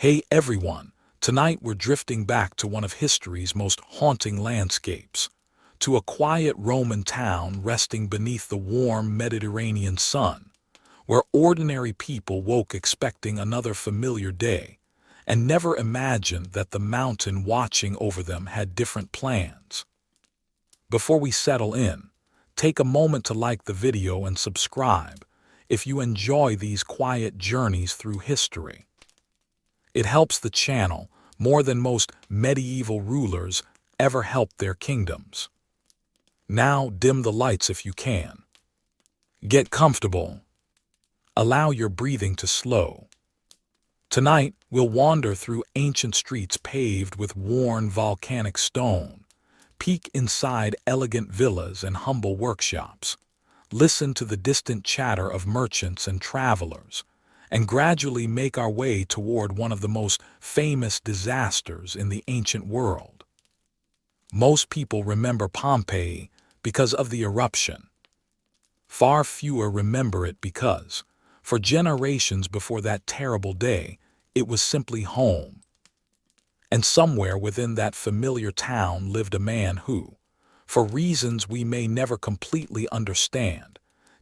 Hey everyone, tonight we're drifting back to one of history's most haunting landscapes, to a quiet Roman town resting beneath the warm Mediterranean sun, where ordinary people woke expecting another familiar day, and never imagined that the mountain watching over them had different plans. Before we settle in, take a moment to like the video and subscribe if you enjoy these quiet journeys through history. It helps the channel more than most medieval rulers ever helped their kingdoms. Now dim the lights if you can. Get comfortable. Allow your breathing to slow. Tonight, we'll wander through ancient streets paved with worn volcanic stone, peek inside elegant villas and humble workshops, listen to the distant chatter of merchants and travelers, and gradually make our way toward one of the most famous disasters in the ancient world. Most people remember Pompeii because of the eruption. Far fewer remember it because, for generations before that terrible day, it was simply home. And somewhere within that familiar town lived a man who, for reasons we may never completely understand,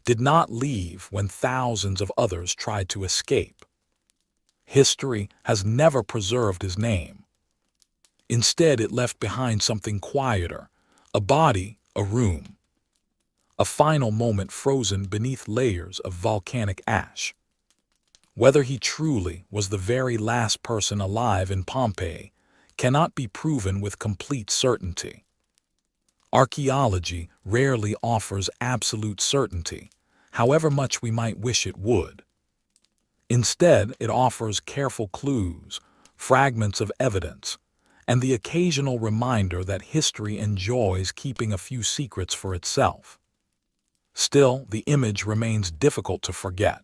did not leave when thousands of others tried to escape. History has never preserved his name. Instead, it left behind something quieter, a body, a room, a final moment frozen beneath layers of volcanic ash. Whether he truly was the very last person alive in Pompeii cannot be proven with complete certainty. Archaeology rarely offers absolute certainty, however much we might wish it would. Instead, it offers careful clues, fragments of evidence, and the occasional reminder that history enjoys keeping a few secrets for itself. Still, the image remains difficult to forget.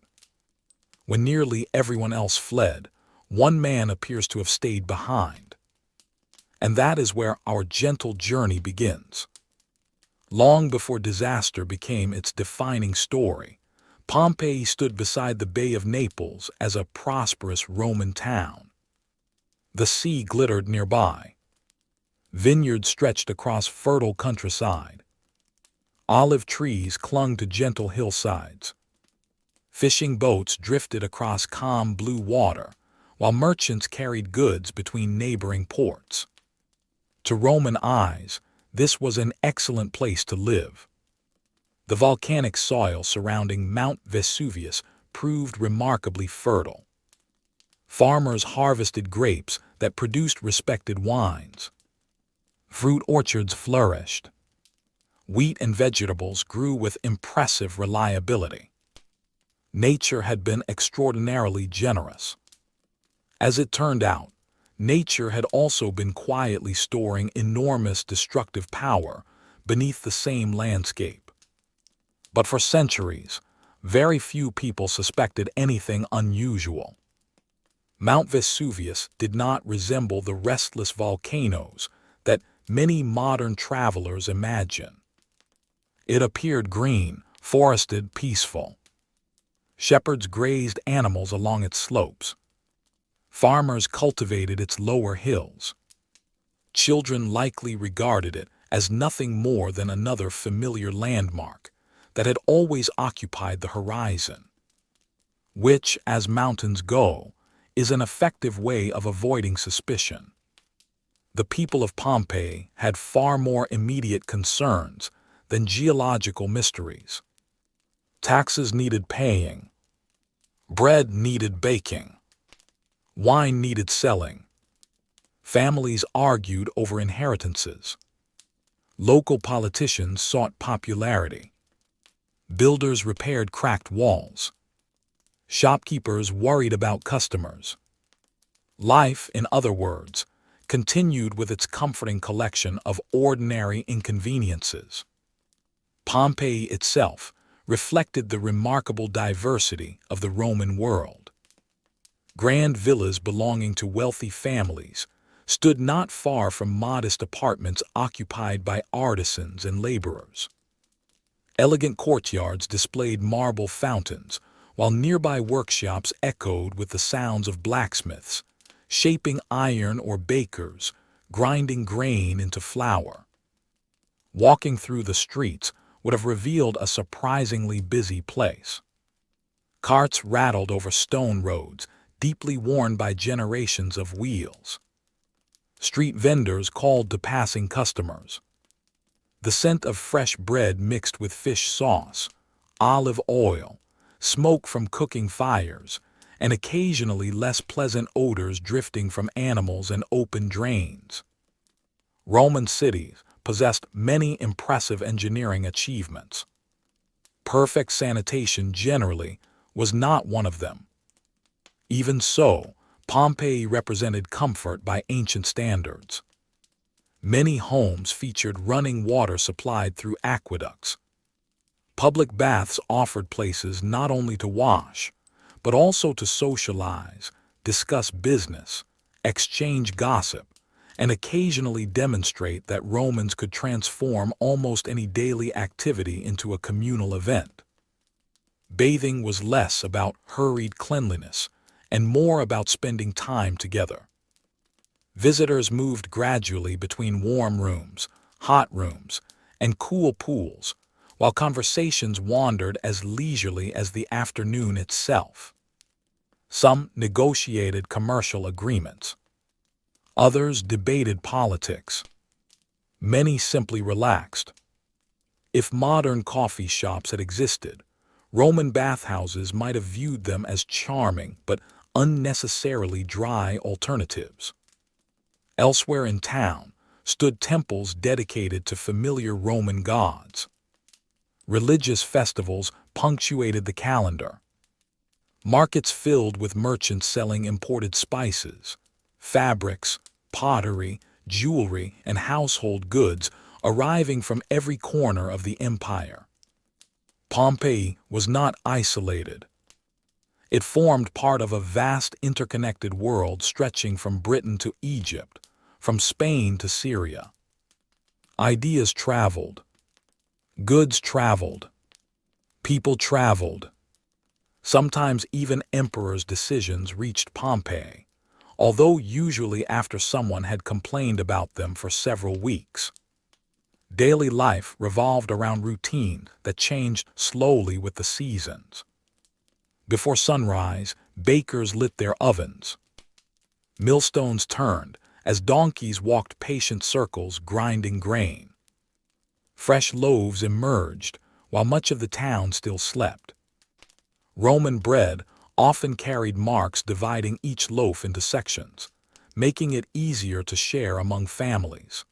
When nearly everyone else fled, one man appears to have stayed behind. And that is where our gentle journey begins. Long before disaster became its defining story, Pompeii stood beside the Bay of Naples as a prosperous Roman town. The sea glittered nearby. Vineyards stretched across fertile countryside. Olive trees clung to gentle hillsides. Fishing boats drifted across calm blue water, while merchants carried goods between neighboring ports. To Roman eyes, this was an excellent place to live. The volcanic soil surrounding Mount Vesuvius proved remarkably fertile. Farmers harvested grapes that produced respected wines. Fruit orchards flourished. Wheat and vegetables grew with impressive reliability. Nature had been extraordinarily generous. As it turned out, nature had also been quietly storing enormous destructive power beneath the same landscape. But for centuries, very few people suspected anything unusual. Mount Vesuvius did not resemble the restless volcanoes that many modern travelers imagine. It appeared green, forested, peaceful. Shepherds grazed animals along its slopes. Farmers cultivated its lower hills. Children likely regarded it as nothing more than another familiar landmark that had always occupied the horizon, which, as mountains go, is an effective way of avoiding suspicion. The people of Pompeii had far more immediate concerns than geological mysteries. Taxes needed paying. Bread needed baking. Wine needed selling. Families argued over inheritances. Local politicians sought popularity. Builders repaired cracked walls. Shopkeepers worried about customers. Life, in other words, continued with its comforting collection of ordinary inconveniences. Pompeii itself reflected the remarkable diversity of the Roman world. Grand villas belonging to wealthy families stood not far from modest apartments occupied by artisans and laborers. Elegant courtyards displayed marble fountains, while nearby workshops echoed with the sounds of blacksmiths, shaping iron or bakers, grinding grain into flour. Walking through the streets would have revealed a surprisingly busy place. Carts rattled over stone roads, deeply worn by generations of wheels. Street vendors called to passing customers. The scent of fresh bread mixed with fish sauce, olive oil, smoke from cooking fires, and occasionally less pleasant odors drifting from animals and open drains. Roman cities possessed many impressive engineering achievements. Perfect sanitation generally was not one of them. Even so, Pompeii represented comfort by ancient standards. Many homes featured running water supplied through aqueducts. Public baths offered places not only to wash, but also to socialize, discuss business, exchange gossip, and occasionally demonstrate that Romans could transform almost any daily activity into a communal event. Bathing was less about hurried cleanliness and more about spending time together. Visitors moved gradually between warm rooms, hot rooms, and cool pools, while conversations wandered as leisurely as the afternoon itself. Some negotiated commercial agreements. Others debated politics. Many simply relaxed. If modern coffee shops had existed, Roman bathhouses might have viewed them as charming but unnecessarily dry alternatives. Elsewhere in town stood temples dedicated to familiar Roman gods. Religious festivals punctuated the calendar. Markets filled with merchants selling imported spices, fabrics, pottery, jewelry, and household goods arriving from every corner of the empire. Pompeii was not isolated. It formed part of a vast interconnected world stretching from Britain to Egypt, from Spain to Syria. Ideas traveled. Goods traveled. People traveled. Sometimes even emperors' decisions reached Pompeii, although usually after someone had complained about them for several weeks. Daily life revolved around routine that changed slowly with the seasons. Before sunrise, bakers lit their ovens. Millstones turned as donkeys walked patient circles grinding grain. Fresh loaves emerged while much of the town still slept. Roman bread often carried marks dividing each loaf into sections, making it easier to share among families.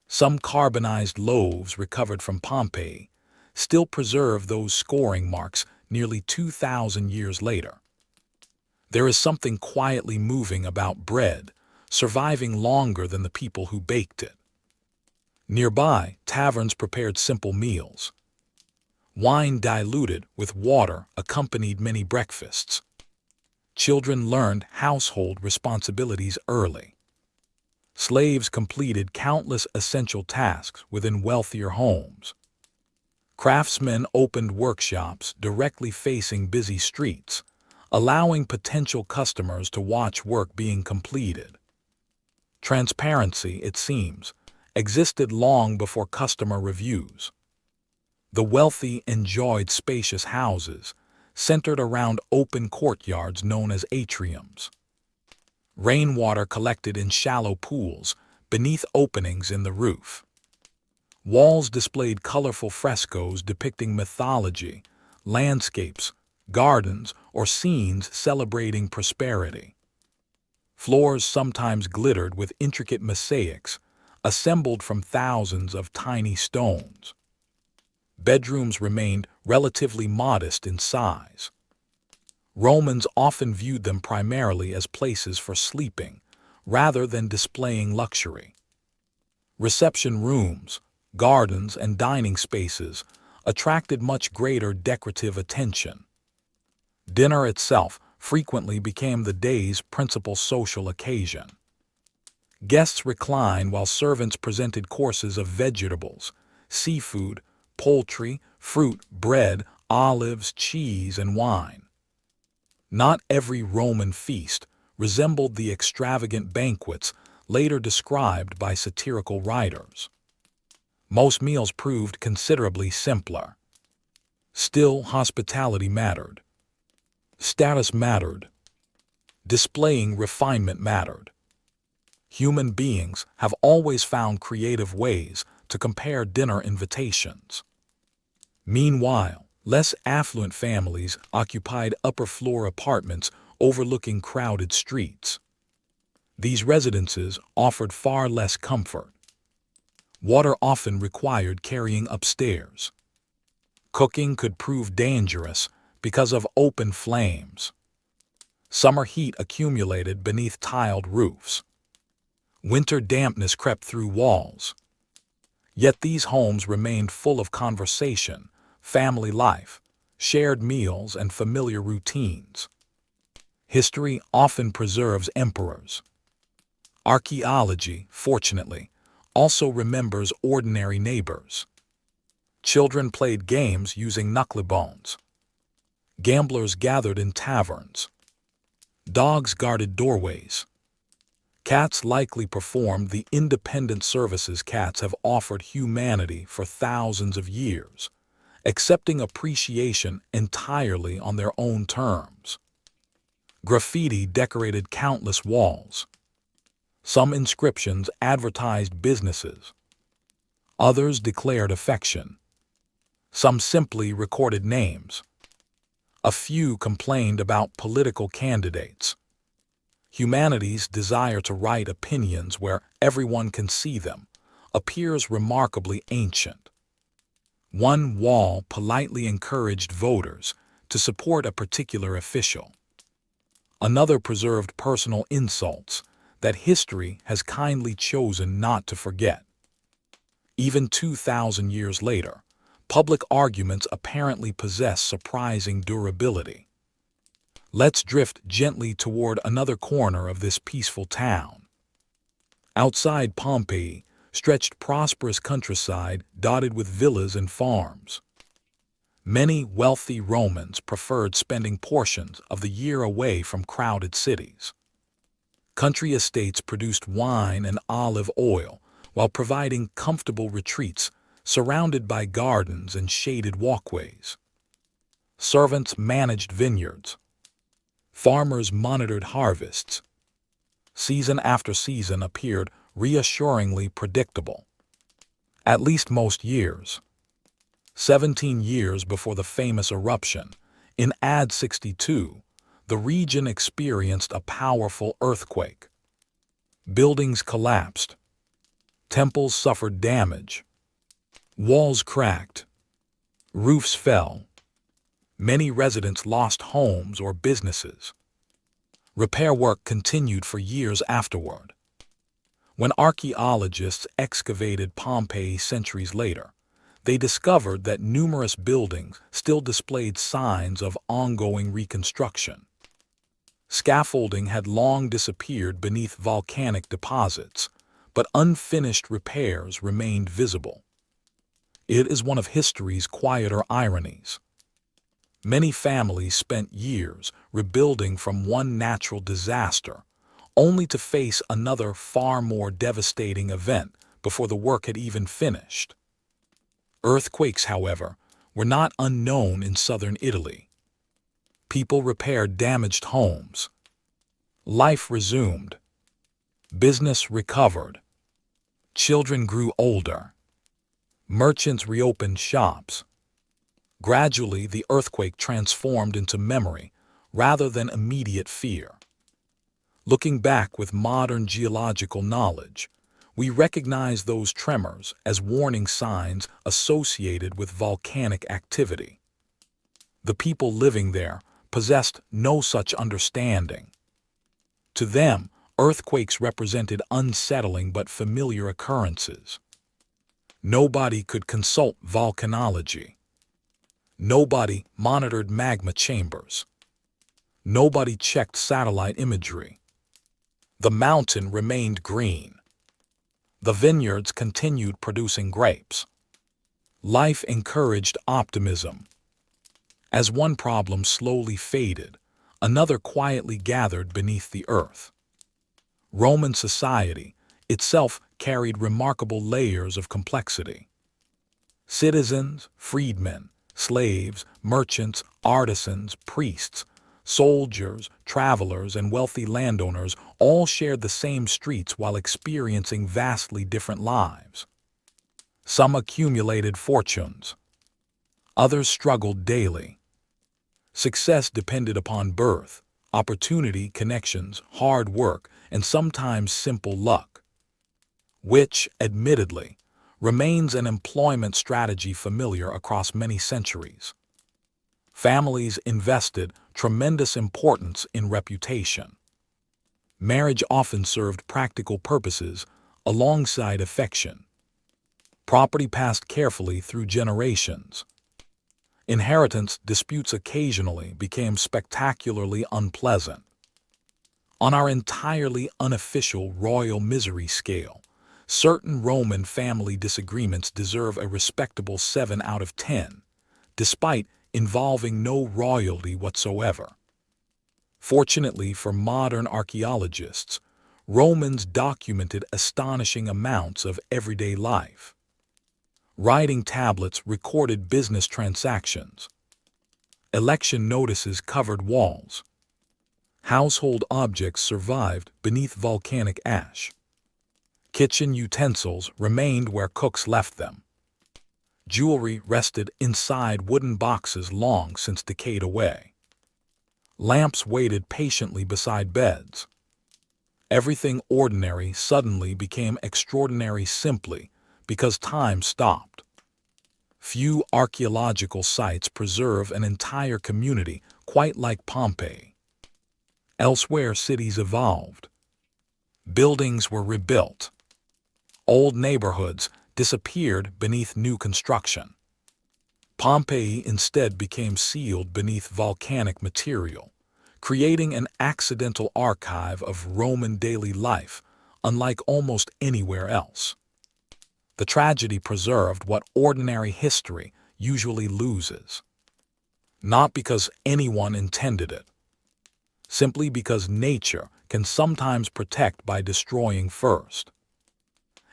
Some carbonized loaves recovered from Pompeii still preserve those scoring marks nearly 2,000 years later. There is something quietly moving about bread, surviving longer than the people who baked it. Nearby, taverns prepared simple meals. Wine diluted with water accompanied many breakfasts. Children learned household responsibilities early. Slaves completed countless essential tasks within wealthier homes. Craftsmen opened workshops directly facing busy streets, allowing potential customers to watch work being completed. Transparency, it seems, existed long before customer reviews. The wealthy enjoyed spacious houses, centered around open courtyards known as atriums. Rainwater collected in shallow pools beneath openings in the roof. Walls displayed colorful frescoes depicting mythology, landscapes, gardens, or scenes celebrating prosperity. Floors sometimes glittered with intricate mosaics, assembled from thousands of tiny stones. Bedrooms remained relatively modest in size. Romans often viewed them primarily as places for sleeping, rather than displaying luxury. Reception rooms, gardens, and dining spaces attracted much greater decorative attention. Dinner itself frequently became the day's principal social occasion. Guests reclined while servants presented courses of vegetables, seafood, poultry, fruit, bread, olives, cheese, and wine. Not every Roman feast resembled the extravagant banquets later described by satirical writers. Most meals proved considerably simpler. Still, hospitality mattered. Status mattered. Displaying refinement mattered. Human beings have always found creative ways to compare dinner invitations. Meanwhile, less affluent families occupied upper-floor apartments overlooking crowded streets. These residences offered far less comfort. Water often required carrying upstairs. Cooking could prove dangerous because of open flames. Summer heat accumulated beneath tiled roofs. Winter dampness crept through walls. Yet these homes remained full of conversation, family life, shared meals, and familiar routines. History often preserves emperors. Archaeology, fortunately, also remembers ordinary neighbors. Children played games using knucklebones. Gamblers gathered in taverns. Dogs guarded doorways. Cats likely performed the independent services cats have offered humanity for thousands of years, accepting appreciation entirely on their own terms. Graffiti decorated countless walls. Some inscriptions advertised businesses. Others declared affection. Some simply recorded names. A few complained about political candidates. Humanity's desire to write opinions where everyone can see them appears remarkably ancient. One wall politely encouraged voters to support a particular official. Another preserved personal insults that history has kindly chosen not to forget. Even 2,000 years later, public arguments apparently possess surprising durability. Let's drift gently toward another corner of this peaceful town. Outside Pompeii stretched prosperous countryside dotted with villas and farms. Many wealthy Romans preferred spending portions of the year away from crowded cities. Country estates produced wine and olive oil while providing comfortable retreats surrounded by gardens and shaded walkways. Servants managed vineyards. Farmers monitored harvests. Season after season appeared reassuringly predictable. At least most years. 17 years before the famous eruption, in AD 62, the region experienced a powerful earthquake. Buildings collapsed. Temples suffered damage. Walls cracked. Roofs fell. Many residents lost homes or businesses. Repair work continued for years afterward. When archaeologists excavated Pompeii centuries later, they discovered that numerous buildings still displayed signs of ongoing reconstruction. Scaffolding had long disappeared beneath volcanic deposits, but unfinished repairs remained visible. It is one of history's quieter ironies. Many families spent years rebuilding from one natural disaster, only to face another far more devastating event before the work had even finished. Earthquakes, however, were not unknown in southern Italy. People repaired damaged homes. Life resumed. Business recovered. Children grew older. Merchants reopened shops. Gradually, the earthquake transformed into memory rather than immediate fear. Looking back with modern geological knowledge, we recognize those tremors as warning signs associated with volcanic activity. The people living there possessed no such understanding. To them, earthquakes represented unsettling but familiar occurrences. Nobody could consult volcanology. Nobody monitored magma chambers. Nobody checked satellite imagery. The mountain remained green. The vineyards continued producing grapes. Life encouraged optimism. As one problem slowly faded, Another quietly gathered beneath the earth. Roman society itself carried remarkable layers of complexity. Citizens, freedmen, slaves, merchants, artisans, priests, soldiers, travelers, and wealthy landowners all shared the same streets while experiencing vastly different lives. Some accumulated fortunes. Others struggled daily. Success depended upon birth, opportunity, connections, hard work, and sometimes simple luck, which, admittedly, remains an employment strategy familiar across many centuries. Families invested tremendous importance in reputation. Marriage often served practical purposes alongside affection. Property passed carefully through generations. Inheritance disputes occasionally became spectacularly unpleasant. On our entirely unofficial royal misery scale, certain Roman family disagreements deserve a respectable 7 out of 10, despite involving no royalty whatsoever. Fortunately for modern archaeologists, Romans documented astonishing amounts of everyday life. Writing tablets recorded business transactions. Election notices covered walls. Household objects survived beneath volcanic ash. Kitchen utensils remained where cooks left them. Jewelry rested inside wooden boxes long since decayed away. Lamps waited patiently beside beds. Everything ordinary suddenly became extraordinary simply because time stopped. Few archaeological sites preserve an entire community quite like Pompeii. Elsewhere, cities evolved. Buildings were rebuilt. Old neighborhoods disappeared beneath new construction. Pompeii instead became sealed beneath volcanic material, creating an accidental archive of Roman daily life, unlike almost anywhere else. The tragedy preserved what ordinary history usually loses. Not because anyone intended it, simply because nature can sometimes protect by destroying first.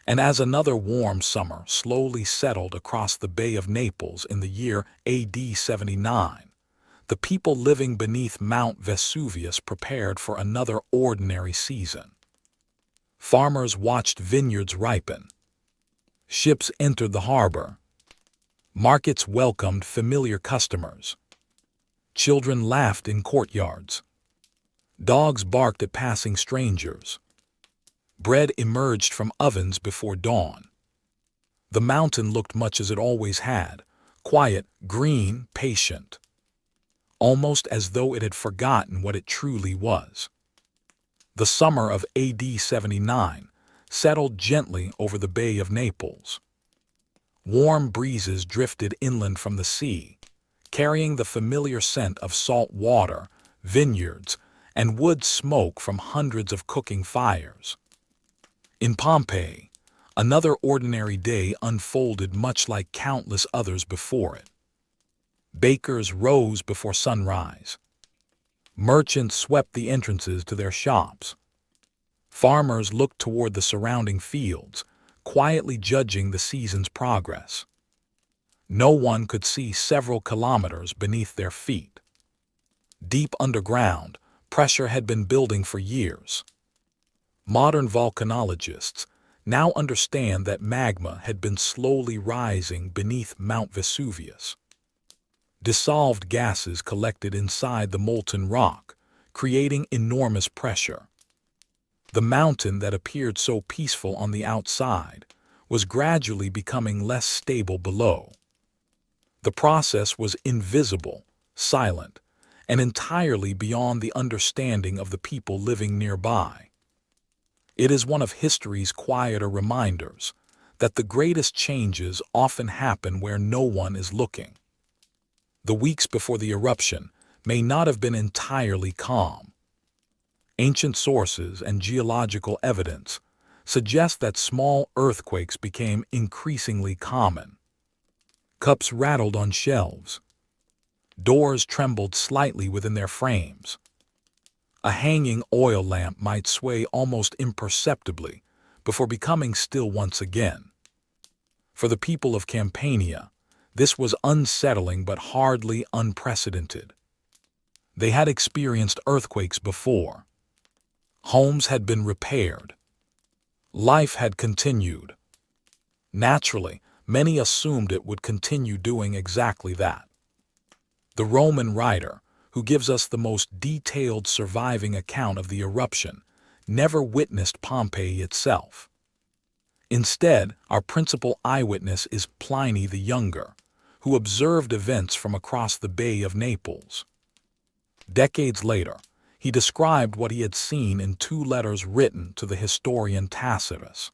And as another warm summer slowly settled across the Bay of Naples in the year AD 79, the people living beneath Mount Vesuvius prepared for another ordinary season. Farmers watched vineyards ripen. Ships entered the harbor. Markets welcomed familiar customers. Children laughed in courtyards. Dogs barked at passing strangers. Bread emerged from ovens before dawn. The mountain looked much as it always had, quiet, green, patient, almost as though it had forgotten what it truly was. The summer of AD 79 settled gently over the Bay of Naples. Warm breezes drifted inland from the sea, carrying the familiar scent of salt water, vineyards, and wood smoke from hundreds of cooking fires. In Pompeii, another ordinary day unfolded much like countless others before it. Bakers rose before sunrise. Merchants swept the entrances to their shops. Farmers looked toward the surrounding fields, quietly judging the season's progress. No one could see several kilometers beneath their feet. Deep underground, pressure had been building for years. Modern volcanologists now understand that magma had been slowly rising beneath Mount Vesuvius. Dissolved gases collected inside the molten rock, creating enormous pressure. The mountain that appeared so peaceful on the outside was gradually becoming less stable below. The process was invisible, silent, and entirely beyond the understanding of the people living nearby. It is one of history's quieter reminders that the greatest changes often happen where no one is looking. The weeks before the eruption may not have been entirely calm. Ancient sources and geological evidence suggest that small earthquakes became increasingly common. Cups rattled on shelves. Doors trembled slightly within their frames. A hanging oil lamp might sway almost imperceptibly before becoming still once again. For the people of Campania, this was unsettling but hardly unprecedented. They had experienced earthquakes before. Homes had been repaired. Life had continued. Naturally, many assumed it would continue doing exactly that. The Roman writer, who gives us the most detailed surviving account of the eruption, never witnessed Pompeii itself. Instead, our principal eyewitness is Pliny the Younger, who observed events from across the Bay of Naples. Decades later, he described what he had seen in 2 letters written to the historian Tacitus.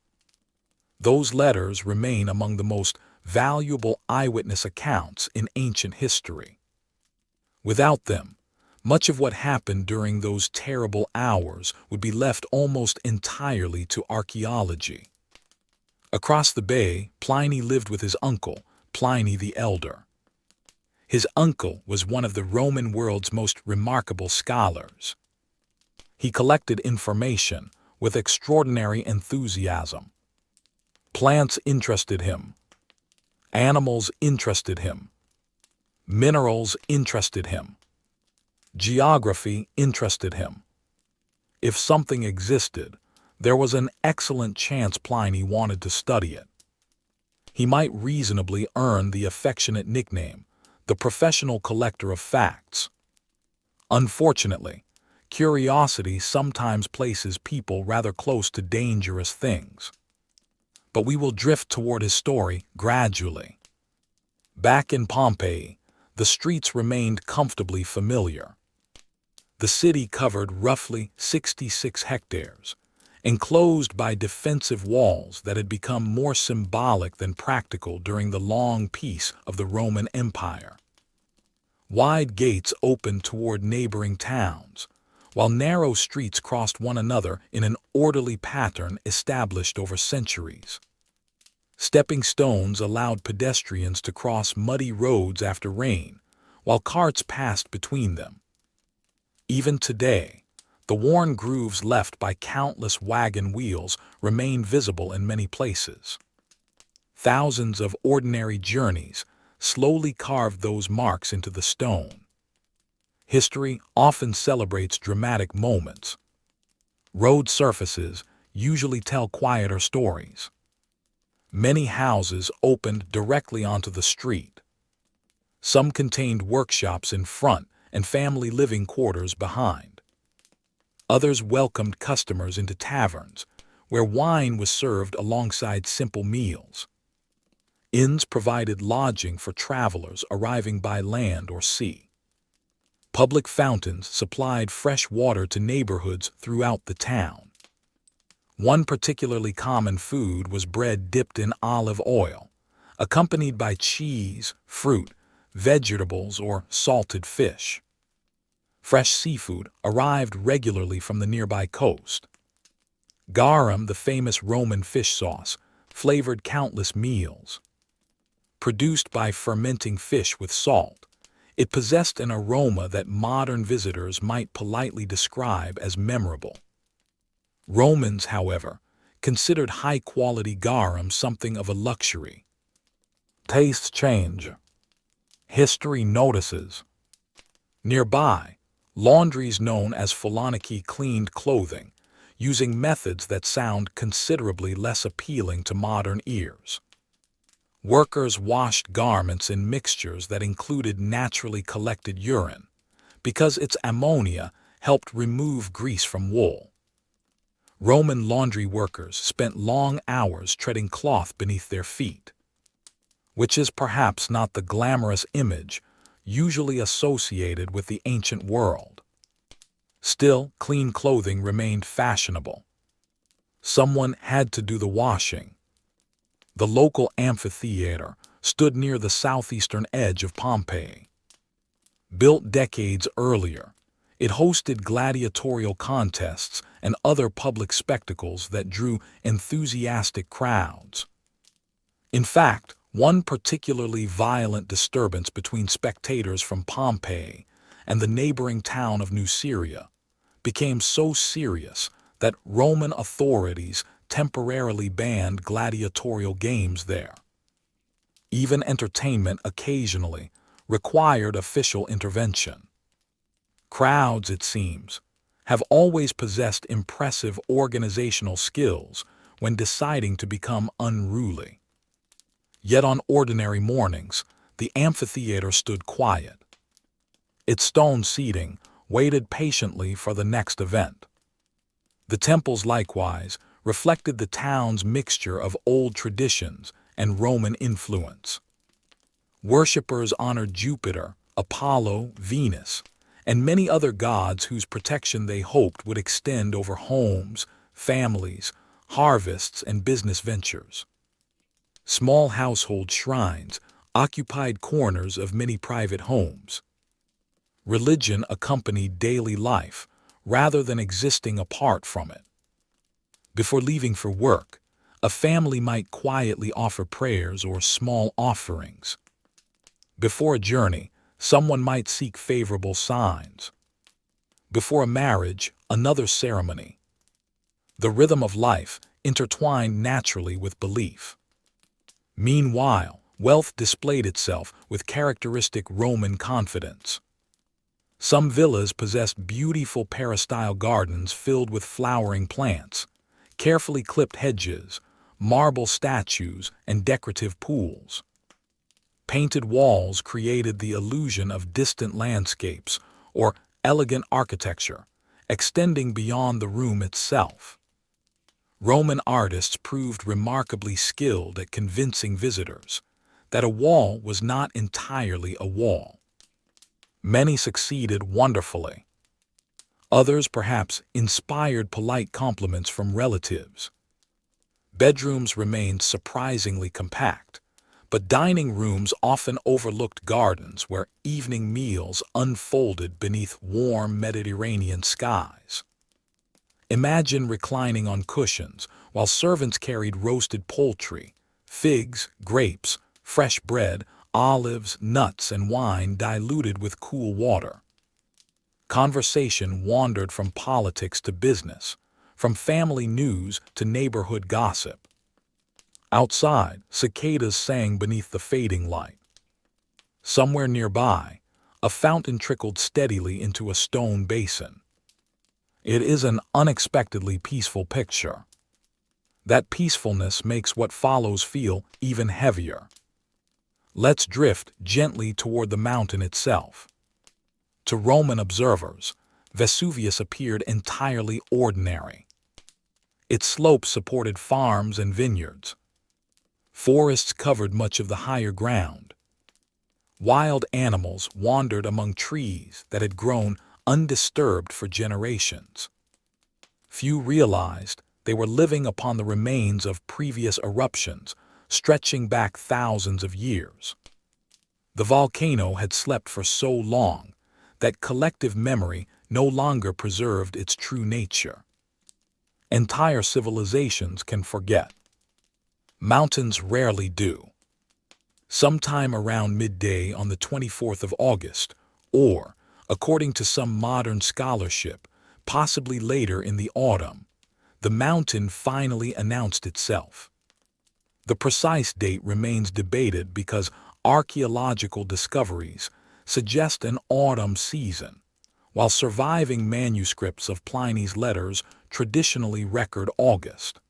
Those letters remain among the most valuable eyewitness accounts in ancient history. Without them, much of what happened during those terrible hours would be left almost entirely to archaeology. Across the bay, Pliny lived with his uncle, Pliny the Elder. His uncle was one of the Roman world's most remarkable scholars. He collected information with extraordinary enthusiasm. Plants interested him. Animals interested him. Minerals interested him. Geography interested him. If something existed, there was an excellent chance Pliny wanted to study it. He might reasonably earn the affectionate nickname, the professional collector of facts. Unfortunately, curiosity sometimes places people rather close to dangerous things. But we will drift toward his story gradually. Back in Pompeii, the streets remained comfortably familiar. The city covered roughly 66 hectares, enclosed by defensive walls that had become more symbolic than practical during the long peace of the Roman Empire. Wide gates opened toward neighboring towns, while narrow streets crossed one another in an orderly pattern established over centuries. Stepping stones allowed pedestrians to cross muddy roads after rain, while carts passed between them. Even today, the worn grooves left by countless wagon wheels remain visible in many places. Thousands of ordinary journeys slowly carved those marks into the stone. History often celebrates dramatic moments. Road surfaces usually tell quieter stories. Many houses opened directly onto the street. Some contained workshops in front and family living quarters behind. Others welcomed customers into taverns, where wine was served alongside simple meals. Inns provided lodging for travelers arriving by land or sea. Public fountains supplied fresh water to neighborhoods throughout the town. One particularly common food was bread dipped in olive oil, accompanied by cheese, fruit, vegetables, or salted fish. Fresh seafood arrived regularly from the nearby coast. Garum, the famous Roman fish sauce, flavored countless meals. Produced by fermenting fish with salt, it possessed an aroma that modern visitors might politely describe as memorable. Romans, however, considered high-quality garum something of a luxury. Tastes change. History notices. Nearby, laundries known as Phalaniki cleaned clothing, using methods that sound considerably less appealing to modern ears. Workers washed garments in mixtures that included naturally collected urine, because its ammonia helped remove grease from wool. Roman laundry workers spent long hours treading cloth beneath their feet, which is perhaps not the glamorous image usually associated with the ancient world. Still, clean clothing remained fashionable. Someone had to do the washing. The local amphitheater stood near the southeastern edge of Pompeii. Built decades earlier, it hosted gladiatorial contests and other public spectacles that drew enthusiastic crowds. In fact, one particularly violent disturbance between spectators from Pompeii and the neighboring town of Nuceria became so serious that Roman authorities temporarily banned gladiatorial games there. Even entertainment occasionally required official intervention. Crowds, it seems, have always possessed impressive organizational skills when deciding to become unruly. Yet on ordinary mornings, the amphitheater stood quiet. Its stone seating waited patiently for the next event. The temples likewise reflected the town's mixture of old traditions and Roman influence. Worshippers honored Jupiter, Apollo, Venus, and many other gods whose protection they hoped would extend over homes, families, harvests, and business ventures. Small household shrines occupied corners of many private homes. Religion accompanied daily life rather than existing apart from it. Before leaving for work, a family might quietly offer prayers or small offerings. Before a journey, someone might seek favorable signs. Before a marriage, another ceremony. The rhythm of life intertwined naturally with belief. Meanwhile, wealth displayed itself with characteristic Roman confidence. Some villas possessed beautiful peristyle gardens filled with flowering plants, carefully clipped hedges, marble statues, and decorative pools. Painted walls created the illusion of distant landscapes or elegant architecture, extending beyond the room itself. Roman artists proved remarkably skilled at convincing visitors that a wall was not entirely a wall. Many succeeded wonderfully. Others perhaps inspired polite compliments from relatives. Bedrooms remained surprisingly compact, but dining rooms often overlooked gardens where evening meals unfolded beneath warm Mediterranean skies. Imagine reclining on cushions while servants carried roasted poultry, figs, grapes, fresh bread, olives, nuts, and wine diluted with cool water. Conversation wandered from politics to business, from family news to neighborhood gossip. Outside, cicadas sang beneath the fading light. Somewhere nearby, a fountain trickled steadily into a stone basin. It is an unexpectedly peaceful picture. That peacefulness makes what follows feel even heavier. Let's drift gently toward the mountain itself. To Roman observers, Vesuvius appeared entirely ordinary. Its slopes supported farms and vineyards. Forests covered much of the higher ground. Wild animals wandered among trees that had grown undisturbed for generations. Few realized they were living upon the remains of previous eruptions, stretching back thousands of years. The volcano had slept for so long that collective memory no longer preserved its true nature. Entire civilizations can forget. Mountains rarely do. Sometime around midday on the 24th of August, or, according to some modern scholarship, possibly later in the autumn, the mountain finally announced itself. The precise date remains debated because archaeological discoveries suggest an autumn season, while surviving manuscripts of Pliny's letters traditionally record August.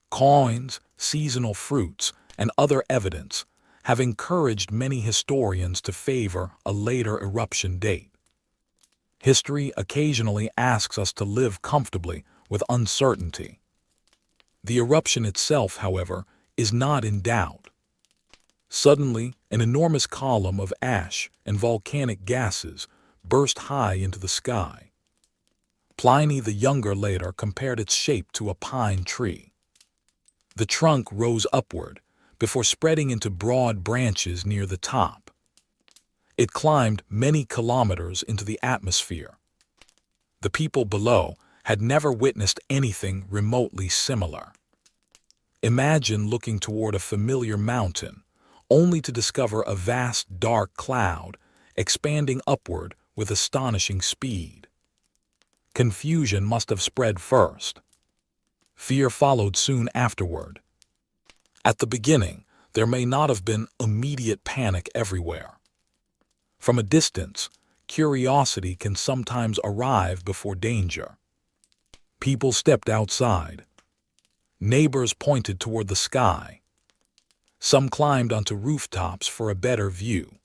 Coins, seasonal fruits, and other evidence have encouraged many historians to favor a later eruption date. History occasionally asks us to live comfortably with uncertainty. The eruption itself, however, is not in doubt. Suddenly, an enormous column of ash and volcanic gases burst high into the sky. Pliny the Younger later compared its shape to a pine tree. The trunk rose upward before spreading into broad branches near the top. It climbed many kilometers into the atmosphere. The people below had never witnessed anything remotely similar. Imagine looking toward a familiar mountain, only to discover a vast dark cloud expanding upward with astonishing speed. Confusion must have spread first. Fear followed soon afterward. At the beginning, there may not have been immediate panic everywhere. From a distance, curiosity can sometimes arrive before danger. People stepped outside. Neighbors pointed toward the sky. Some climbed onto rooftops for a better view.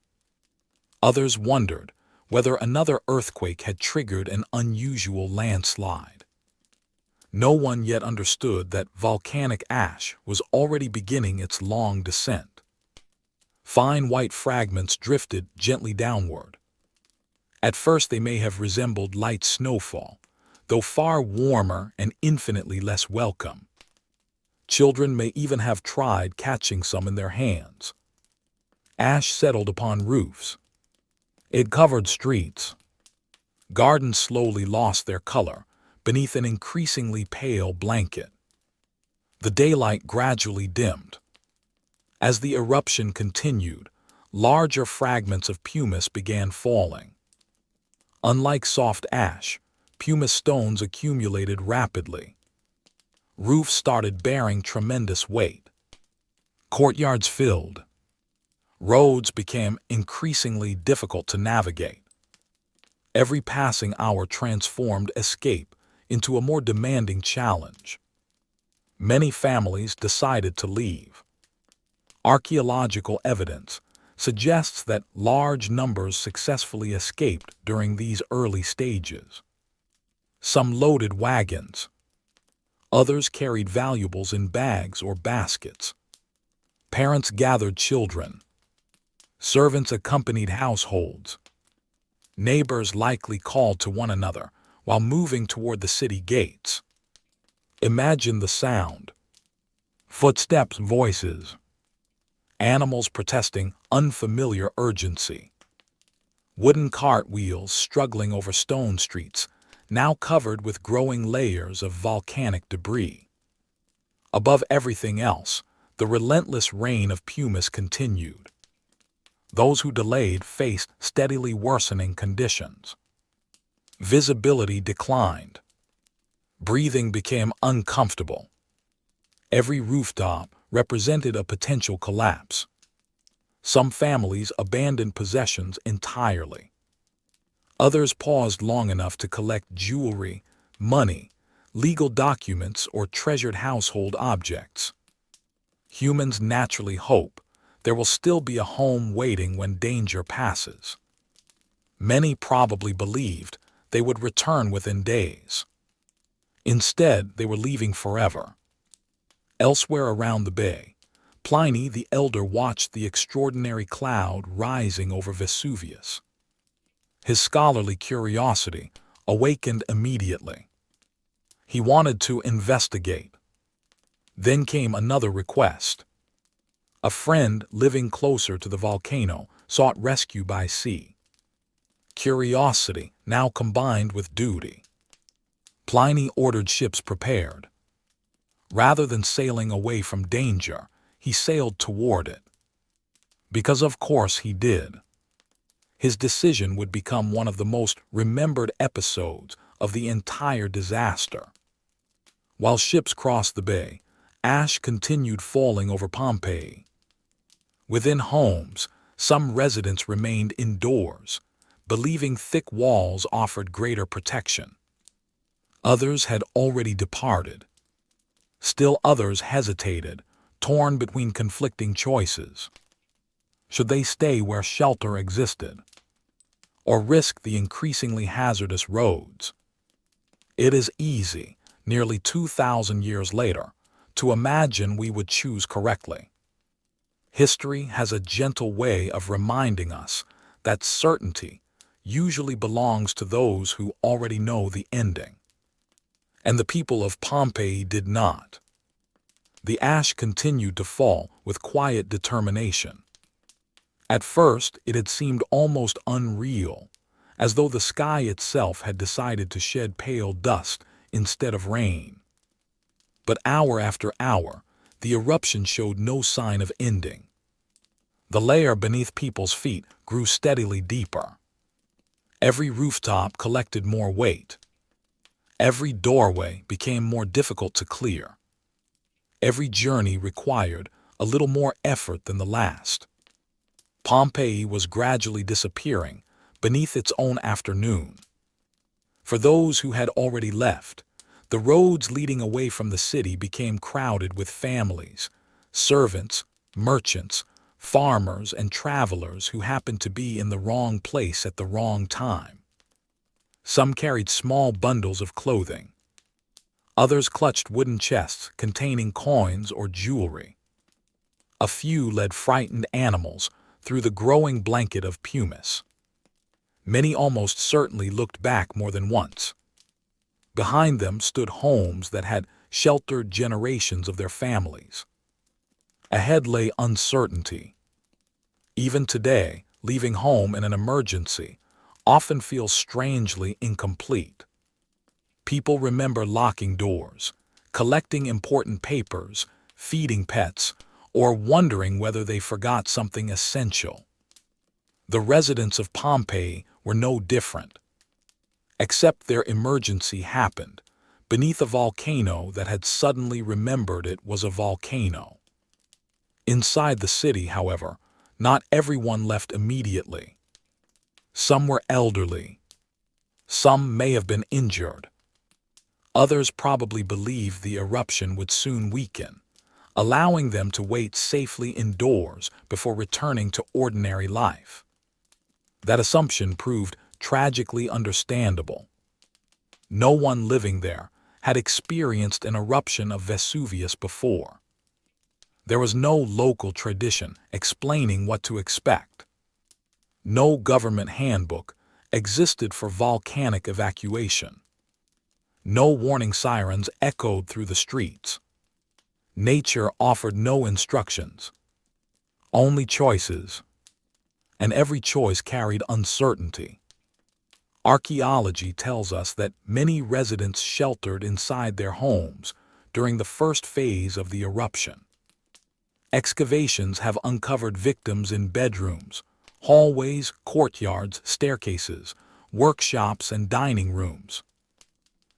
Others wondered whether another earthquake had triggered an unusual landslide. No one yet understood that volcanic ash was already beginning its long descent. Fine white fragments drifted gently downward. At first they may have resembled light snowfall, though far warmer and infinitely less welcome. Children may even have tried catching some in their hands. Ash settled upon roofs. It covered streets. Gardens slowly lost their color beneath an increasingly pale blanket. The daylight gradually dimmed. As the eruption continued, larger fragments of pumice began falling. Unlike soft ash, pumice stones accumulated rapidly. Roofs started bearing tremendous weight. Courtyards filled. Roads became increasingly difficult to navigate. Every passing hour transformed escape into a more demanding challenge. Many families decided to leave. Archaeological evidence suggests that large numbers successfully escaped during these early stages. Some loaded wagons. Others carried valuables in bags or baskets. Parents gathered children. Servants accompanied households. Neighbors likely called to one another while moving toward the city gates. Imagine the sound. Footsteps, voices. Animals protesting unfamiliar urgency. Wooden cartwheels struggling over stone streets, now covered with growing layers of volcanic debris. Above everything else, the relentless rain of pumice continued. Those who delayed faced steadily worsening conditions. Visibility declined. Breathing became uncomfortable. Every rooftop represented a potential collapse. Some families abandoned possessions entirely. Others paused long enough to collect jewelry, money, legal documents, or treasured household objects. Humans naturally hope there will still be a home waiting when danger passes. Many probably believed they would return within days. Instead, they were leaving forever. Elsewhere around the bay, Pliny the Elder watched the extraordinary cloud rising over Vesuvius. His scholarly curiosity awakened immediately. He wanted to investigate. Then came another request. A friend living closer to the volcano sought rescue by sea. Curiosity now combined with duty. Pliny ordered ships prepared. Rather than sailing away from danger, he sailed toward it. Because of course he did. His decision would become one of the most remembered episodes of the entire disaster. While ships crossed the bay, ash continued falling over Pompeii. Within homes, some residents remained indoors, believing thick walls offered greater protection. Others had already departed. Still others hesitated, torn between conflicting choices. Should they stay where shelter existed, or risk the increasingly hazardous roads? It is easy, nearly 2,000 years later, to imagine we would choose correctly. History has a gentle way of reminding us that certainty usually belongs to those who already know the ending. And the people of Pompeii did not. The ash continued to fall with quiet determination. At first, it had seemed almost unreal, as though the sky itself had decided to shed pale dust instead of rain. But hour after hour, the eruption showed no sign of ending. The layer beneath people's feet grew steadily deeper. Every rooftop collected more weight. Every doorway became more difficult to clear. Every journey required a little more effort than the last. Pompeii was gradually disappearing beneath its own afternoon. For those who had already left, the roads leading away from the city became crowded with families, servants, merchants, farmers, and travelers who happened to be in the wrong place at the wrong time. Some carried small bundles of clothing. Others clutched wooden chests containing coins or jewelry. A few led frightened animals through the growing blanket of pumice. Many almost certainly looked back more than once. Behind them stood homes that had sheltered generations of their families. Ahead lay uncertainty. Even today, leaving home in an emergency often feels strangely incomplete. People remember locking doors, collecting important papers, feeding pets, or wondering whether they forgot something essential. The residents of Pompeii were no different. Except their emergency happened beneath a volcano that had suddenly remembered it was a volcano. Inside the city, however, not everyone left immediately. Some were elderly. Some may have been injured. Others probably believed the eruption would soon weaken, allowing them to wait safely indoors before returning to ordinary life. That assumption proved tragically understandable. No one living there had experienced an eruption of Vesuvius before. There was no local tradition explaining what to expect. No government handbook existed for volcanic evacuation. No warning sirens echoed through the streets. Nature offered no instructions, only choices, and every choice carried uncertainty. Archaeology tells us that many residents sheltered inside their homes during the first phase of the eruption. Excavations have uncovered victims in bedrooms, hallways, courtyards, staircases, workshops, and dining rooms.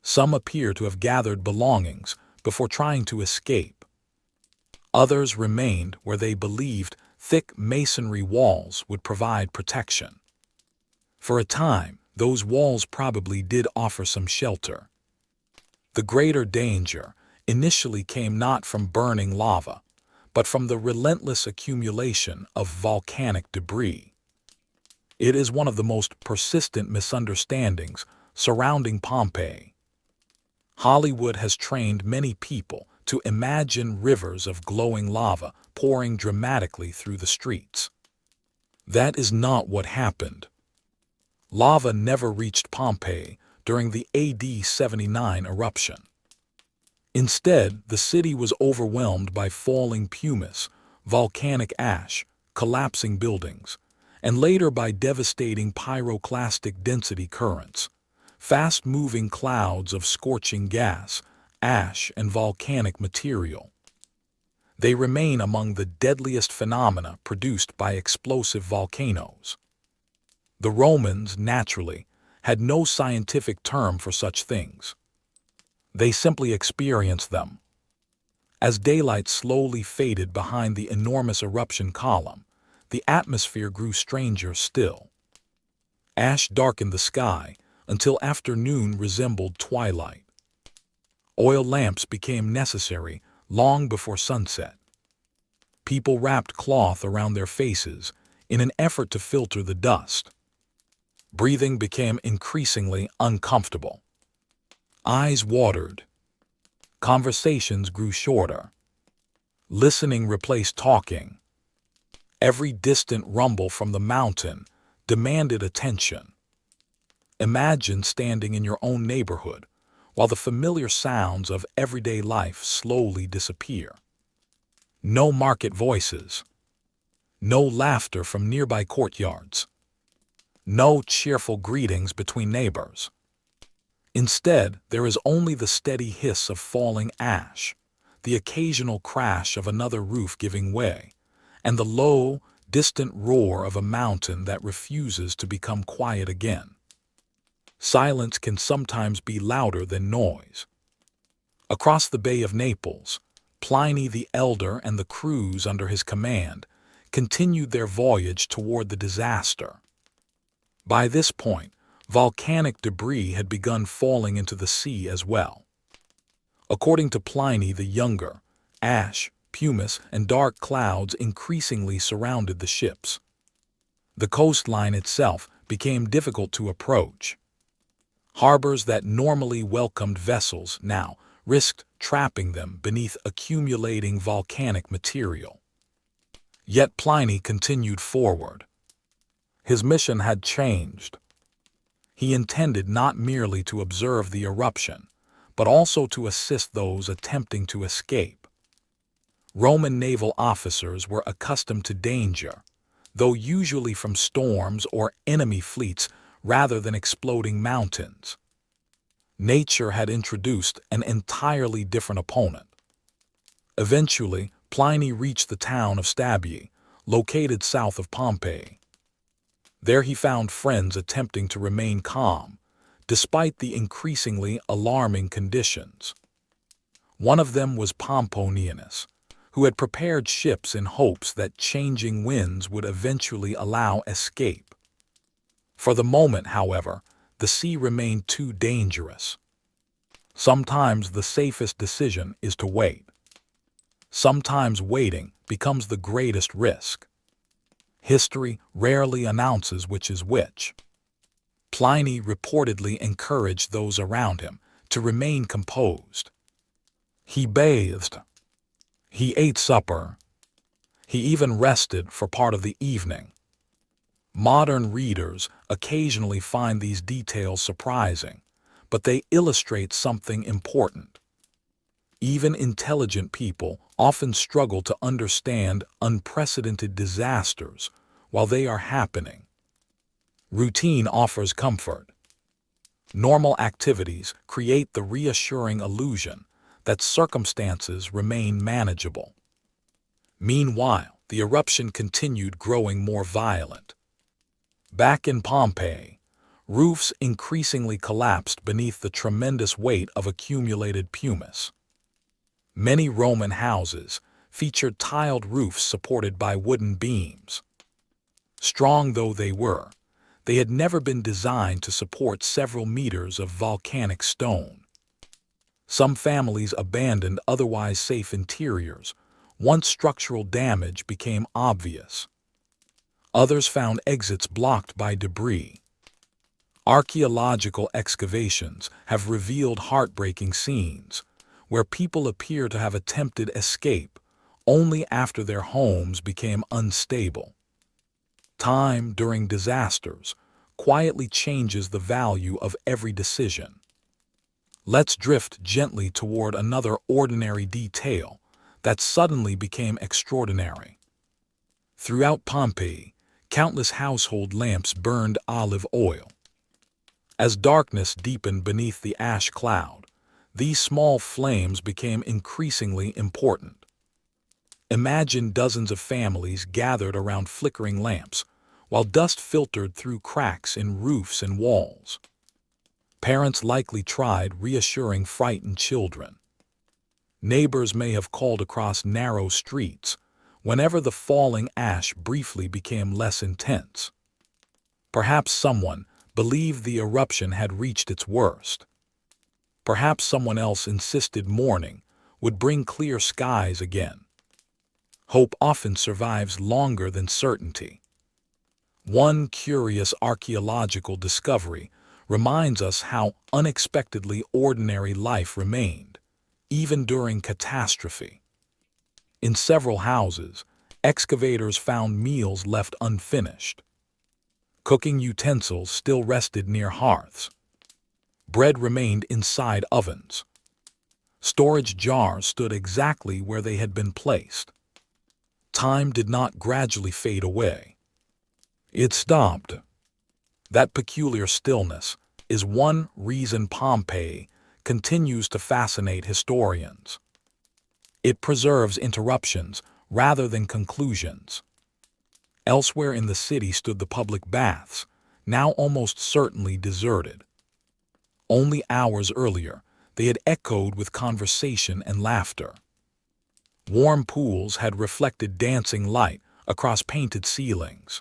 Some appear to have gathered belongings before trying to escape. Others remained where they believed thick masonry walls would provide protection. For a time, those walls probably did offer some shelter. The greater danger initially came not from burning lava, but from the relentless accumulation of volcanic debris. It is one of the most persistent misunderstandings surrounding Pompeii. Hollywood has trained many people to imagine rivers of glowing lava pouring dramatically through the streets. That is not what happened. Lava never reached Pompeii during the AD 79 eruption. Instead, the city was overwhelmed by falling pumice, volcanic ash, collapsing buildings, and later by devastating pyroclastic density currents, fast-moving clouds of scorching gas, ash, and volcanic material. They remain among the deadliest phenomena produced by explosive volcanoes. The Romans, naturally, had no scientific term for such things. They simply experienced them. As daylight slowly faded behind the enormous eruption column, the atmosphere grew stranger still. Ash darkened the sky until afternoon resembled twilight. Oil lamps became necessary long before sunset. People wrapped cloth around their faces in an effort to filter the dust. Breathing became increasingly uncomfortable. Eyes watered. Conversations grew shorter. Listening replaced talking. Every distant rumble from the mountain demanded attention. Imagine standing in your own neighborhood while the familiar sounds of everyday life slowly disappear. No market voices. No laughter from nearby courtyards. No cheerful greetings between neighbors. Instead, there is only the steady hiss of falling ash, the occasional crash of another roof giving way, and the low, distant roar of a mountain that refuses to become quiet again. Silence can sometimes be louder than noise. Across the Bay of Naples, Pliny the Elder and the crews under his command continued their voyage toward the disaster. By this point, volcanic debris had begun falling into the sea as well. According to Pliny the Younger, ash, pumice, and dark clouds increasingly surrounded the ships. The coastline itself became difficult to approach. Harbors that normally welcomed vessels now risked trapping them beneath accumulating volcanic material. Yet Pliny continued forward. His mission had changed. He intended not merely to observe the eruption, but also to assist those attempting to escape. Roman naval officers were accustomed to danger, though usually from storms or enemy fleets rather than exploding mountains. Nature had introduced an entirely different opponent. Eventually, Pliny reached the town of Stabiae, located south of Pompeii. There he found friends attempting to remain calm, despite the increasingly alarming conditions. One of them was Pomponianus, who had prepared ships in hopes that changing winds would eventually allow escape. For the moment, however, the sea remained too dangerous. Sometimes the safest decision is to wait. Sometimes waiting becomes the greatest risk. History rarely announces which is which. Pliny reportedly encouraged those around him to remain composed. He bathed. He ate supper. He even rested for part of the evening. Modern readers occasionally find these details surprising, but they illustrate something important. Even intelligent people often struggle to understand unprecedented disasters while they are happening. Routine offers comfort. Normal activities create the reassuring illusion that circumstances remain manageable. Meanwhile, the eruption continued growing more violent. Back in Pompeii, roofs increasingly collapsed beneath the tremendous weight of accumulated pumice. Many Roman houses featured tiled roofs supported by wooden beams. Strong though they were, they had never been designed to support several meters of volcanic stone. Some families abandoned otherwise safe interiors once structural damage became obvious. Others found exits blocked by debris. Archaeological excavations have revealed heartbreaking scenes where people appear to have attempted escape only after their homes became unstable. Time during disasters quietly changes the value of every decision. Let's drift gently toward another ordinary detail that suddenly became extraordinary. Throughout Pompeii, countless household lamps burned olive oil. As darkness deepened beneath the ash cloud, these small flames became increasingly important. Imagine dozens of families gathered around flickering lamps, while dust filtered through cracks in roofs and walls. Parents likely tried reassuring frightened children. Neighbors may have called across narrow streets whenever the falling ash briefly became less intense. Perhaps someone believed the eruption had reached its worst. Perhaps someone else insisted morning would bring clear skies again. Hope often survives longer than certainty. One curious archaeological discovery reminds us how unexpectedly ordinary life remained, even during catastrophe. In several houses, excavators found meals left unfinished. Cooking utensils still rested near hearths. Bread remained inside ovens. Storage jars stood exactly where they had been placed. Time did not gradually fade away. It stopped. That peculiar stillness is one reason Pompeii continues to fascinate historians. It preserves interruptions rather than conclusions. Elsewhere in the city stood the public baths, now almost certainly deserted. Only hours earlier, they had echoed with conversation and laughter. Warm pools had reflected dancing light across painted ceilings.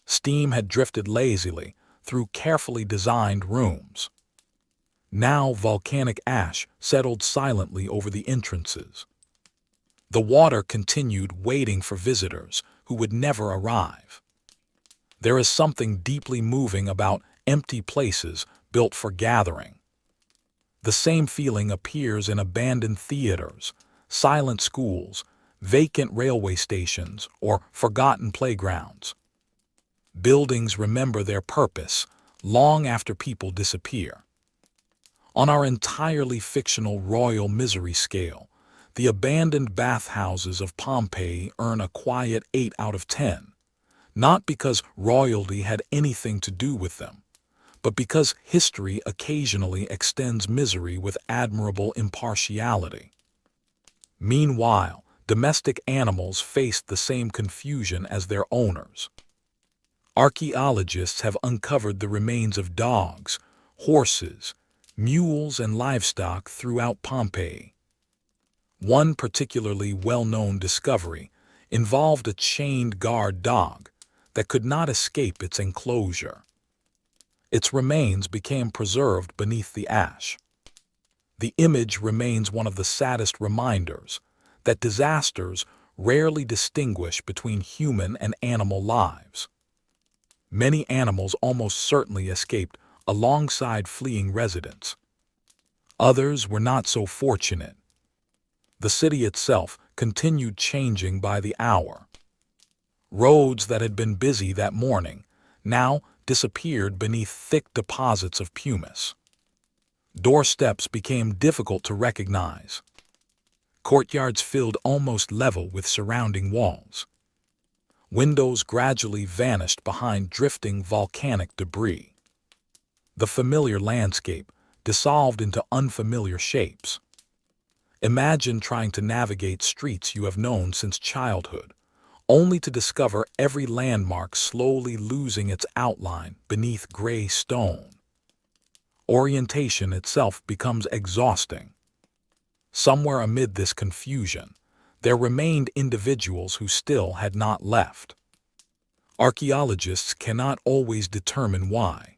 Steam had drifted lazily through carefully designed rooms. Now volcanic ash settled silently over the entrances. The water continued waiting for visitors who would never arrive. There is something deeply moving about empty places built for gathering. The same feeling appears in abandoned theaters, silent schools, vacant railway stations, or forgotten playgrounds. Buildings remember their purpose long after people disappear. On our entirely fictional royal misery scale, the abandoned bathhouses of Pompeii earn a quiet 8 out of 10, not because royalty had anything to do with them, but because history occasionally extends misery with admirable impartiality. Meanwhile, domestic animals faced the same confusion as their owners. Archaeologists have uncovered the remains of dogs, horses, mules, and livestock throughout Pompeii. One particularly well-known discovery involved a chained guard dog that could not escape its enclosure. Its remains became preserved beneath the ash. The image remains one of the saddest reminders that disasters rarely distinguish between human and animal lives. Many animals almost certainly escaped alongside fleeing residents. Others were not so fortunate. The city itself continued changing by the hour. Roads that had been busy that morning now disappeared beneath thick deposits of pumice. Doorsteps became difficult to recognize. Courtyards filled almost level with surrounding walls. Windows gradually vanished behind drifting volcanic debris. The familiar landscape dissolved into unfamiliar shapes. Imagine trying to navigate streets you have known since childhood, only to discover every landmark slowly losing its outline beneath gray stone. Orientation itself becomes exhausting. Somewhere amid this confusion, there remained individuals who still had not left. Archaeologists cannot always determine why.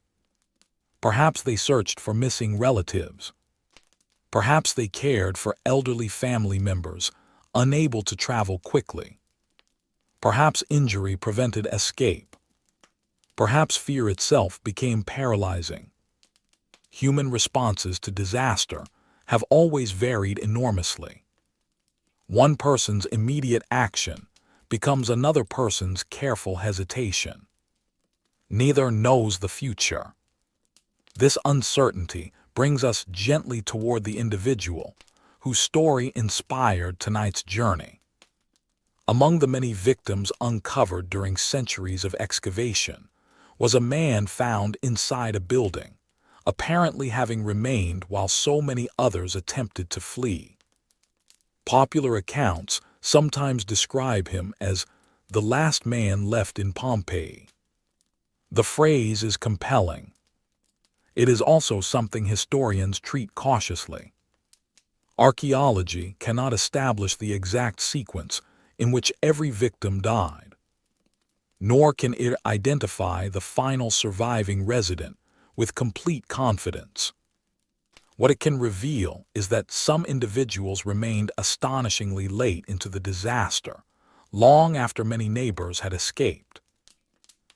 Perhaps they searched for missing relatives. Perhaps they cared for elderly family members unable to travel quickly. Perhaps injury prevented escape. Perhaps fear itself became paralyzing. Human responses to disaster have always varied enormously. One person's immediate action becomes another person's careful hesitation. Neither knows the future. This uncertainty brings us gently toward the individual whose story inspired tonight's journey. Among the many victims uncovered during centuries of excavation was a man found inside a building, apparently having remained while so many others attempted to flee. Popular accounts sometimes describe him as the last man left in Pompeii. The phrase is compelling. It is also something historians treat cautiously. Archaeology cannot establish the exact sequence in which every victim died, nor can it identify the final surviving resident with complete confidence. What it can reveal is that some individuals remained astonishingly late into the disaster, long after many neighbors had escaped.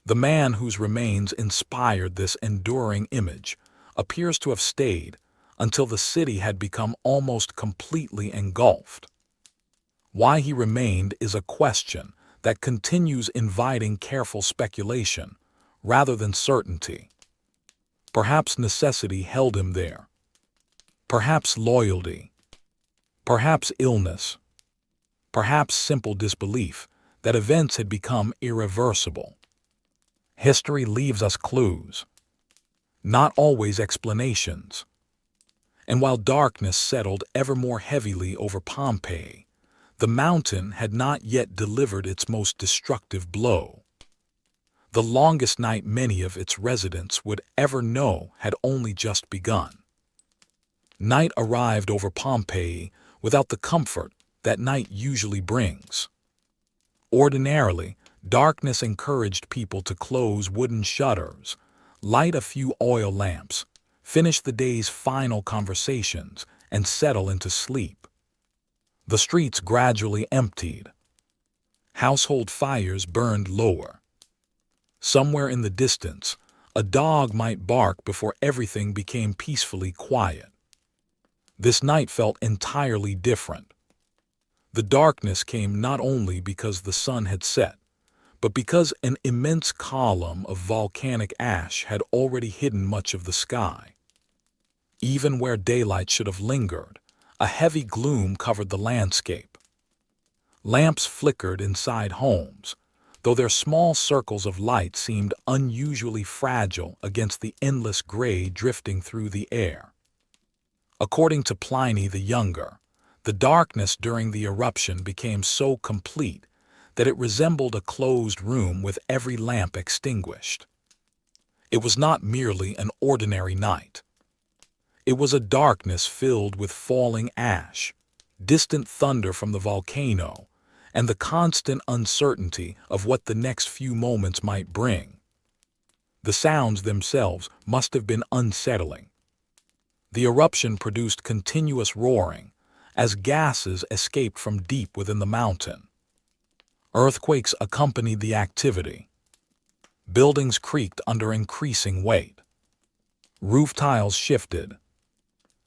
The man whose remains inspired this enduring image appears to have stayed until the city had become almost completely engulfed. Why he remained is a question that continues inviting careful speculation rather than certainty. Perhaps necessity held him there. Perhaps loyalty. Perhaps illness. Perhaps simple disbelief that events had become irreversible. History leaves us clues, not always explanations. And while darkness settled ever more heavily over Pompeii, the mountain had not yet delivered its most destructive blow. The longest night many of its residents would ever know had only just begun. Night arrived over Pompeii without the comfort that night usually brings. Ordinarily, darkness encouraged people to close wooden shutters, light a few oil lamps, finish the day's final conversations, and settle into sleep. The streets gradually emptied. Household fires burned lower. Somewhere in the distance, a dog might bark before everything became peacefully quiet. This night felt entirely different. The darkness came not only because the sun had set, but because an immense column of volcanic ash had already hidden much of the sky. Even where daylight should have lingered, a heavy gloom covered the landscape. Lamps flickered inside homes, though their small circles of light seemed unusually fragile against the endless gray drifting through the air. According to Pliny the Younger, the darkness during the eruption became so complete that it resembled a closed room with every lamp extinguished. It was not merely an ordinary night. It was a darkness filled with falling ash, distant thunder from the volcano, and the constant uncertainty of what the next few moments might bring. The sounds themselves must have been unsettling. The eruption produced continuous roaring, as gases escaped from deep within the mountain. Earthquakes accompanied the activity. Buildings creaked under increasing weight. Roof tiles shifted.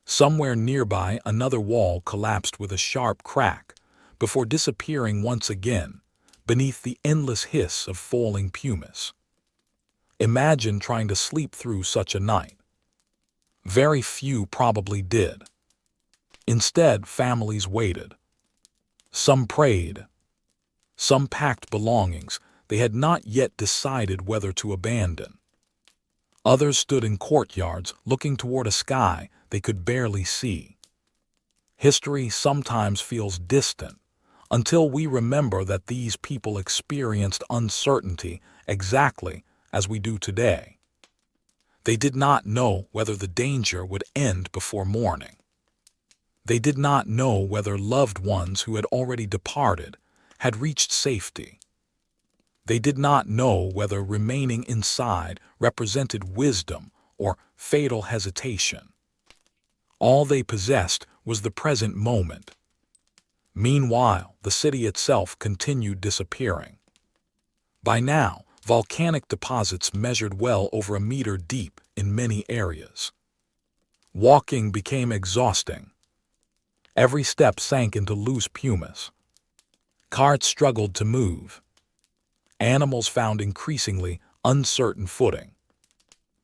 Somewhere nearby, another wall collapsed with a sharp crack, before disappearing once again beneath the endless hiss of falling pumice. Imagine trying to sleep through such a night. Very few probably did. Instead, families waited. Some prayed. Some packed belongings they had not yet decided whether to abandon. Others stood in courtyards looking toward a sky they could barely see. History sometimes feels distant until we remember that these people experienced uncertainty exactly as we do today. They did not know whether the danger would end before morning. They did not know whether loved ones who had already departed had reached safety. They did not know whether remaining inside represented wisdom or fatal hesitation. All they possessed was the present moment. Meanwhile, the city itself continued disappearing. By now, volcanic deposits measured well over a meter deep in many areas. Walking became exhausting. Every step sank into loose pumice. Carts struggled to move. Animals found increasingly uncertain footing.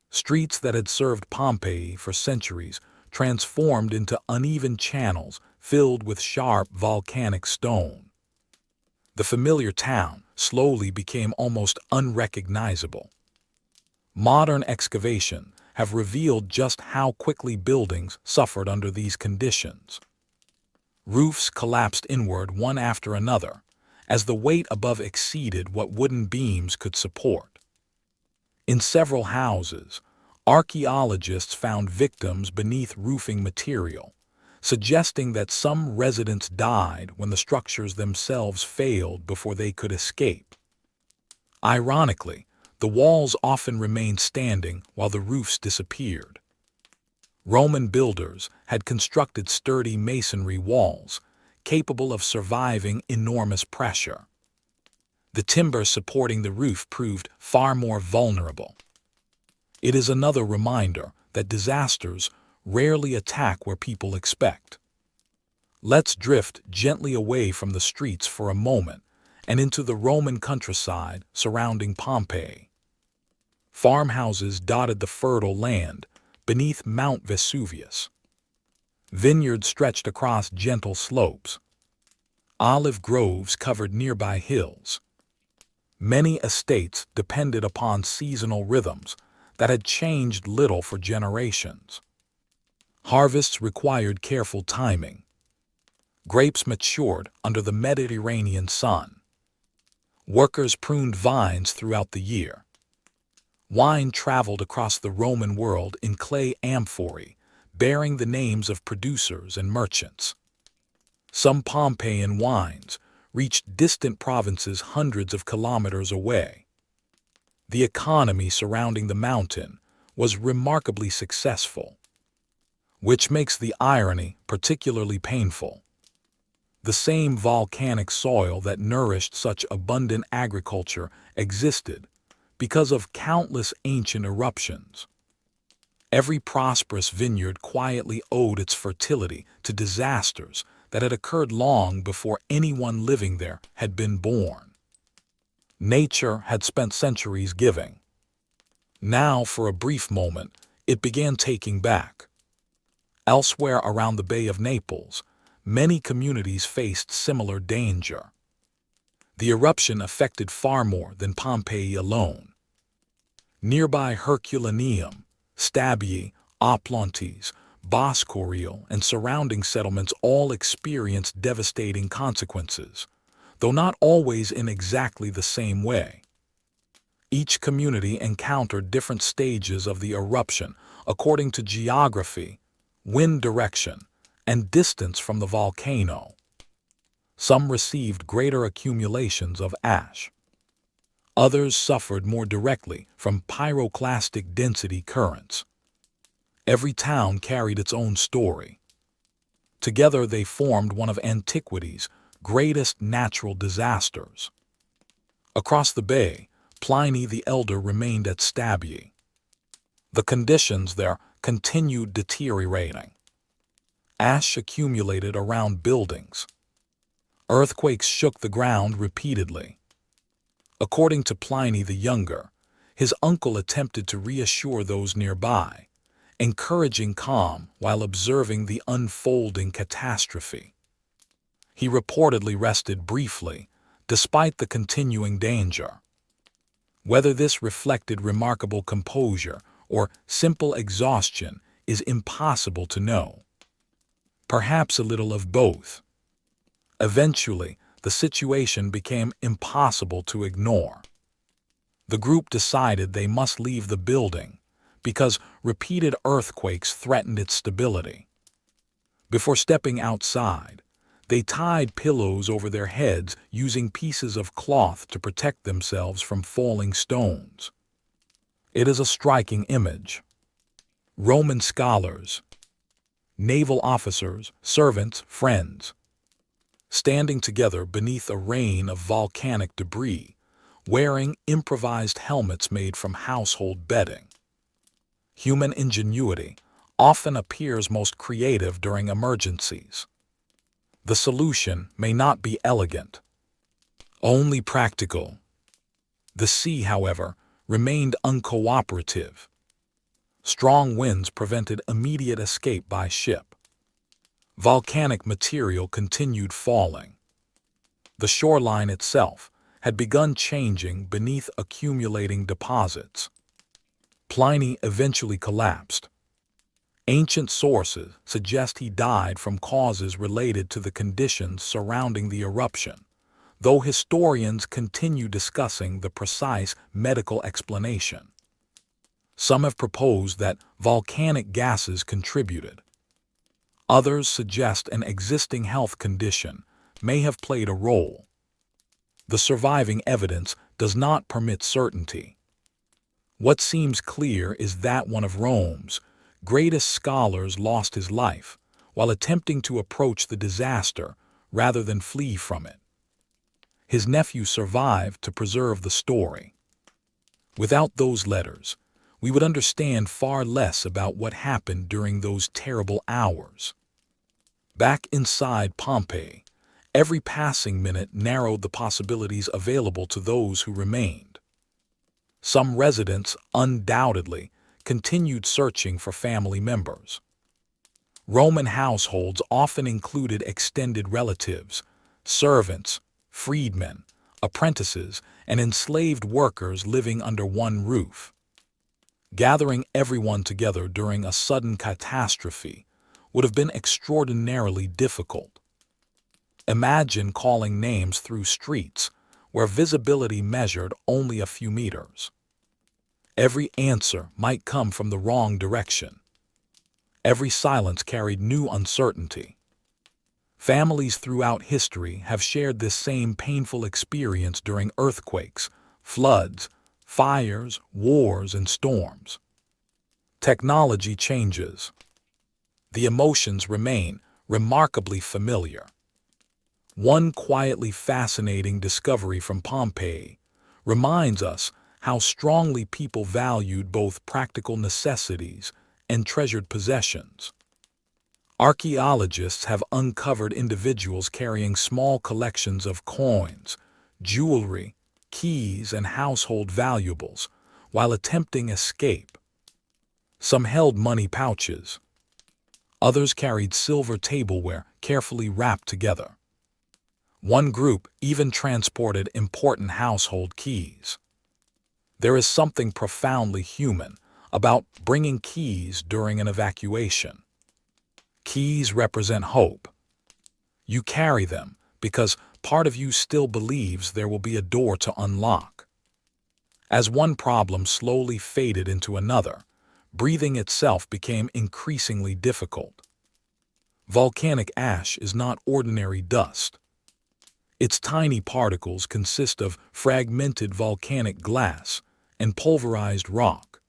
Streets that had served Pompeii for centuries transformed into uneven channels filled with sharp volcanic stone. The familiar town slowly became almost unrecognizable. Modern excavation have revealed just how quickly buildings suffered under these conditions. Roofs collapsed inward one after another, as the weight above exceeded what wooden beams could support. In several houses, archaeologists found victims beneath roofing material, suggesting that some residents died when the structures themselves failed before they could escape. Ironically, the walls often remained standing while the roofs disappeared. Roman builders had constructed sturdy masonry walls, capable of surviving enormous pressure. The timber supporting the roof proved far more vulnerable. It is another reminder that disasters rarely attack where people expect. Let's drift gently away from the streets for a moment and into the Roman countryside surrounding Pompeii. Farmhouses dotted the fertile land beneath Mount Vesuvius. Vineyards stretched across gentle slopes. Olive groves covered nearby hills. Many estates depended upon seasonal rhythms that had changed little for generations. Harvests required careful timing. Grapes matured under the Mediterranean sun. Workers pruned vines throughout the year. Wine traveled across the Roman world in clay amphorae, bearing the names of producers and merchants. Some Pompeian wines reached distant provinces hundreds of kilometers away. The economy surrounding the mountain was remarkably successful, which makes the irony particularly painful. The same volcanic soil that nourished such abundant agriculture existed because of countless ancient eruptions. Every prosperous vineyard quietly owed its fertility to disasters that had occurred long before anyone living there had been born. Nature had spent centuries giving. Now, for a brief moment, it began taking back. Elsewhere around the Bay of Naples, many communities faced similar danger. The eruption affected far more than Pompeii alone. Nearby Herculaneum, Stabiae, Oplontes, Boscorial, and surrounding settlements all experienced devastating consequences, though not always in exactly the same way. Each community encountered different stages of the eruption according to geography, wind direction, and distance from the volcano. Some received greater accumulations of ash. Others suffered more directly from pyroclastic density currents. Every town carried its own story. Together they formed one of antiquity's greatest natural disasters. Across the bay, Pliny the Elder remained at Stabiae. The conditions there continued deteriorating. Ash accumulated around buildings. Earthquakes shook the ground repeatedly. According to Pliny the Younger, his uncle attempted to reassure those nearby, encouraging calm while observing the unfolding catastrophe. He reportedly rested briefly, despite the continuing danger. Whether this reflected remarkable composure or simple exhaustion is impossible to know. Perhaps a little of both. Eventually, the situation became impossible to ignore. The group decided they must leave the building because repeated earthquakes threatened its stability. Before stepping outside, they tied pillows over their heads using pieces of cloth to protect themselves from falling stones. It is a striking image. Roman scholars, naval officers, servants, friends, standing together beneath a rain of volcanic debris, wearing improvised helmets made from household bedding. Human ingenuity often appears most creative during emergencies. The solution may not be elegant, only practical. The sea, however, remained uncooperative. Strong winds prevented immediate escape by ship. Volcanic material continued falling. The shoreline itself had begun changing beneath accumulating deposits. Pliny eventually collapsed. Ancient sources suggest he died from causes related to the conditions surrounding the eruption, though historians continue discussing the precise medical explanation. Some have proposed that volcanic gases contributed. Others suggest an existing health condition may have played a role. The surviving evidence does not permit certainty. What seems clear is that one of Rome's greatest scholars lost his life while attempting to approach the disaster rather than flee from it. His nephew survived to preserve the story. Without those letters, we would understand far less about what happened during those terrible hours. Back inside Pompeii, every passing minute narrowed the possibilities available to those who remained. Some residents undoubtedly continued searching for family members. Roman households often included extended relatives, servants, freedmen, apprentices, and enslaved workers living under one roof. Gathering everyone together during a sudden catastrophe would have been extraordinarily difficult. Imagine calling names through streets where visibility measured only a few meters. Every answer might come from the wrong direction. Every silence carried new uncertainty. Families throughout history have shared this same painful experience during earthquakes, floods, fires, wars, and storms. Technology changes. The emotions remain remarkably familiar. One quietly fascinating discovery from Pompeii reminds us how strongly people valued both practical necessities and treasured possessions. Archaeologists have uncovered individuals carrying small collections of coins, jewelry, keys, and household valuables while attempting escape. Some held money pouches. Others carried silver tableware carefully wrapped together. One group even transported important household keys. There is something profoundly human about bringing keys during an evacuation. Keys represent hope. You carry them because part of you still believes there will be a door to unlock. As one problem slowly faded into another, breathing itself became increasingly difficult. Volcanic ash is not ordinary dust. Its tiny particles consist of fragmented volcanic glass and pulverized rock.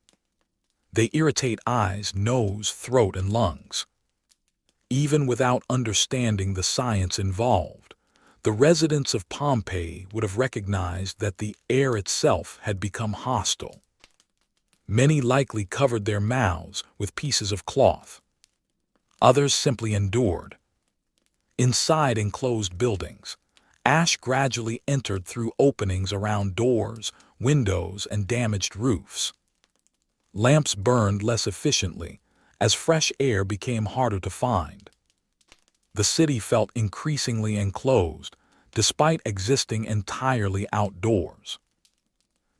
They irritate eyes, nose, throat, and lungs. Even without understanding the science involved, the residents of Pompeii would have recognized that the air itself had become hostile. Many likely covered their mouths with pieces of cloth. Others simply endured. Inside enclosed buildings, ash gradually entered through openings around doors, windows, and damaged roofs. Lamps burned less efficiently as fresh air became harder to find. The city felt increasingly enclosed, despite existing entirely outdoors.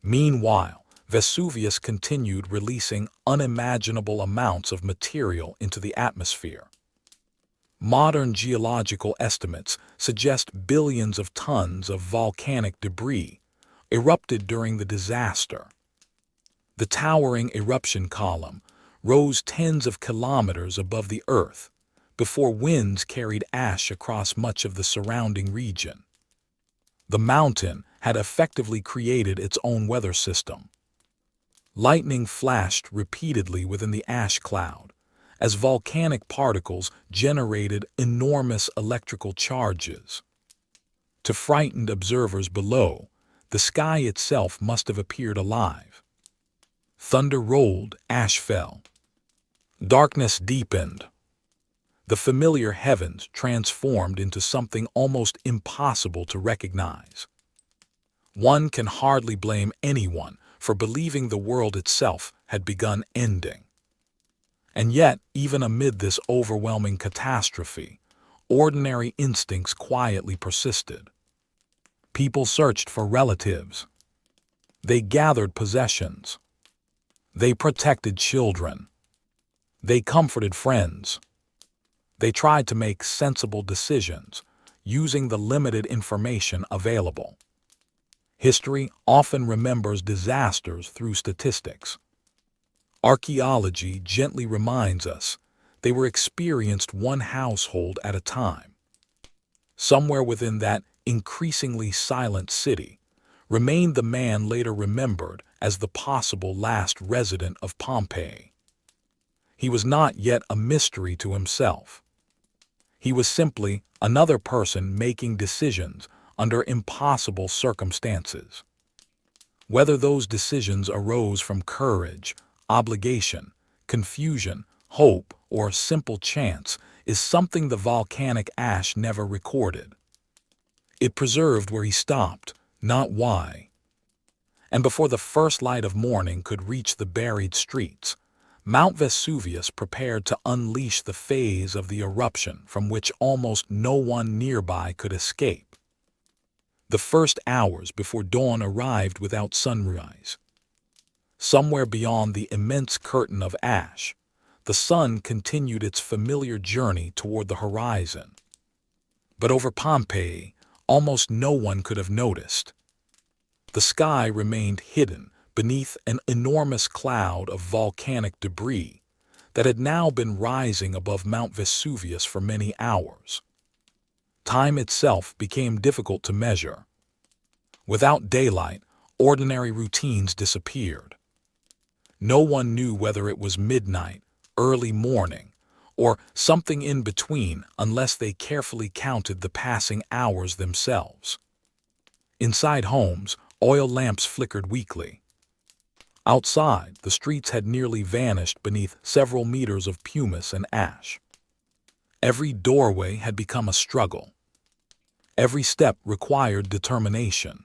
Meanwhile, Vesuvius continued releasing unimaginable amounts of material into the atmosphere. Modern geological estimates suggest billions of tons of volcanic debris erupted during the disaster. The towering eruption column rose tens of kilometers above the Earth before winds carried ash across much of the surrounding region. The mountain had effectively created its own weather system. Lightning flashed repeatedly within the ash cloud, as volcanic particles generated enormous electrical charges. To frightened observers below, the sky itself must have appeared alive. Thunder rolled, ash fell. Darkness deepened. The familiar heavens transformed into something almost impossible to recognize. One can hardly blame anyone for believing the world itself had begun ending. And yet, even amid this overwhelming catastrophe, ordinary instincts quietly persisted. People searched for relatives. They gathered possessions. They protected children. They comforted friends. They tried to make sensible decisions, using the limited information available. History often remembers disasters through statistics. Archaeology gently reminds us they were experienced one household at a time. Somewhere within that increasingly silent city remained the man later remembered as the possible last resident of Pompeii. He was not yet a mystery to himself. He was simply another person making decisions under impossible circumstances. Whether those decisions arose from courage, obligation, confusion, hope, or simple chance is something the volcanic ash never recorded. It preserved where he stopped, not why. And before the first light of morning could reach the buried streets, Mount Vesuvius prepared to unleash the phase of the eruption from which almost no one nearby could escape. The first hours before dawn arrived without sunrise. Somewhere beyond the immense curtain of ash, the sun continued its familiar journey toward the horizon. But over Pompeii, almost no one could have noticed. The sky remained hidden beneath an enormous cloud of volcanic debris that had now been rising above Mount Vesuvius for many hours. Time itself became difficult to measure. Without daylight, ordinary routines disappeared. No one knew whether it was midnight, early morning, or something in between unless they carefully counted the passing hours themselves. Inside homes, oil lamps flickered weakly. Outside, the streets had nearly vanished beneath several meters of pumice and ash. Every doorway had become a struggle. Every step required determination.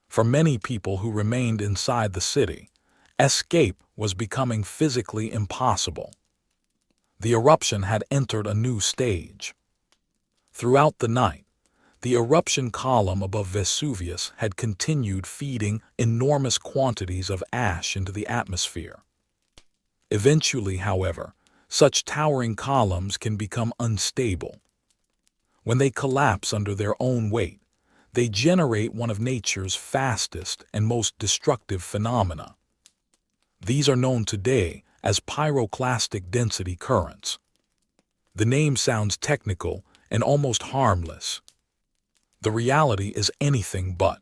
For many people who remained inside the city, escape was becoming physically impossible. The eruption had entered a new stage. Throughout the night, the eruption column above Vesuvius had continued feeding enormous quantities of ash into the atmosphere. Eventually, however, such towering columns can become unstable. When they collapse under their own weight, they generate one of nature's fastest and most destructive phenomena. These are known today as pyroclastic density currents. The name sounds technical and almost harmless. The reality is anything but.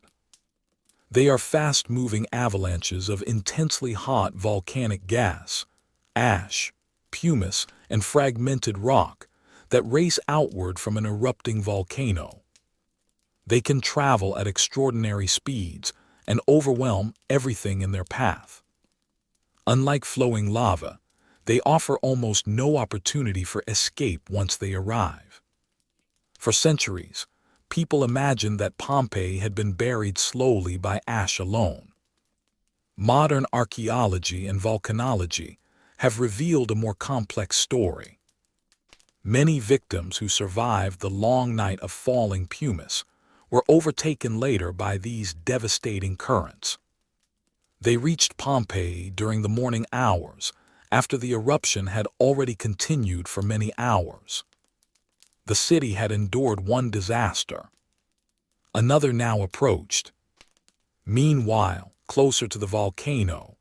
They are fast-moving avalanches of intensely hot volcanic gas, ash, pumice, and fragmented rock that race outward from an erupting volcano. They can travel at extraordinary speeds and overwhelm everything in their path. Unlike flowing lava, they offer almost no opportunity for escape once they arrive. For centuries, people imagined that Pompeii had been buried slowly by ash alone. Modern archaeology and volcanology have revealed a more complex story. Many victims who survived the long night of falling pumice were overtaken later by these devastating currents. They reached Pompeii during the morning hours, after the eruption had already continued for many hours. The city had endured one disaster. Another now approached. Meanwhile, closer to the volcano,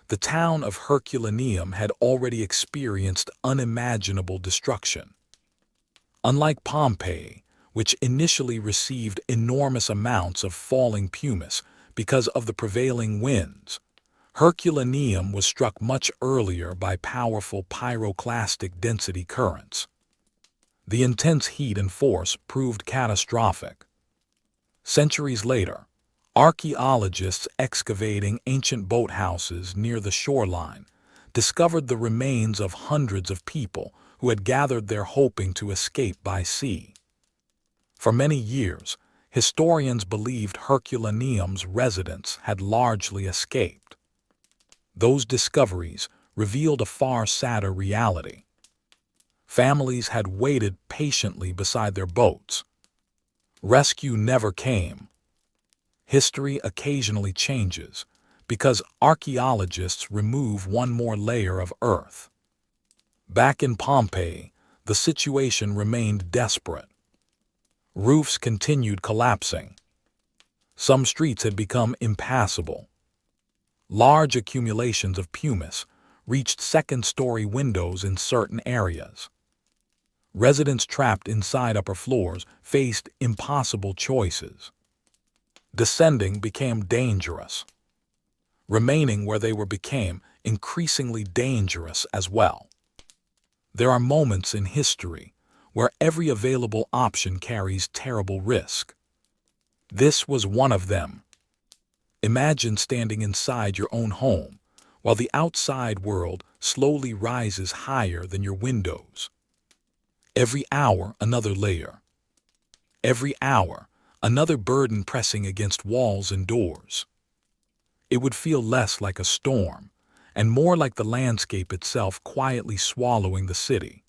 the town of Herculaneum had already experienced unimaginable destruction. Unlike Pompeii, which initially received enormous amounts of falling pumice because of the prevailing winds, Herculaneum was struck much earlier by powerful pyroclastic density currents. The intense heat and force proved catastrophic. Centuries later, archaeologists excavating ancient boathouses near the shoreline discovered the remains of hundreds of people who had gathered there hoping to escape by sea. For many years, historians believed Herculaneum's residents had largely escaped. Those discoveries revealed a far sadder reality. Families had waited patiently beside their boats. Rescue never came. History occasionally changes because archaeologists remove one more layer of earth. Back in Pompeii, the situation remained desperate. Roofs continued collapsing. Some streets had become impassable. Large accumulations of pumice reached second-story windows in certain areas. Residents trapped inside upper floors faced impossible choices. Descending became dangerous. Remaining where they were became increasingly dangerous as well. There are moments in history where every available option carries terrible risk. This was one of them. Imagine standing inside your own home while the outside world slowly rises higher than your windows. Every hour, another layer. Every hour, another burden pressing against walls and doors. It would feel less like a storm and more like the landscape itself quietly swallowing the city.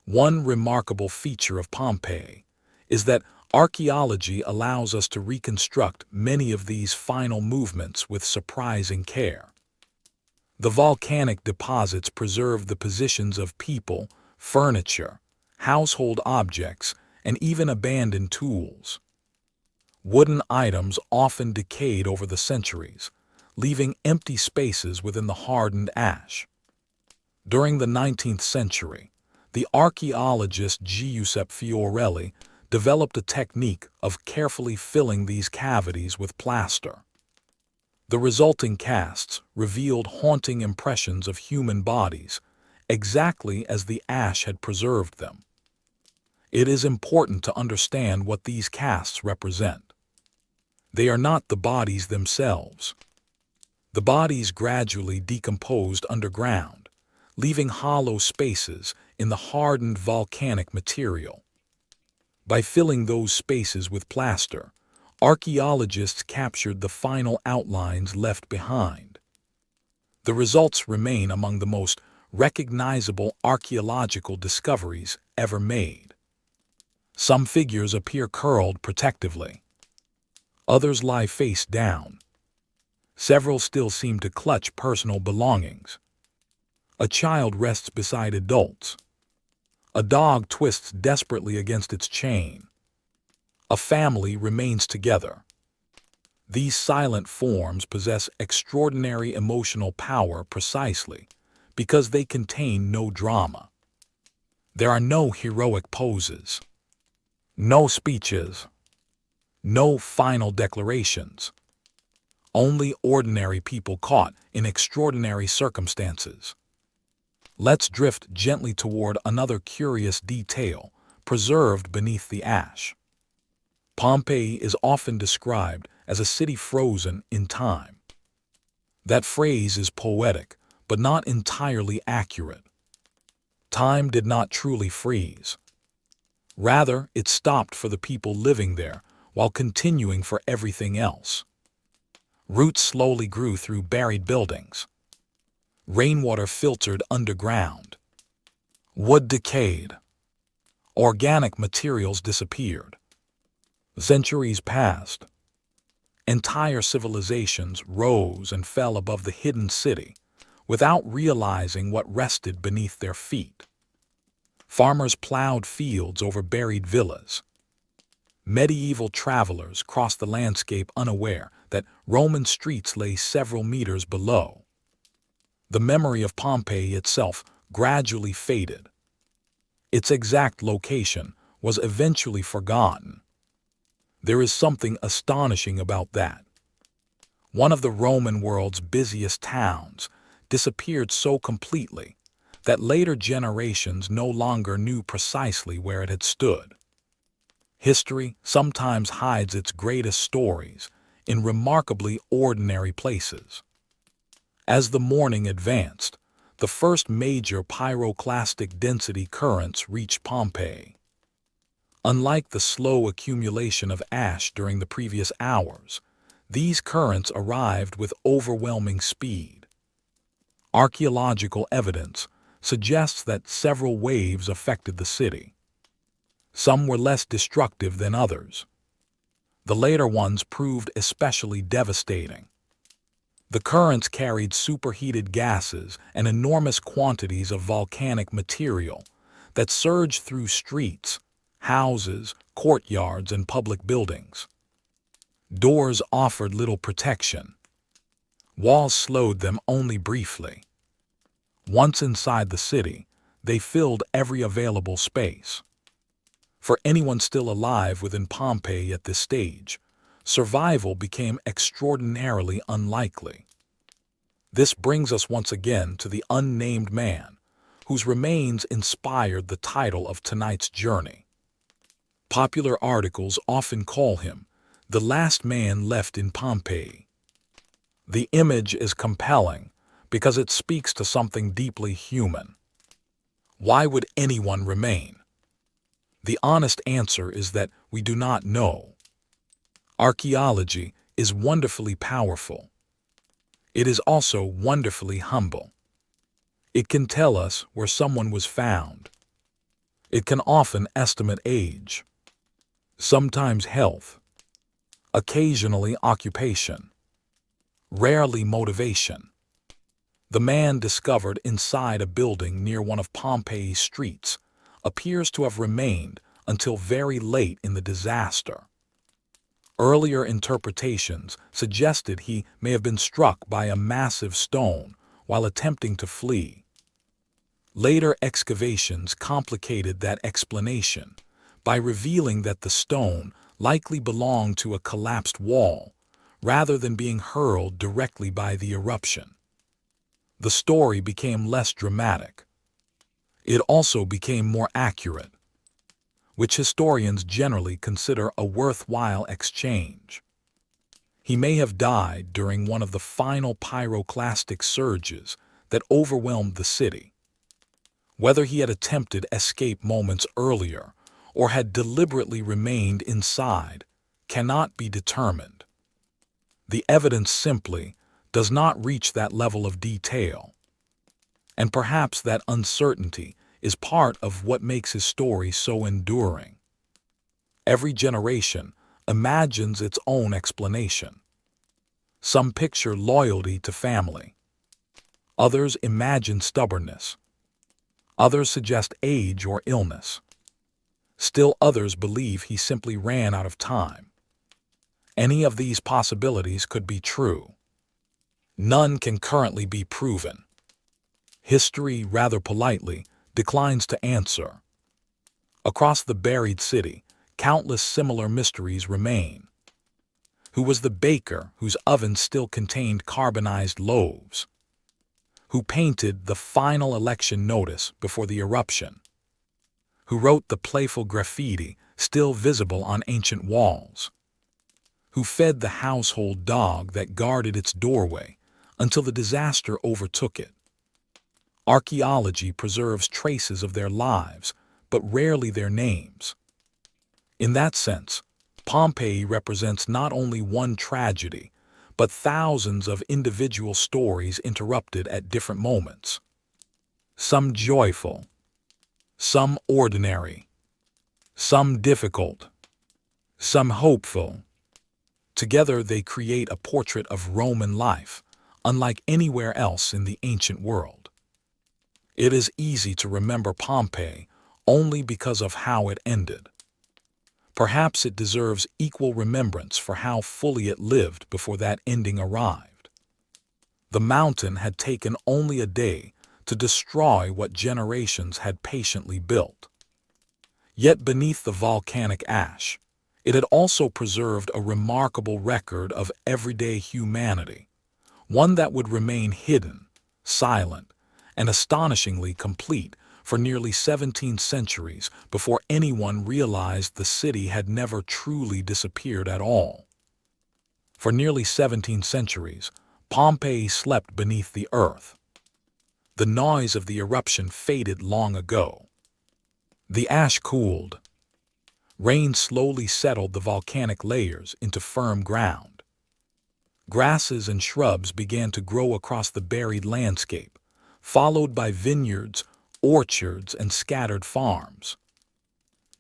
One remarkable feature of Pompeii is that archaeology allows us to reconstruct many of these final movements with surprising care. The volcanic deposits preserve the positions of people, furniture, household objects, and even abandoned tools. Wooden items often decayed over the centuries, leaving empty spaces within the hardened ash. During the 19th century, the archaeologist Giuseppe Fiorelli developed a technique of carefully filling these cavities with plaster. The resulting casts revealed haunting impressions of human bodies, exactly as the ash had preserved them. It is important to understand what these casts represent. They are not the bodies themselves. The bodies gradually decomposed underground, leaving hollow spaces in the hardened volcanic material. By filling those spaces with plaster, archaeologists captured the final outlines left behind. The results remain among the most recognizable archaeological discoveries ever made. Some figures appear curled protectively. Others lie face down. Several still seem to clutch personal belongings. A child rests beside adults. A dog twists desperately against its chain. A family remains together. These silent forms possess extraordinary emotional power precisely because they contain no drama. There are no heroic poses, no speeches, no final declarations. Only ordinary people caught in extraordinary circumstances. Let's drift gently toward another curious detail preserved beneath the ash. Pompeii is often described as a city frozen in time. That phrase is poetic, but not entirely accurate. Time did not truly freeze. Rather, it stopped for the people living there while continuing for everything else. Roots slowly grew through buried buildings. Rainwater filtered underground. Wood decayed. Organic materials disappeared. Centuries passed. Entire civilizations rose and fell above the hidden city without realizing what rested beneath their feet. Farmers plowed fields over buried villas. Medieval travelers crossed the landscape unaware that Roman streets lay several meters below. The memory of Pompeii itself gradually faded. Its exact location was eventually forgotten. There is something astonishing about that. One of the Roman world's busiest towns disappeared so completely that later generations no longer knew precisely where it had stood. History sometimes hides its greatest stories in remarkably ordinary places. As the morning advanced, the first major pyroclastic density currents reached Pompeii. Unlike the slow accumulation of ash during the previous hours, these currents arrived with overwhelming speed. Archaeological evidence suggests that several waves affected the city. Some were less destructive than others. The later ones proved especially devastating. The currents carried superheated gases and enormous quantities of volcanic material that surged through streets, houses, courtyards, and public buildings. Doors offered little protection. Walls slowed them only briefly. Once inside the city, they filled every available space. For anyone still alive within Pompeii at this stage, survival became extraordinarily unlikely. This brings us once again to the unnamed man, whose remains inspired the title of tonight's journey. Popular articles often call him the last man left in Pompeii. The image is compelling because it speaks to something deeply human. Why would anyone remain? The honest answer is that we do not know. Archaeology is wonderfully powerful. It is also wonderfully humble. It can tell us where someone was found. It can often estimate age, sometimes health, occasionally occupation, rarely motivation. The man discovered inside a building near one of Pompeii's streets appears to have remained until very late in the disaster. Earlier interpretations suggested he may have been struck by a massive stone while attempting to flee. Later excavations complicated that explanation by revealing that the stone likely belonged to a collapsed wall rather than being hurled directly by the eruption. The story became less dramatic. It also became more accurate, which historians generally consider a worthwhile exchange. He may have died during one of the final pyroclastic surges that overwhelmed the city. Whether he had attempted escape moments earlier or had deliberately remained inside cannot be determined. The evidence simply does not reach that level of detail. And perhaps that uncertainty is part of what makes his story so enduring. Every generation imagines its own explanation. Some picture loyalty to family. Others imagine stubbornness. Others suggest age or illness. Still others believe he simply ran out of time. Any of these possibilities could be true. None can currently be proven. History, rather politely, declines to answer. Across the buried city, countless similar mysteries remain. Who was the baker whose oven still contained carbonized loaves? Who painted the final election notice before the eruption? Who wrote the playful graffiti still visible on ancient walls? Who fed the household dog that guarded its doorway until the disaster overtook it? Archaeology preserves traces of their lives, but rarely their names. In that sense, Pompeii represents not only one tragedy, but thousands of individual stories interrupted at different moments. Some joyful, some ordinary, some difficult, some hopeful. Together they create a portrait of Roman life, unlike anywhere else in the ancient world. It is easy to remember Pompeii only because of how it ended. Perhaps it deserves equal remembrance for how fully it lived before that ending arrived. The mountain had taken only a day to destroy what generations had patiently built. Yet beneath the volcanic ash, it had also preserved a remarkable record of everyday humanity, one that would remain hidden, silent, and astonishingly complete for nearly 17 centuries before anyone realized the city had never truly disappeared at all. For nearly 17 centuries, Pompeii slept beneath the earth. The noise of the eruption faded long ago. The ash cooled. Rain slowly settled the volcanic layers into firm ground. Grasses and shrubs began to grow across the buried landscape, followed by vineyards, orchards, and scattered farms.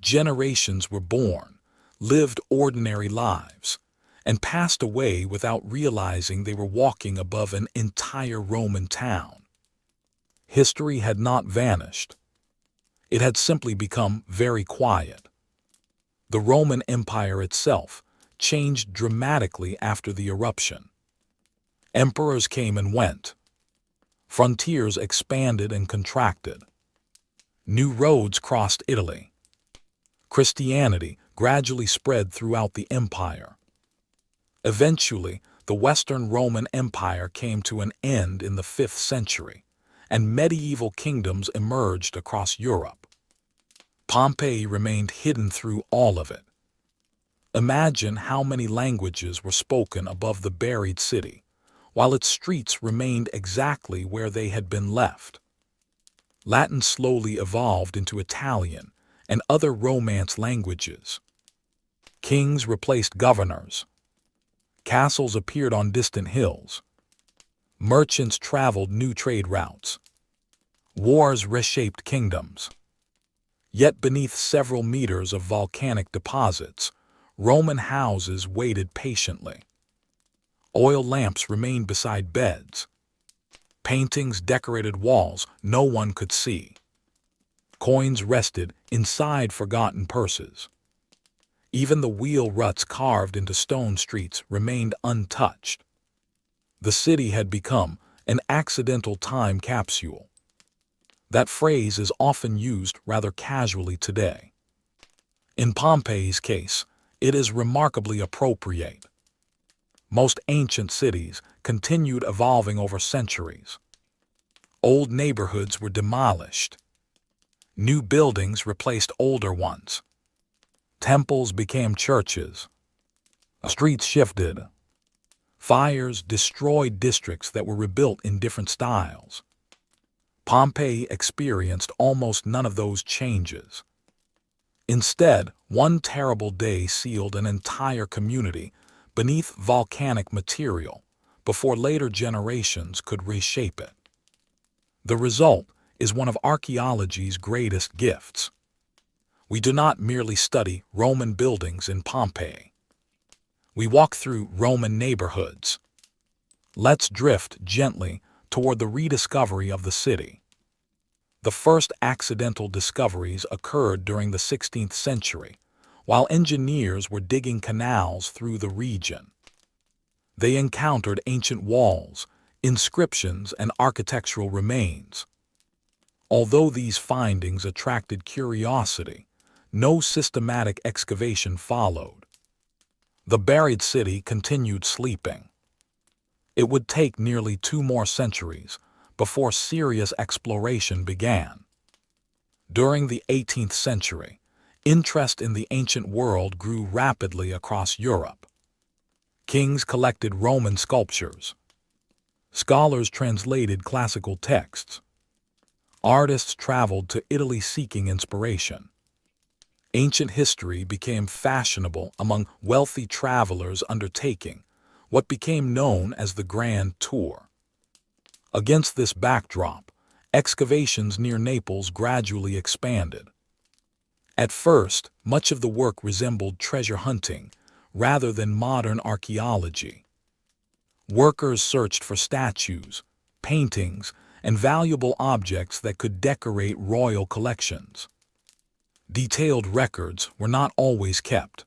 Generations were born, lived ordinary lives, and passed away without realizing they were walking above an entire Roman town. History had not vanished. It had simply become very quiet. The Roman Empire itself changed dramatically after the eruption. Emperors came and went. Frontiers expanded and contracted. New roads crossed Italy. Christianity gradually spread throughout the empire. Eventually, the Western Roman Empire came to an end in the 5th century, and medieval kingdoms emerged across Europe. Pompeii remained hidden through all of it. Imagine how many languages were spoken above the buried city, while its streets remained exactly where they had been left. Latin slowly evolved into Italian and other Romance languages. Kings replaced governors. Castles appeared on distant hills. Merchants traveled new trade routes. Wars reshaped kingdoms. Yet beneath several meters of volcanic deposits, Roman houses waited patiently. Oil lamps remained beside beds. Paintings decorated walls no one could see. Coins rested inside forgotten purses. Even the wheel ruts carved into stone streets remained untouched. The city had become an accidental time capsule. That phrase is often used rather casually today. In Pompeii's case, it is remarkably appropriate. Most ancient cities continued evolving over centuries. Old neighborhoods were demolished. New buildings replaced older ones. Temples became churches. Streets shifted. Fires destroyed districts that were rebuilt in different styles. Pompeii experienced almost none of those changes. Instead, one terrible day sealed an entire community beneath volcanic material before later generations could reshape it. The result is one of archaeology's greatest gifts. We do not merely study Roman buildings in Pompeii. We walk through Roman neighborhoods. Let's drift gently toward the rediscovery of the city. The first accidental discoveries occurred during the 16th century, while engineers were digging canals through the region. They encountered ancient walls, inscriptions, and architectural remains. Although these findings attracted curiosity, no systematic excavation followed. The buried city continued sleeping. It would take nearly 2 more centuries before serious exploration began. During the 18th century, interest in the ancient world grew rapidly across Europe. Kings collected Roman sculptures. Scholars translated classical texts. Artists traveled to Italy seeking inspiration. Ancient history became fashionable among wealthy travelers undertaking what became known as the Grand Tour. Against this backdrop, excavations near Naples gradually expanded. At first, much of the work resembled treasure hunting rather than modern archaeology. Workers searched for statues, paintings, and valuable objects that could decorate royal collections. Detailed records were not always kept.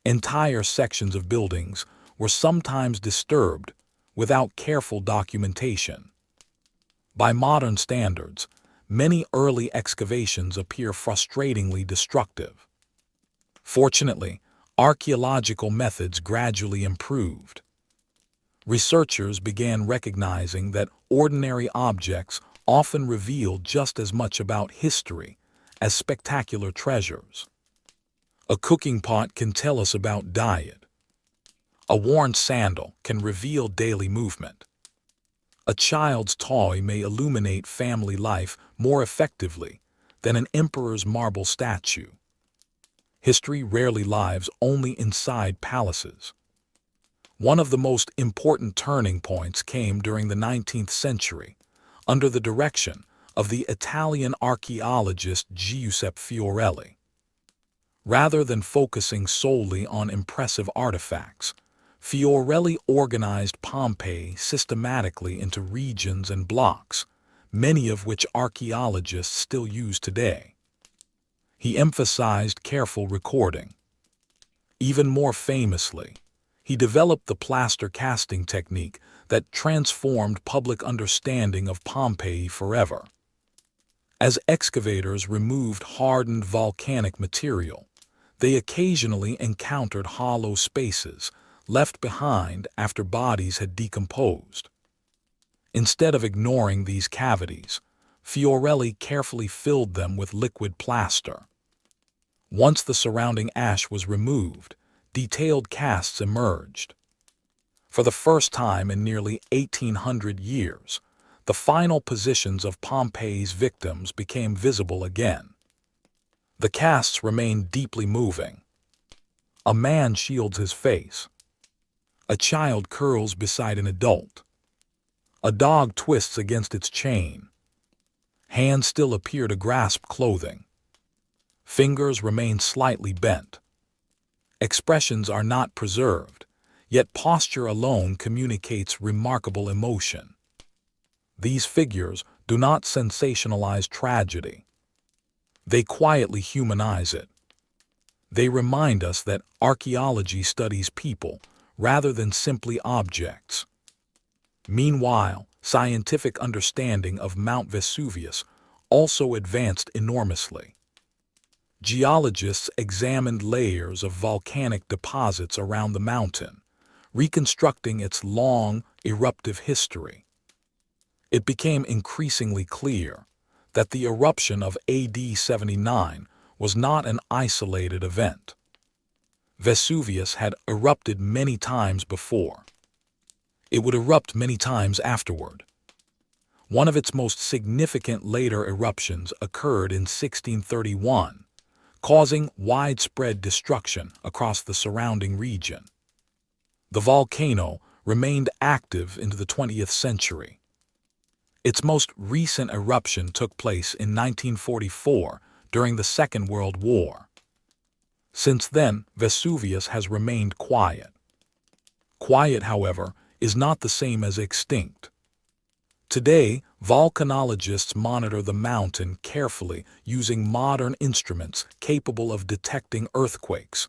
Entire sections of buildings were sometimes disturbed without careful documentation. By modern standards, many early excavations appear frustratingly destructive. Fortunately, archaeological methods gradually improved. Researchers began recognizing that ordinary objects often revealed just as much about history as spectacular treasures. A cooking pot can tell us about diet. A worn sandal can reveal daily movement. A child's toy may illuminate family life more effectively than an emperor's marble statue. History rarely lives only inside palaces. One of the most important turning points came during the 19th century, under the direction of the Italian archaeologist Giuseppe Fiorelli. Rather than focusing solely on impressive artifacts, Fiorelli organized Pompeii systematically into regions and blocks, many of which archaeologists still use today. He emphasized careful recording. Even more famously, he developed the plaster casting technique that transformed public understanding of Pompeii forever. As excavators removed hardened volcanic material, they occasionally encountered hollow spaces left behind after bodies had decomposed. Instead of ignoring these cavities, Fiorelli carefully filled them with liquid plaster. Once the surrounding ash was removed, detailed casts emerged. For the first time in nearly 1,800 years, the final positions of Pompeii's victims became visible again. The casts remained deeply moving. A man shields his face. A child curls beside an adult. A dog twists against its chain. Hands still appear to grasp clothing. Fingers remain slightly bent. Expressions are not preserved, yet posture alone communicates remarkable emotion. These figures do not sensationalize tragedy. They quietly humanize it. They remind us that archaeology studies people rather than simply objects. Meanwhile, scientific understanding of Mount Vesuvius also advanced enormously. Geologists examined layers of volcanic deposits around the mountain, reconstructing its long, eruptive history. It became increasingly clear that the eruption of AD 79 was not an isolated event. Vesuvius had erupted many times before. It would erupt many times afterward. One of its most significant later eruptions occurred in 1631, causing widespread destruction across the surrounding region. The volcano remained active into the 20th century. Its most recent eruption took place in 1944 during the Second World War. Since then, Vesuvius has remained quiet. Quiet, however, is not the same as extinct. Today, volcanologists monitor the mountain carefully using modern instruments capable of detecting earthquakes,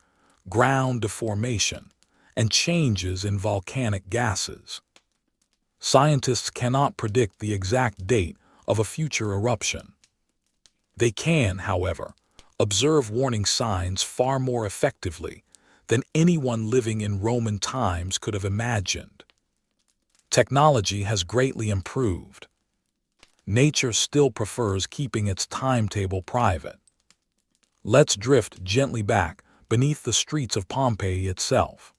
ground deformation, and changes in volcanic gases. Scientists cannot predict the exact date of a future eruption. They can, however, observe warning signs far more effectively than anyone living in Roman times could have imagined. Technology has greatly improved. Nature still prefers keeping its timetable private. Let's drift gently back beneath the streets of Pompeii itself.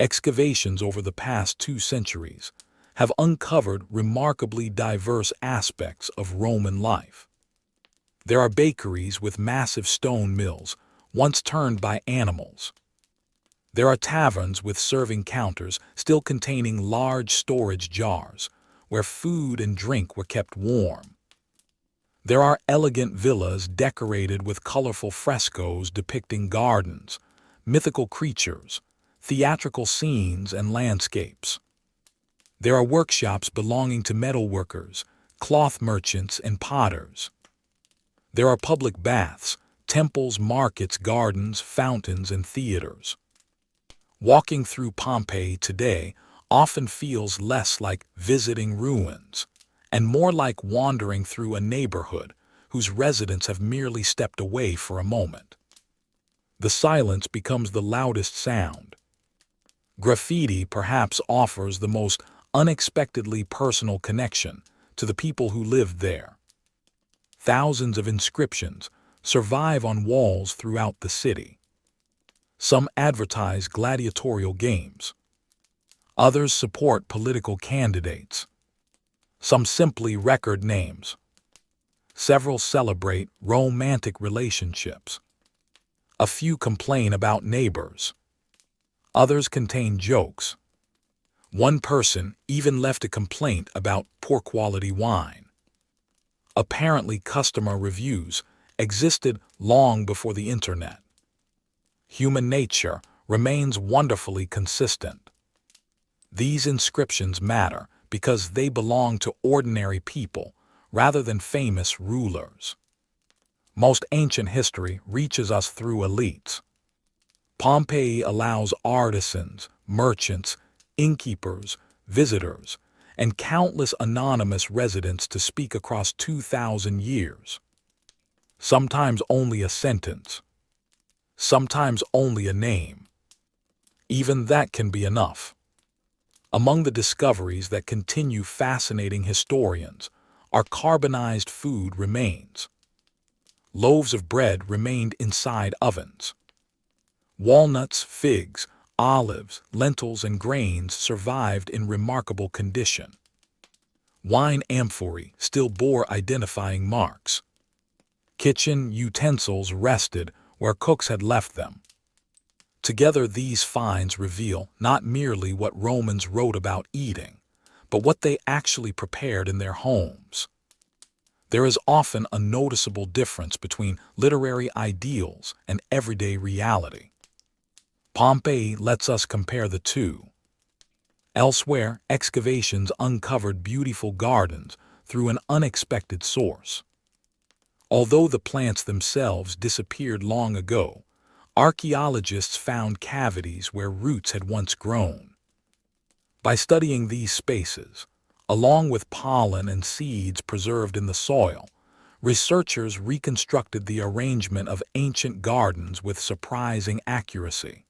Excavations over the past 2 centuries have uncovered remarkably diverse aspects of Roman life. There are bakeries with massive stone mills, once turned by animals. There are taverns with serving counters still containing large storage jars, where food and drink were kept warm. There are elegant villas decorated with colorful frescoes depicting gardens, mythical creatures, theatrical scenes, and landscapes. There are workshops belonging to metalworkers, cloth merchants, and potters. There are public baths, temples, markets, gardens, fountains, and theaters. Walking through Pompeii today often feels less like visiting ruins and more like wandering through a neighborhood whose residents have merely stepped away for a moment. The silence becomes the loudest sound. Graffiti perhaps offers the most unexpectedly personal connection to the people who lived there. Thousands of inscriptions survive on walls throughout the city. Some advertise gladiatorial games. Others support political candidates. Some simply record names. Several celebrate romantic relationships. A few complain about neighbors. Others contain jokes. One person even left a complaint about poor quality wine. Apparently, customer reviews existed long before the internet. Human nature remains wonderfully consistent. These inscriptions matter because they belong to ordinary people rather than famous rulers. Most ancient history reaches us through elites. Pompeii allows artisans, merchants, innkeepers, visitors, and countless anonymous residents to speak across 2,000 years. Sometimes only a sentence. Sometimes only a name. Even that can be enough. Among the discoveries that continue fascinating historians are carbonized food remains. Loaves of bread remained inside ovens. Walnuts, figs, olives, lentils, and grains survived in remarkable condition. Wine amphorae still bore identifying marks. Kitchen utensils rested where cooks had left them. Together, these finds reveal not merely what Romans wrote about eating, but what they actually prepared in their homes. There is often a noticeable difference between literary ideals and everyday reality. Pompeii lets us compare the two. Elsewhere, excavations uncovered beautiful gardens through an unexpected source. Although the plants themselves disappeared long ago, Archaeologists found cavities where roots had once grown. By studying these spaces, along with pollen and seeds preserved in the soil, researchers reconstructed the arrangement of ancient gardens with surprising accuracy.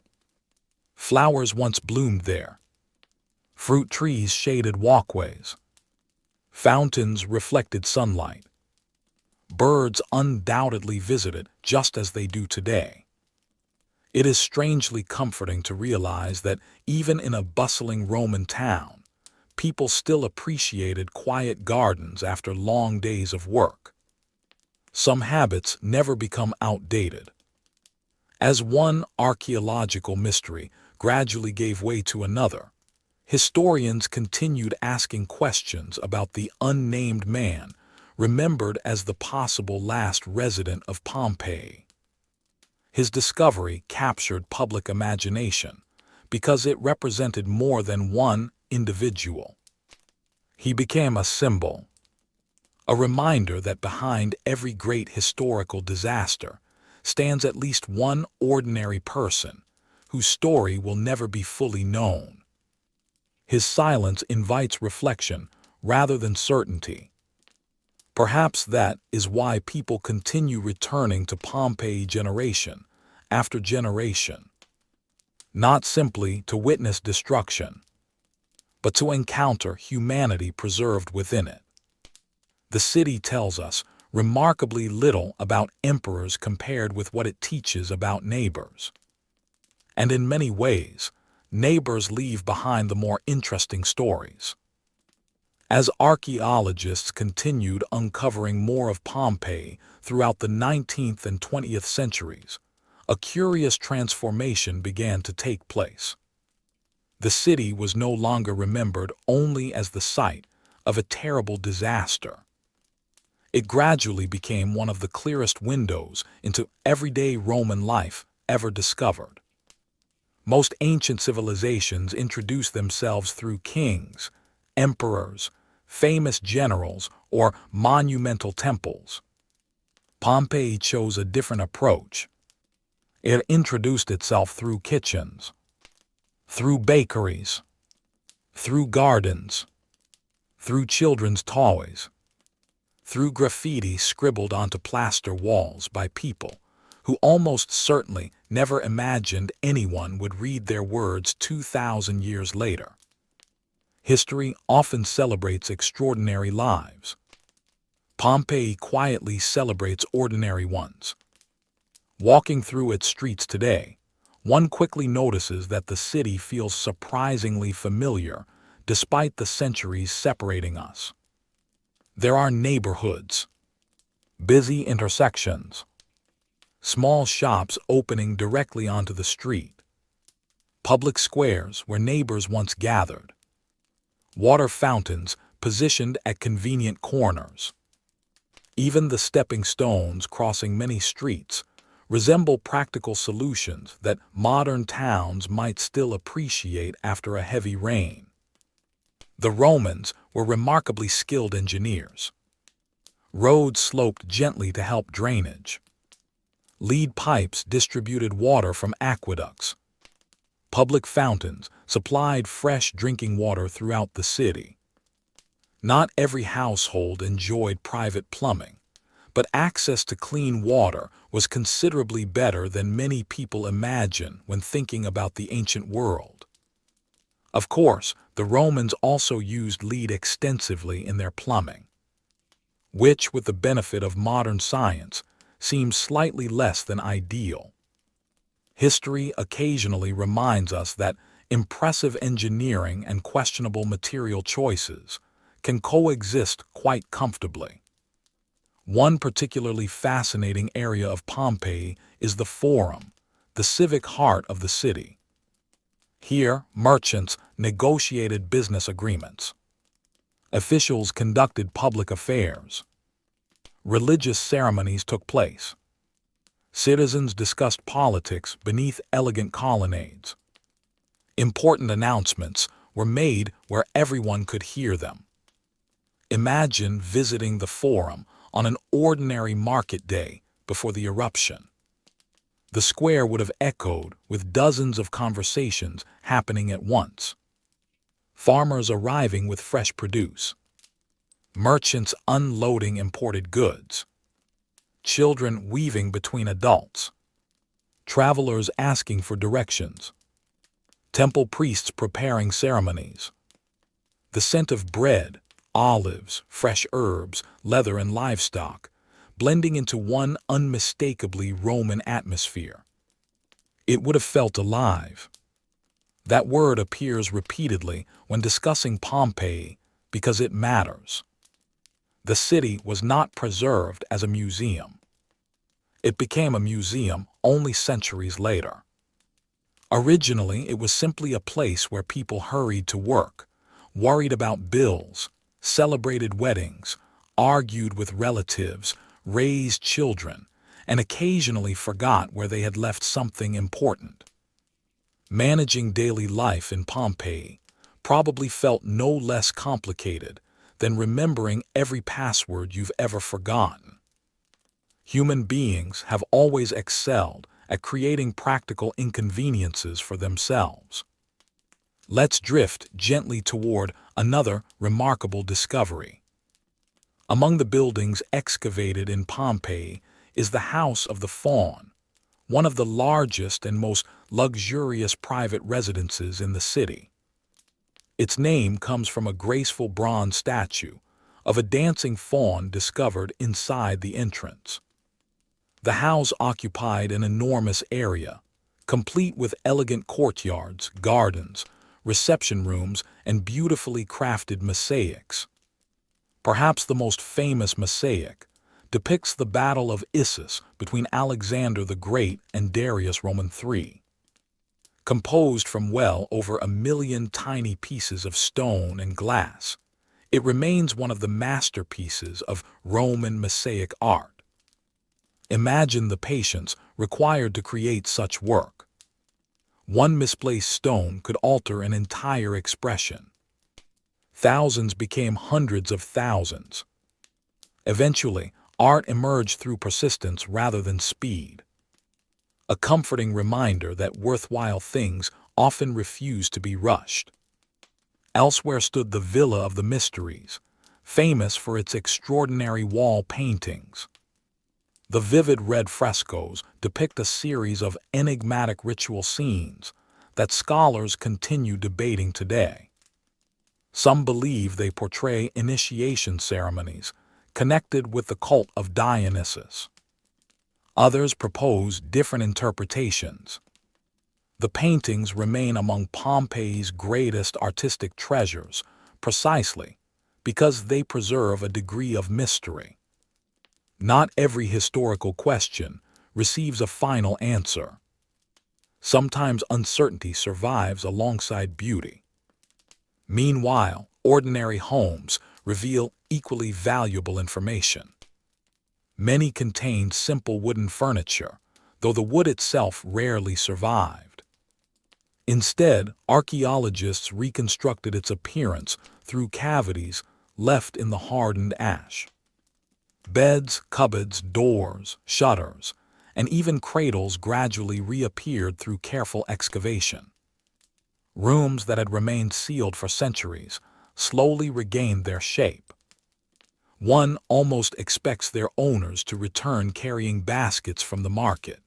Flowers once bloomed there. Fruit trees shaded walkways. Fountains reflected sunlight. Birds undoubtedly visited just as they do today. It is strangely comforting to realize that even in a bustling Roman town, people still appreciated quiet gardens after long days of work. Some habits never become outdated. As one archaeological mystery gradually gave way to another, historians continued asking questions about the unnamed man remembered as the possible last resident of Pompeii. His discovery captured public imagination because it represented more than one individual. He became a symbol, a reminder that behind every great historical disaster stands at least one ordinary person whose story will never be fully known. His silence invites reflection rather than certainty. Perhaps that is why people continue returning to Pompeii generation after generation, not simply to witness destruction, but to encounter humanity preserved within it. The city tells us remarkably little about emperors compared with what it teaches about neighbors. And in many ways, neighbors leave behind the more interesting stories. As archaeologists continued uncovering more of Pompeii throughout the 19th and 20th centuries, a curious transformation began to take place. The city was no longer remembered only as the site of a terrible disaster. It gradually became one of the clearest windows into everyday Roman life ever discovered. Most ancient civilizations introduced themselves through kings, emperors, famous generals, or monumental temples. Pompeii chose a different approach. It introduced itself through kitchens, through bakeries, through gardens, through children's toys, through graffiti scribbled onto plaster walls by people who almost certainly never imagined anyone would read their words 2,000 years later. History often celebrates extraordinary lives. Pompeii quietly celebrates ordinary ones. Walking through its streets today, one quickly notices that the city feels surprisingly familiar despite the centuries separating us. There are neighborhoods, busy intersections, small shops opening directly onto the street, public squares where neighbors once gathered, water fountains positioned at convenient corners. Even the stepping stones crossing many streets resemble practical solutions that modern towns might still appreciate after a heavy rain. The Romans were remarkably skilled engineers. Roads sloped gently to help drainage. Lead pipes distributed water from aqueducts. Public fountains supplied fresh drinking water throughout the city. Not every household enjoyed private plumbing, but access to clean water was considerably better than many people imagine when thinking about the ancient world. Of course, the Romans also used lead extensively in their plumbing, which, with the benefit of modern science, seems slightly less than ideal. History occasionally reminds us that impressive engineering and questionable material choices can coexist quite comfortably. One particularly fascinating area of Pompeii is the Forum, the civic heart of the city. Here, merchants negotiated business agreements. Officials conducted public affairs. Religious ceremonies took place. Citizens discussed politics beneath elegant colonnades. Important announcements were made where everyone could hear them. Imagine visiting the Forum on an ordinary market day before the eruption. The square would have echoed with dozens of conversations happening at once. Farmers arriving with fresh produce, merchants unloading imported goods, children weaving between adults, travelers asking for directions, temple priests preparing ceremonies. The scent of bread, olives, fresh herbs, leather, and livestock, blending into one unmistakably Roman atmosphere. It would have felt alive. That word appears repeatedly when discussing Pompeii because it matters. The city was not preserved as a museum. It became a museum only centuries later. Originally, it was simply a place where people hurried to work, worried about bills, celebrated weddings, argued with relatives, raised children, and occasionally forgot where they had left something important. Managing daily life in Pompeii probably felt no less complicated than remembering every password you've ever forgotten. Human beings have always excelled at creating practical inconveniences for themselves. Let's drift gently toward another remarkable discovery. Among the buildings excavated in Pompeii is the House of the Faun, one of the largest and most luxurious private residences in the city. Its name comes from a graceful bronze statue of a dancing faun discovered inside the entrance. The house occupied an enormous area, complete with elegant courtyards, gardens, reception rooms, and beautifully crafted mosaics. Perhaps the most famous mosaic depicts the Battle of Issus between Alexander the Great and Darius Roman III. Composed from well over 1,000,000 tiny pieces of stone and glass, it remains one of the masterpieces of Roman mosaic art. Imagine the patience required to create such work. One misplaced stone could alter an entire expression. Thousands became hundreds of thousands. Eventually, art emerged through persistence rather than speed. A comforting reminder that worthwhile things often refuse to be rushed. Elsewhere stood the Villa of the Mysteries, famous for its extraordinary wall paintings. The vivid red frescoes depict a series of enigmatic ritual scenes that scholars continue debating today. Some believe they portray initiation ceremonies connected with the cult of Dionysus. Others propose different interpretations. The paintings remain among Pompeii's greatest artistic treasures precisely because they preserve a degree of mystery. Not every historical question receives a final answer. Sometimes uncertainty survives alongside beauty. Meanwhile, ordinary homes reveal equally valuable information. Many contained simple wooden furniture, though the wood itself rarely survived. Instead, archaeologists reconstructed its appearance through cavities left in the hardened ash. Beds, cupboards, doors, shutters, and even cradles gradually reappeared through careful excavation. Rooms that had remained sealed for centuries slowly regained their shape. One almost expects their owners to return carrying baskets from the market.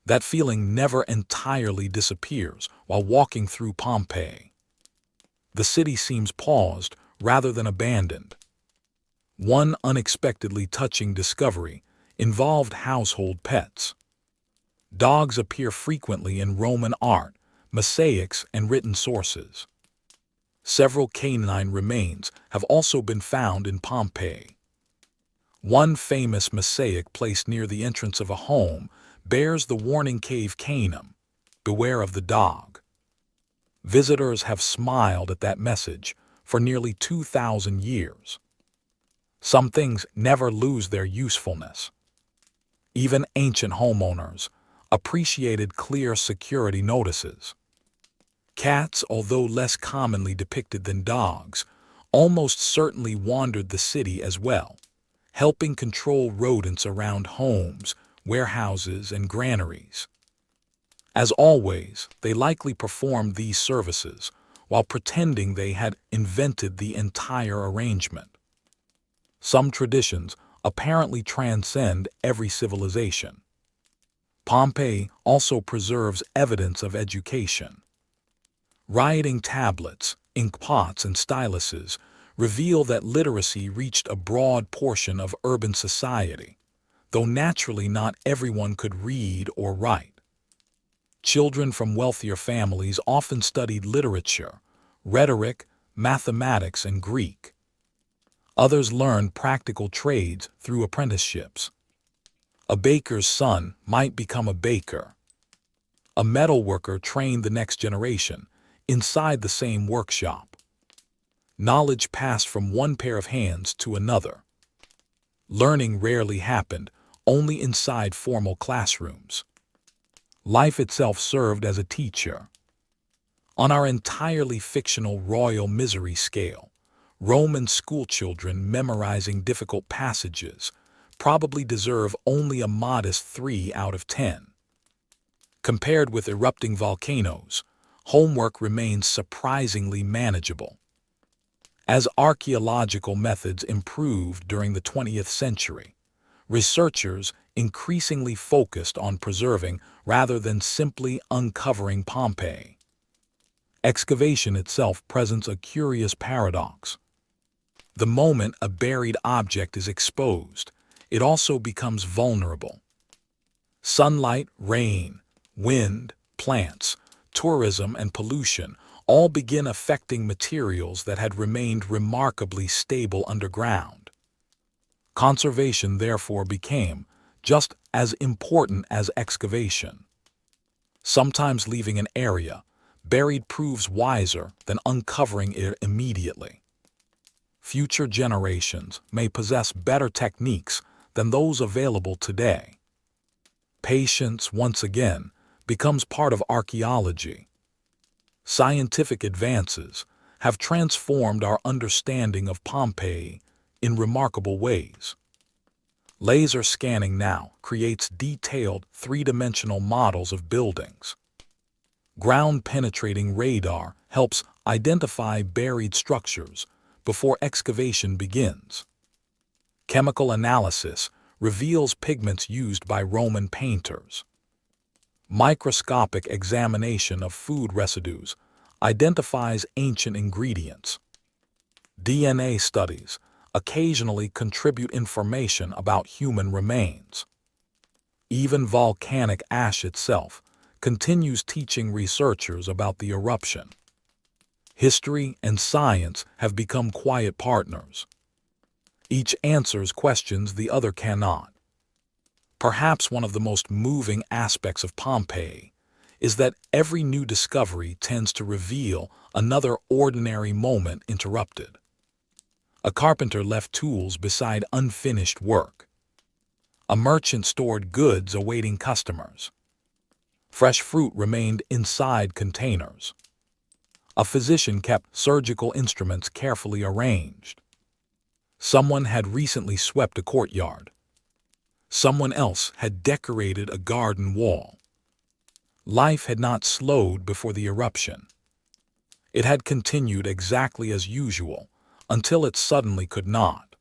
That feeling never entirely disappears while walking through Pompeii. The city seems paused rather than abandoned. One unexpectedly touching discovery involved household pets. Dogs appear frequently in Roman art, mosaics, and written sources. Several canine remains have also been found in Pompeii. One famous mosaic placed near the entrance of a home bears the warning cave canem, beware of the dog. Visitors have smiled at that message for nearly 2,000 years. Some things never lose their usefulness. Even ancient homeowners appreciated clear security notices. Cats, although less commonly depicted than dogs, almost certainly wandered the city as well, helping control rodents around homes warehouses, and granaries. As always, they likely performed these services while pretending they had invented the entire arrangement. Some traditions apparently transcend every civilization. Pompeii also preserves evidence of education. Writing tablets, ink pots, and styluses reveal that literacy reached a broad portion of urban society, though naturally not everyone could read or write. Children from wealthier families often studied literature, rhetoric, mathematics, and Greek. Others learned practical trades through apprenticeships. A baker's son might become a baker. A metalworker trained the next generation inside the same workshop. Knowledge passed from one pair of hands to another. Learning rarely happened only inside formal classrooms. Life itself served as a teacher. On our entirely fictional royal misery scale, Roman schoolchildren memorizing difficult passages probably deserve only a modest 3 out of 10. Compared with erupting volcanoes, homework remains surprisingly manageable. As archaeological methods improved during the 20th century, researchers increasingly focused on preserving rather than simply uncovering Pompeii. Excavation itself presents a curious paradox. The moment a buried object is exposed, it also becomes vulnerable. Sunlight, rain, wind, plants, tourism, and pollution all begin affecting materials that had remained remarkably stable underground. Conservation therefore became just as important as excavation. Sometimes leaving an area buried proves wiser than uncovering it immediately. Future generations may possess better techniques than those available today. Patience, once again, becomes part of archaeology. Scientific advances have transformed our understanding of Pompeii in remarkable ways. Laser scanning now creates detailed three-dimensional models of buildings. Ground-penetrating radar helps identify buried structures before excavation begins. Chemical analysis reveals pigments used by Roman painters. Microscopic examination of food residues identifies ancient ingredients. DNA studies occasionally contribute information about human remains. Even volcanic ash itself continues teaching researchers about the eruption. History and science have become quiet partners. Each answers questions the other cannot. Perhaps one of the most moving aspects of Pompeii is that every new discovery tends to reveal another ordinary moment interrupted. A carpenter left tools beside unfinished work. A merchant stored goods awaiting customers. Fresh fruit remained inside containers. A physician kept surgical instruments carefully arranged. Someone had recently swept a courtyard. Someone else had decorated a garden wall. Life had not slowed before the eruption. It had continued exactly as usual until it suddenly could not.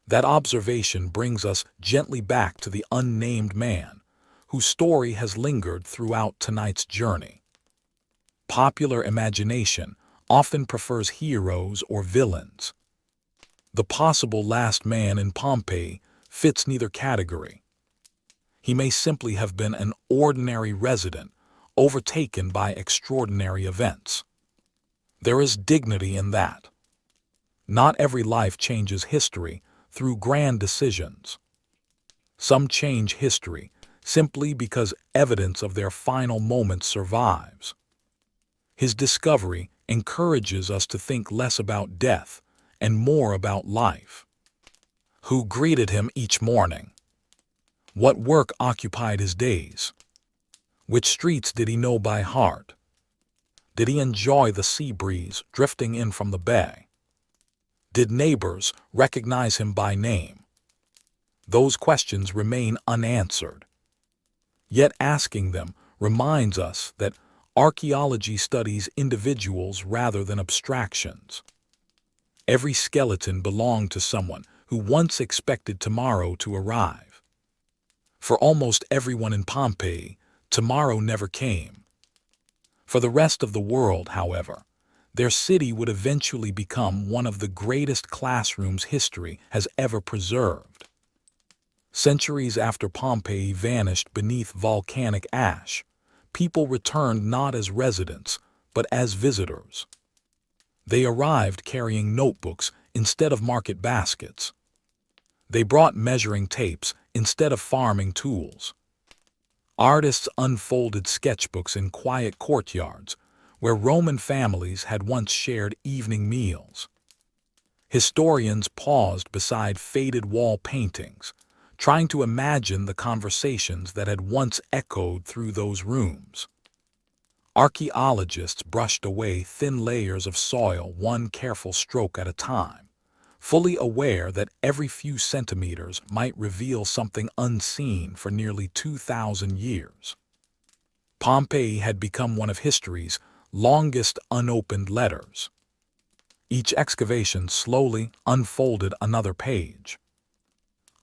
That observation brings us gently back to the unnamed man, whose story has lingered throughout tonight's journey. Popular imagination often prefers heroes or villains. The possible last man in Pompeii fits neither category. He may simply have been an ordinary resident overtaken by extraordinary events. There is dignity in that. Not every life changes history through grand decisions. Some change history simply because evidence of their final moments survives. His discovery encourages us to think less about death and more about life. Who greeted him each morning? What work occupied his days? Which streets did he know by heart? Did he enjoy the sea breeze drifting in from the bay? Did neighbors recognize him by name? Those questions remain unanswered. Yet asking them reminds us that archaeology studies individuals rather than abstractions. Every skeleton belonged to someone who once expected tomorrow to arrive. For almost everyone in Pompeii, tomorrow never came. For the rest of the world, however, their city would eventually become one of the greatest classrooms history has ever preserved. Centuries after Pompeii vanished beneath volcanic ash, people returned not as residents, but as visitors. They arrived carrying notebooks instead of market baskets. They brought measuring tapes instead of farming tools. Artists unfolded sketchbooks in quiet courtyards, where Roman families had once shared evening meals. Historians paused beside faded wall paintings, trying to imagine the conversations that had once echoed through those rooms. Archaeologists brushed away thin layers of soil one careful stroke at a time, fully aware that every few centimeters might reveal something unseen for nearly 2,000 years. Pompeii had become one of history's longest unopened letters. Each excavation slowly unfolded another page.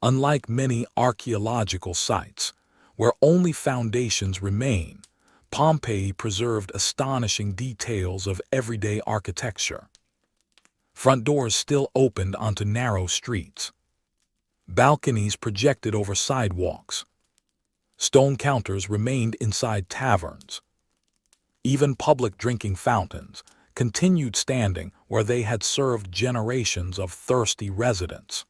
Unlike many archaeological sites, where only foundations remain, Pompeii preserved astonishing details of everyday architecture. Front doors still opened onto narrow streets. Balconies projected over sidewalks. Stone counters remained inside taverns. Even public drinking fountains continued standing where they had served generations of thirsty residents.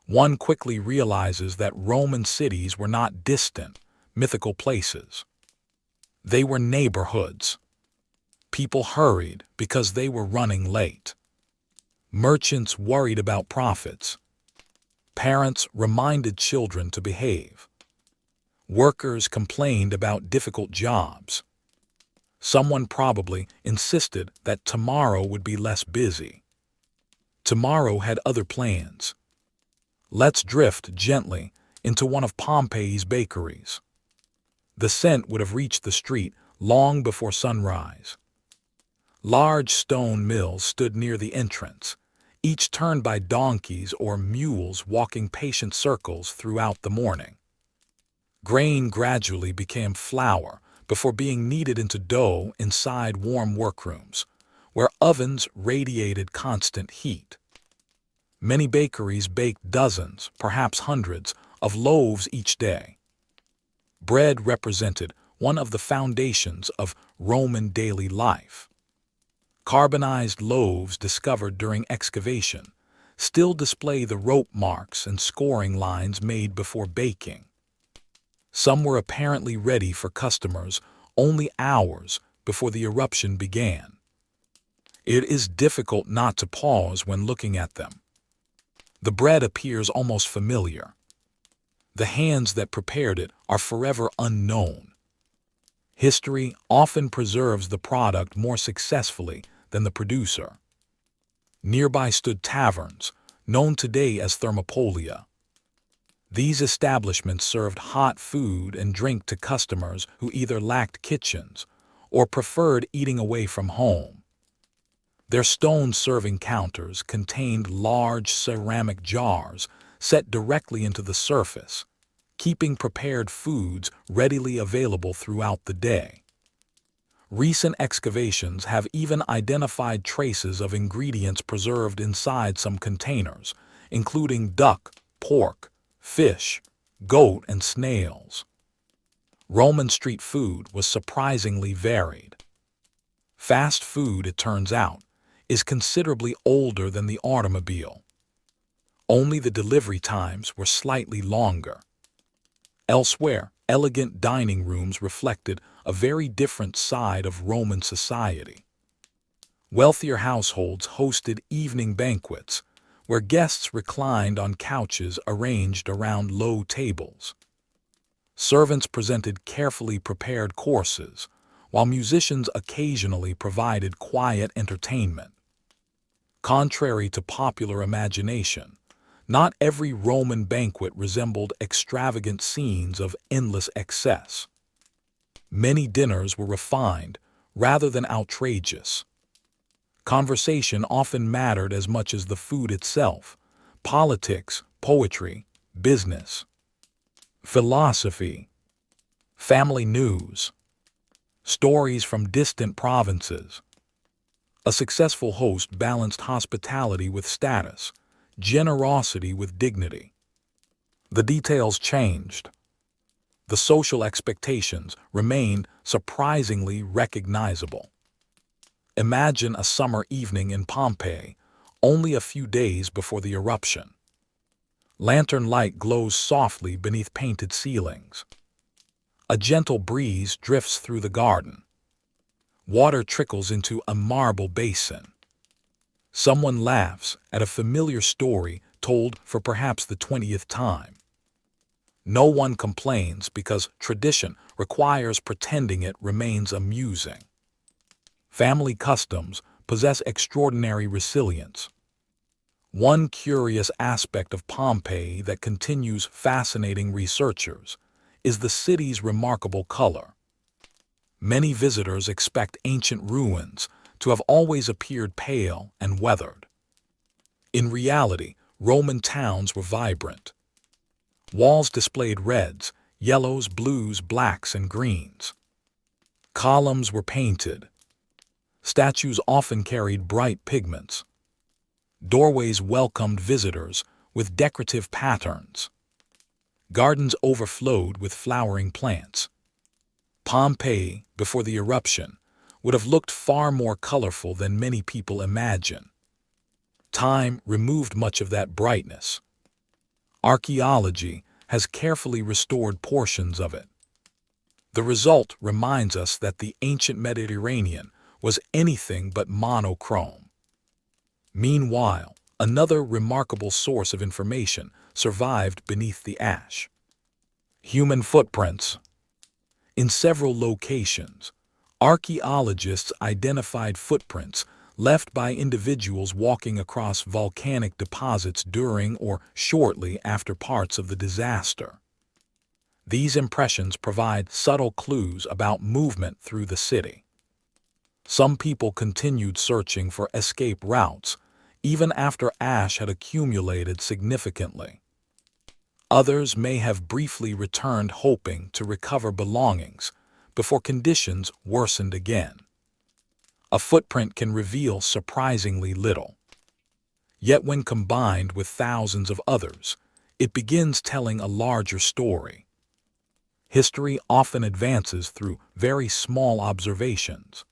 One quickly realizes that Roman cities were not distant, mythical places. They were neighborhoods. People hurried because they were running late. Merchants worried about profits. Parents reminded children to behave. Workers complained about difficult jobs. Someone probably insisted that tomorrow would be less busy. Tomorrow had other plans. Let's drift gently into one of Pompeii's bakeries. The scent would have reached the street long before sunrise. Large stone mills stood near the entrance, each turned by donkeys or mules walking patient circles throughout the morning. Grain gradually became flour before being kneaded into dough inside warm workrooms, where ovens radiated constant heat. Many bakeries baked dozens, perhaps hundreds, of loaves each day. Bread represented one of the foundations of Roman daily life. Carbonized loaves discovered during excavation still display the rope marks and scoring lines made before baking. Some were apparently ready for customers only hours before the eruption began. It is difficult not to pause when looking at them. The bread appears almost familiar. The hands that prepared it are forever unknown. History often preserves the product more successfully than the producer. Nearby stood taverns, known today as thermopolia. These establishments served hot food and drink to customers who either lacked kitchens or preferred eating away from home. Their stone serving counters contained large ceramic jars set directly into the surface, keeping prepared foods readily available throughout the day. Recent excavations have even identified traces of ingredients preserved inside some containers, including duck, pork, fish, goat, and snails. Roman street food was surprisingly varied. Fast food, it turns out, is considerably older than the automobile. Only the delivery times were slightly longer. Elsewhere, elegant dining rooms reflected a very different side of Roman society. Wealthier households hosted evening banquets, where guests reclined on couches arranged around low tables. Servants presented carefully prepared courses, while musicians occasionally provided quiet entertainment. Contrary to popular imagination, Not every Roman banquet resembled extravagant scenes of endless excess. Many dinners were refined rather than outrageous. Conversation often mattered as much as the food itself: politics, poetry, business, philosophy, family news, stories from distant provinces. A successful host balanced hospitality with status, generosity with dignity. The details changed. The social expectations remained surprisingly recognizable. Imagine a summer evening in Pompeii, only a few days before the eruption. Lantern light glows softly beneath painted ceilings. A gentle breeze drifts through the garden. Water trickles into a marble basin. Someone laughs at a familiar story told for perhaps the 20th time. No one complains because tradition requires pretending it remains amusing. Family customs possess extraordinary resilience. One curious aspect of Pompeii that continues fascinating researchers is the city's remarkable color. Many visitors expect ancient ruins to have always appeared pale and weathered. In reality, Roman towns were vibrant. Walls displayed reds, yellows, blues, blacks, and greens. Columns were painted. Statues often carried bright pigments. Doorways welcomed visitors with decorative patterns. Gardens overflowed with flowering plants. Pompeii, before the eruption, would have looked far more colorful than many people imagine. Time removed much of that brightness. Archaeology has carefully restored portions of it. The result reminds us that the ancient Mediterranean was anything but monochrome. Meanwhile, another remarkable source of information survived beneath the ash. Human footprints. In several locations, archaeologists identified footprints left by individuals walking across volcanic deposits during or shortly after parts of the disaster. These impressions provide subtle clues about movement through the city. Some people continued searching for escape routes, even after ash had accumulated significantly. Others may have briefly returned hoping to recover belongings before conditions worsened again. A footprint can reveal surprisingly little. Yet when combined with thousands of others, it begins telling a larger story. History often advances through very small observations.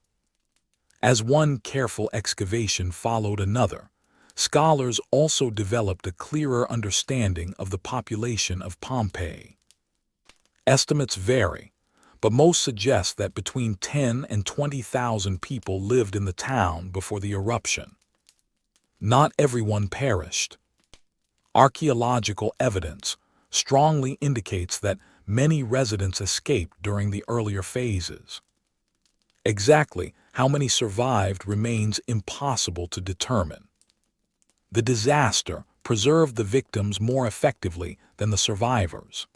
As one careful excavation followed another, scholars also developed a clearer understanding of the population of Pompeii. Estimates vary, but most suggest that between 10 and 20,000 people lived in the town before the eruption. Not everyone perished. Archaeological evidence strongly indicates that many residents escaped during the earlier phases. Exactly how many survived remains impossible to determine. The disaster preserved the victims more effectively than the survivors.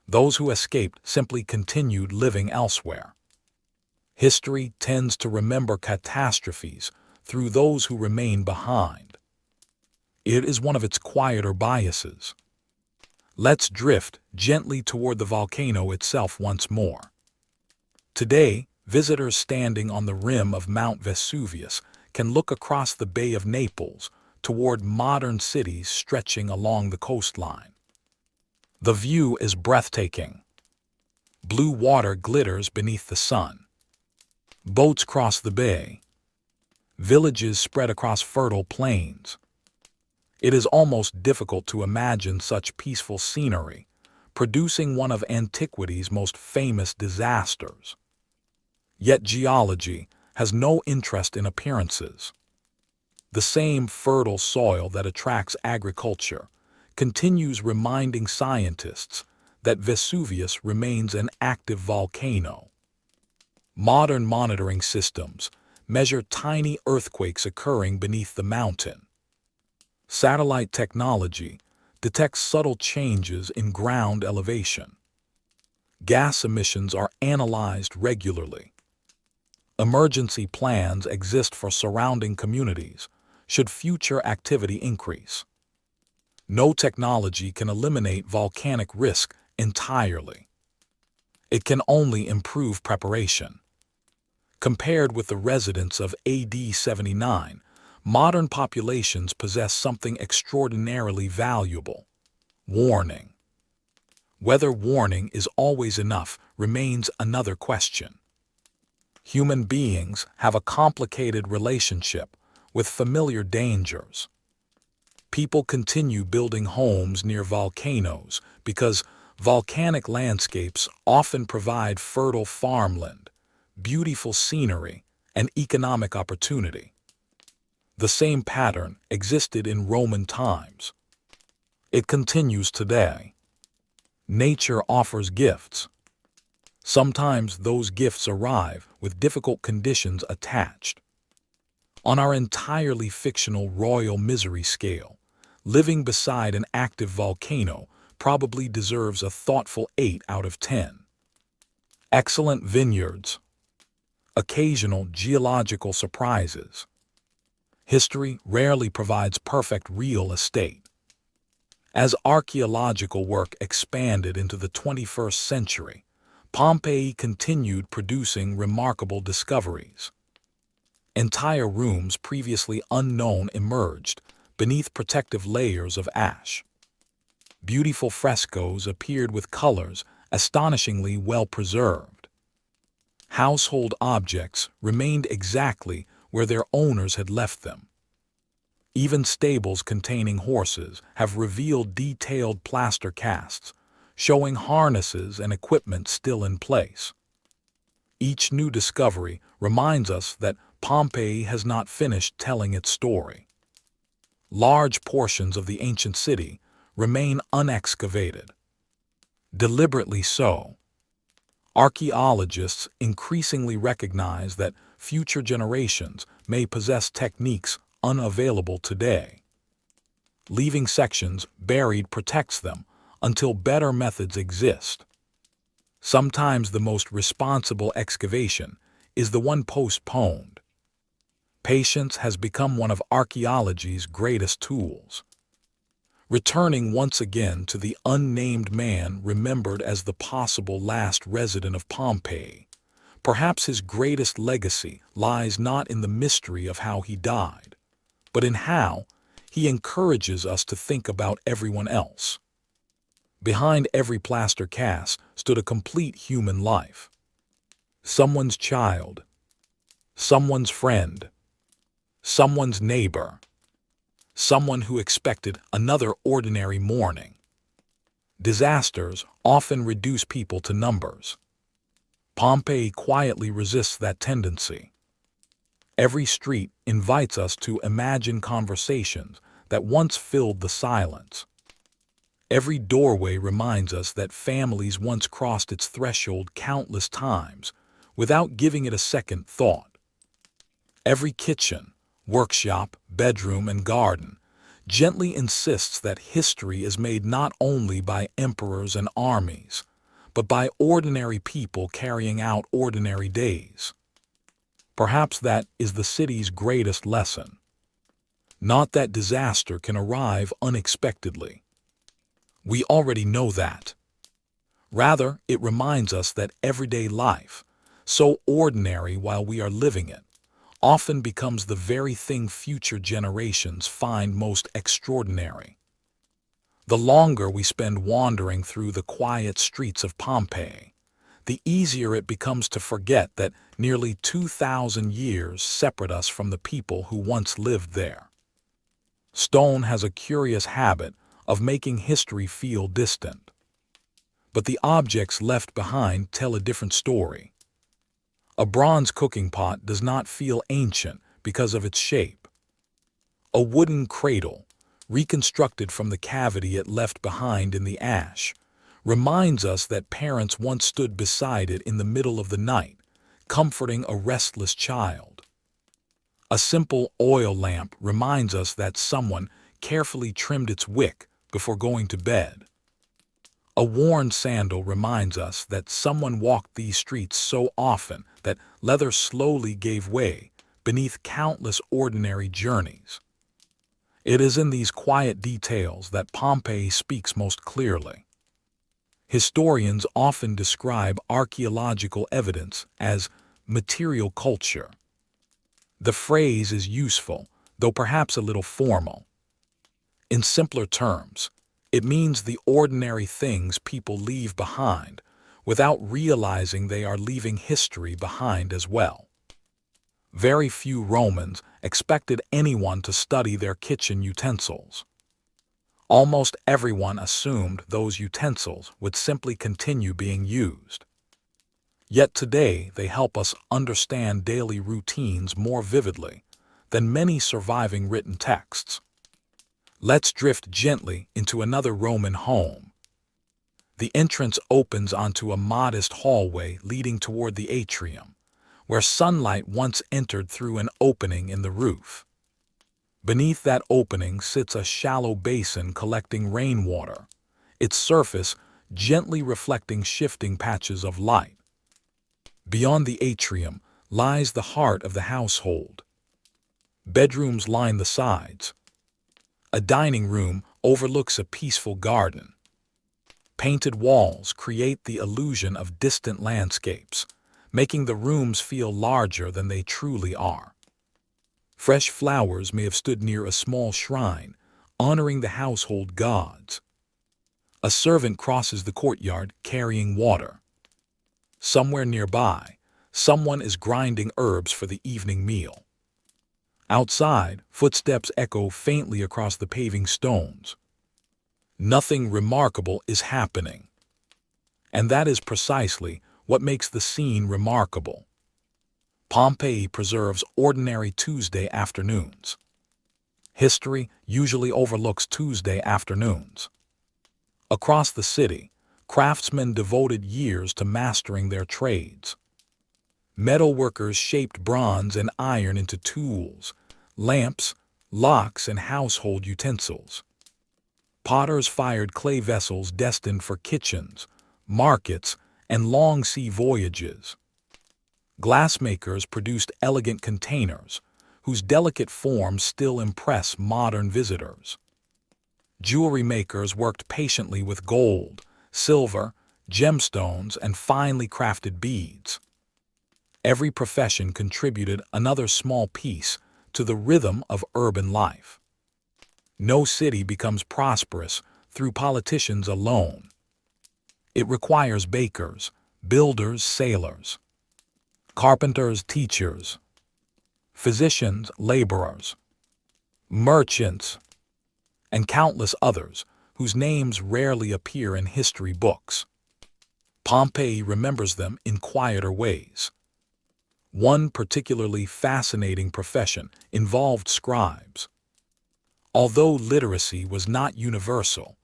Those who escaped simply continued living elsewhere. History tends to remember catastrophes through those who remain behind. It is one of its quieter biases. Let's drift gently toward the volcano itself once more. Today, visitors standing on the rim of Mount Vesuvius can look across the Bay of Naples toward modern cities stretching along the coastline. The view is breathtaking. Blue water glitters beneath the sun. Boats cross the bay. Villages spread across fertile plains. It is almost difficult to imagine such peaceful scenery, producing one of antiquity's most famous disasters. Yet geology has no interest in appearances. The same fertile soil that attracts agriculture continues reminding scientists that Vesuvius remains an active volcano. Modern monitoring systems measure tiny earthquakes occurring beneath the mountain. Satellite technology detects subtle changes in ground elevation. Gas emissions are analyzed regularly. Emergency plans exist for surrounding communities should future activity increase. No technology can eliminate volcanic risk entirely. It can only improve preparation. Compared with the residents of AD 79, modern populations possess something extraordinarily valuable: warning. Whether warning is always enough remains another question. Human beings have a complicated relationship with familiar dangers. People continue building homes near volcanoes because volcanic landscapes often provide fertile farmland, beautiful scenery, and economic opportunity. The same pattern existed in Roman times. It continues today. Nature offers gifts. Sometimes those gifts arrive with difficult conditions attached. On our entirely fictional royal misery scale, living beside an active volcano probably deserves a thoughtful 8 out of 10. Excellent vineyards. Occasional geological surprises. History rarely provides perfect real estate. As archaeological work expanded into the 21st century, Pompeii continued producing remarkable discoveries. Entire rooms previously unknown emerged beneath protective layers of ash. Beautiful frescoes appeared with colors astonishingly well preserved. Household objects remained exactly where their owners had left them. Even stables containing horses have revealed detailed plaster casts, showing harnesses and equipment still in place. Each new discovery reminds us that Pompeii has not finished telling its story. Large portions of the ancient city remain unexcavated. Deliberately so. Archaeologists increasingly recognize that future generations may possess techniques unavailable today. Leaving sections buried protects them until better methods exist. Sometimes the most responsible excavation is the one postponed. Patience has become one of archaeology's greatest tools. Returning once again to the unnamed man remembered as the possible last resident of Pompeii, perhaps his greatest legacy lies not in the mystery of how he died, but in how he encourages us to think about everyone else. Behind every plaster cast stood a complete human life. Someone's child, someone's friend, someone's neighbor, someone who expected another ordinary morning. Disasters often reduce people to numbers. Pompeii quietly resists that tendency. Every street invites us to imagine conversations that once filled the silence. Every doorway reminds us that families once crossed its threshold countless times without giving it a second thought. Every kitchen, workshop, bedroom, and garden gently insists that history is made not only by emperors and armies, but by ordinary people carrying out ordinary days. Perhaps that is the city's greatest lesson. Not that disaster can arrive unexpectedly. We already know that. Rather, it reminds us that everyday life, so ordinary while we are living it, often becomes the very thing future generations find most extraordinary. The longer we spend wandering through the quiet streets of Pompeii, the easier it becomes to forget that nearly 2,000 years separate us from the people who once lived there. Stone has a curious habit of making history feel distant. But the objects left behind tell a different story. A bronze cooking pot does not feel ancient because of its shape. A wooden cradle, reconstructed from the cavity it left behind in the ash, reminds us that parents once stood beside it in the middle of the night, comforting a restless child. A simple oil lamp reminds us that someone carefully trimmed its wick before going to bed. A worn sandal reminds us that someone walked these streets so often that leather slowly gave way beneath countless ordinary journeys. It is in these quiet details that Pompeii speaks most clearly. Historians often describe archaeological evidence as material culture. The phrase is useful, though perhaps a little formal. In simpler terms, it means the ordinary things people leave behind without realizing they are leaving history behind as well. Very few Romans expected anyone to study their kitchen utensils. Almost everyone assumed those utensils would simply continue being used. Yet today they help us understand daily routines more vividly than many surviving written texts. Let's drift gently into another Roman home. The entrance opens onto a modest hallway leading toward the atrium, where sunlight once entered through an opening in the roof. Beneath that opening sits a shallow basin collecting rainwater, its surface gently reflecting shifting patches of light. Beyond the atrium lies the heart of the household. Bedrooms line the sides. A dining room overlooks a peaceful garden. Painted walls create the illusion of distant landscapes, making the rooms feel larger than they truly are. Fresh flowers may have stood near a small shrine, honoring the household gods. A servant crosses the courtyard carrying water. Somewhere nearby, someone is grinding herbs for the evening meal. Outside, footsteps echo faintly across the paving stones. Nothing remarkable is happening. And that is precisely what makes the scene remarkable. Pompeii preserves ordinary Tuesday afternoons. History usually overlooks Tuesday afternoons. Across the city, craftsmen devoted years to mastering their trades. Metalworkers shaped bronze and iron into tools, lamps, locks, and household utensils. Potters fired clay vessels destined for kitchens, markets, and long sea voyages. Glassmakers produced elegant containers, whose delicate forms still impress modern visitors. Jewelry makers worked patiently with gold, silver, gemstones, and finely crafted beads. Every profession contributed another small piece to the rhythm of urban life. No city becomes prosperous through politicians alone. It requires bakers, builders, sailors, carpenters, teachers, physicians, laborers, merchants, and countless others whose names rarely appear in history books. Pompeii remembers them in quieter ways. One particularly fascinating profession involved scribes. Although literacy was not universal,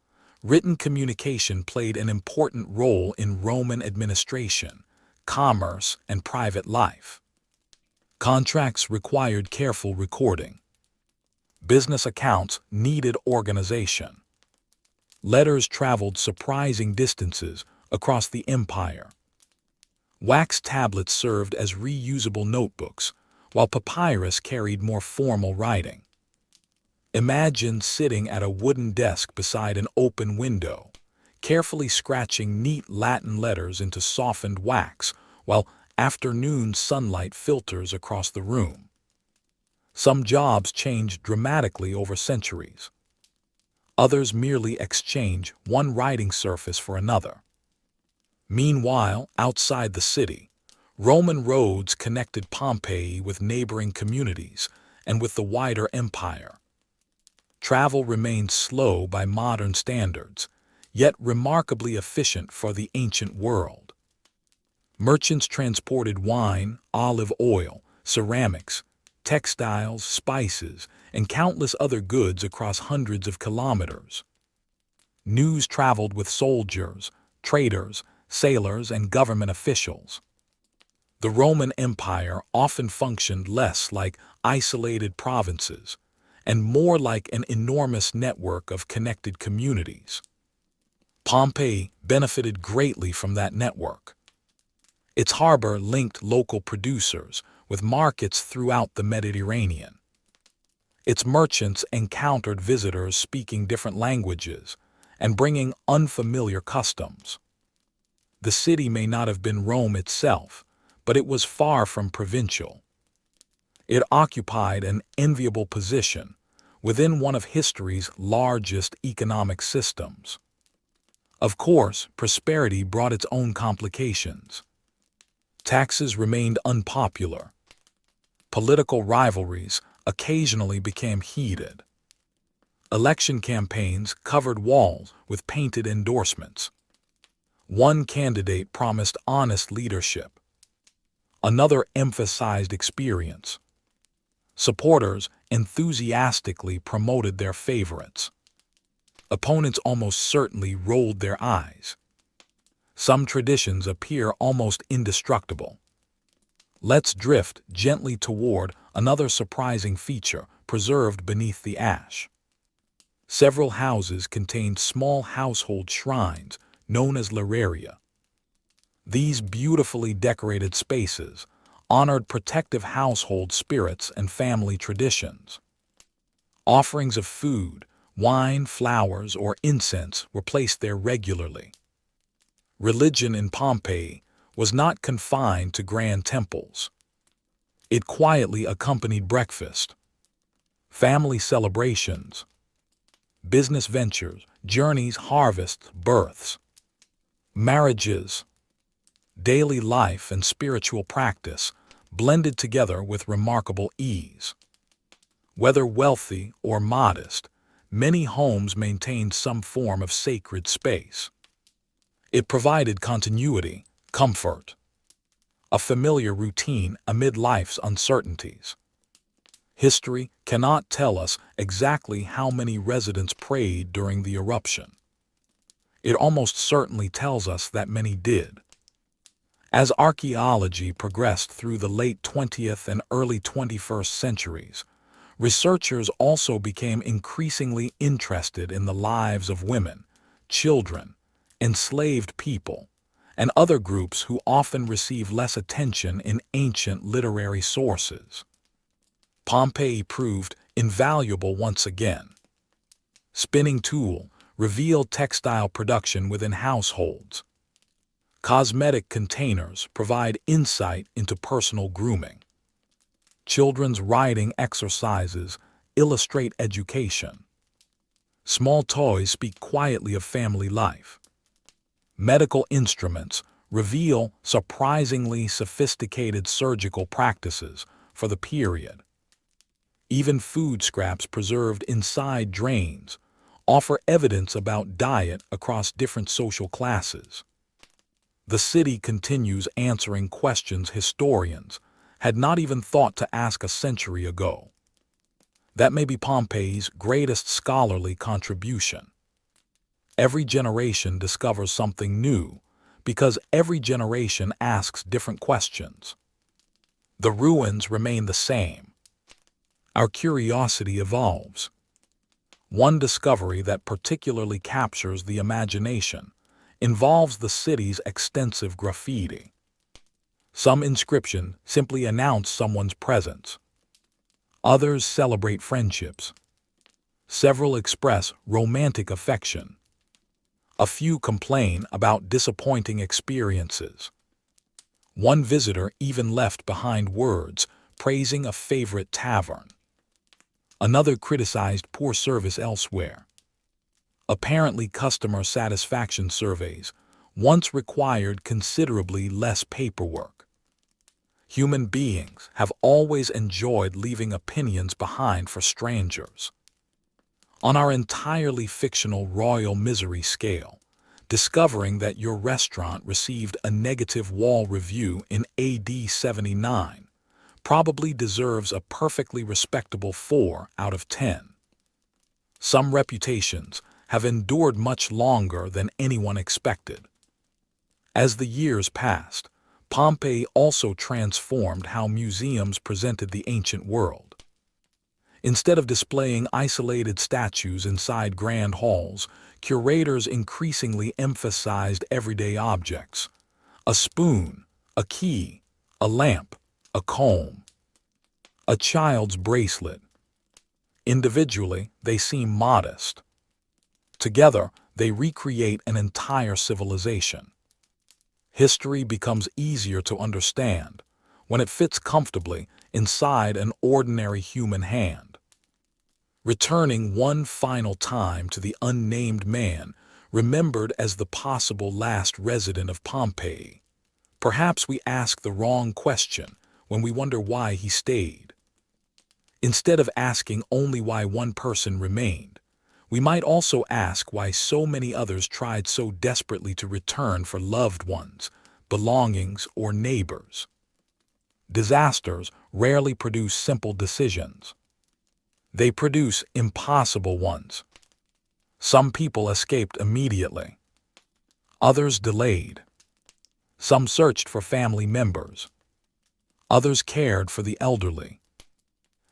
written communication played an important role in Roman administration, commerce, and private life. Contracts required careful recording. Business accounts needed organization. Letters traveled surprising distances across the empire. Wax tablets served as reusable notebooks, while papyrus carried more formal writing. Imagine sitting at a wooden desk beside an open window, carefully scratching neat Latin letters into softened wax, while afternoon sunlight filters across the room. Some jobs change dramatically over centuries. Others merely exchange one writing surface for another. Meanwhile, outside the city, Roman roads connected Pompeii with neighboring communities and with the wider empire. Travel remained slow by modern standards, yet remarkably efficient for the ancient world. Merchants transported wine, olive oil, ceramics, textiles, spices, and countless other goods across hundreds of kilometers. News traveled with soldiers, traders, sailors, and government officials. The Roman Empire often functioned less like isolated provinces and more like an enormous network of connected communities. Pompeii benefited greatly from that network. Its harbor linked local producers with markets throughout the Mediterranean. Its merchants encountered visitors speaking different languages and bringing unfamiliar customs. The city may not have been Rome itself, but it was far from provincial. It occupied an enviable position within one of history's largest economic systems. Of course, prosperity brought its own complications. Taxes remained unpopular. Political rivalries occasionally became heated. Election campaigns covered walls with painted endorsements. One candidate promised honest leadership. Another emphasized experience. Supporters enthusiastically promoted their favorites. Opponents almost certainly rolled their eyes. Some traditions appear almost indestructible. Let's drift gently toward another surprising feature preserved beneath the ash. Several houses contained small household shrines known as lararia. These beautifully decorated spaces honored protective household spirits and family traditions. Offerings of food, wine, flowers, or incense were placed there regularly. Religion in Pompeii was not confined to grand temples. It quietly accompanied breakfast, family celebrations, business ventures, journeys, harvests, births, marriages. Daily life and spiritual practice blended together with remarkable ease. Whether wealthy or modest, many homes maintained some form of sacred space. It provided continuity, comfort, a familiar routine amid life's uncertainties. History cannot tell us exactly how many residents prayed during the eruption. It almost certainly tells us that many did. As archaeology progressed through the late 20th and early 21st centuries, researchers also became increasingly interested in the lives of women, children, enslaved people, and other groups who often receive less attention in ancient literary sources. Pompeii proved invaluable once again. Spinning tool revealed textile production within households. Cosmetic containers provide insight into personal grooming. Children's writing exercises illustrate education. Small toys speak quietly of family life. Medical instruments reveal surprisingly sophisticated surgical practices for the period. Even food scraps preserved inside drains offer evidence about diet across different social classes. The city continues answering questions historians had not even thought to ask a century ago. That may be Pompeii's greatest scholarly contribution. Every generation discovers something new because every generation asks different questions. The ruins remain the same. Our curiosity evolves. One discovery that particularly captures the imagination involves the city's extensive graffiti. Some inscriptions simply announce someone's presence. Others celebrate friendships. Several express romantic affection. A few complain about disappointing experiences. One visitor even left behind words praising a favorite tavern. Another criticized poor service elsewhere. Apparently, customer satisfaction surveys once required considerably less paperwork. Human beings have always enjoyed leaving opinions behind for strangers. On our entirely fictional royal misery scale, discovering that your restaurant received a negative wall review in AD 79 probably deserves a perfectly respectable 4 out of 10. Some reputations have endured much longer than anyone expected. As the years passed, Pompeii also transformed how museums presented the ancient world. Instead of displaying isolated statues inside grand halls, curators increasingly emphasized everyday objects: a spoon, a key, a lamp, a comb, a child's bracelet. Individually, they seem modest. Together, they recreate an entire civilization. History becomes easier to understand when it fits comfortably inside an ordinary human hand. Returning one final time to the unnamed man, remembered as the possible last resident of Pompeii. Perhaps we ask the wrong question when we wonder why he stayed. Instead of asking only why one person remained, we might also ask why so many others tried so desperately to return for loved ones, belongings, or neighbors. Disasters rarely produce simple decisions. They produce impossible ones. Some people escaped immediately. Others delayed. Some searched for family members. Others cared for the elderly.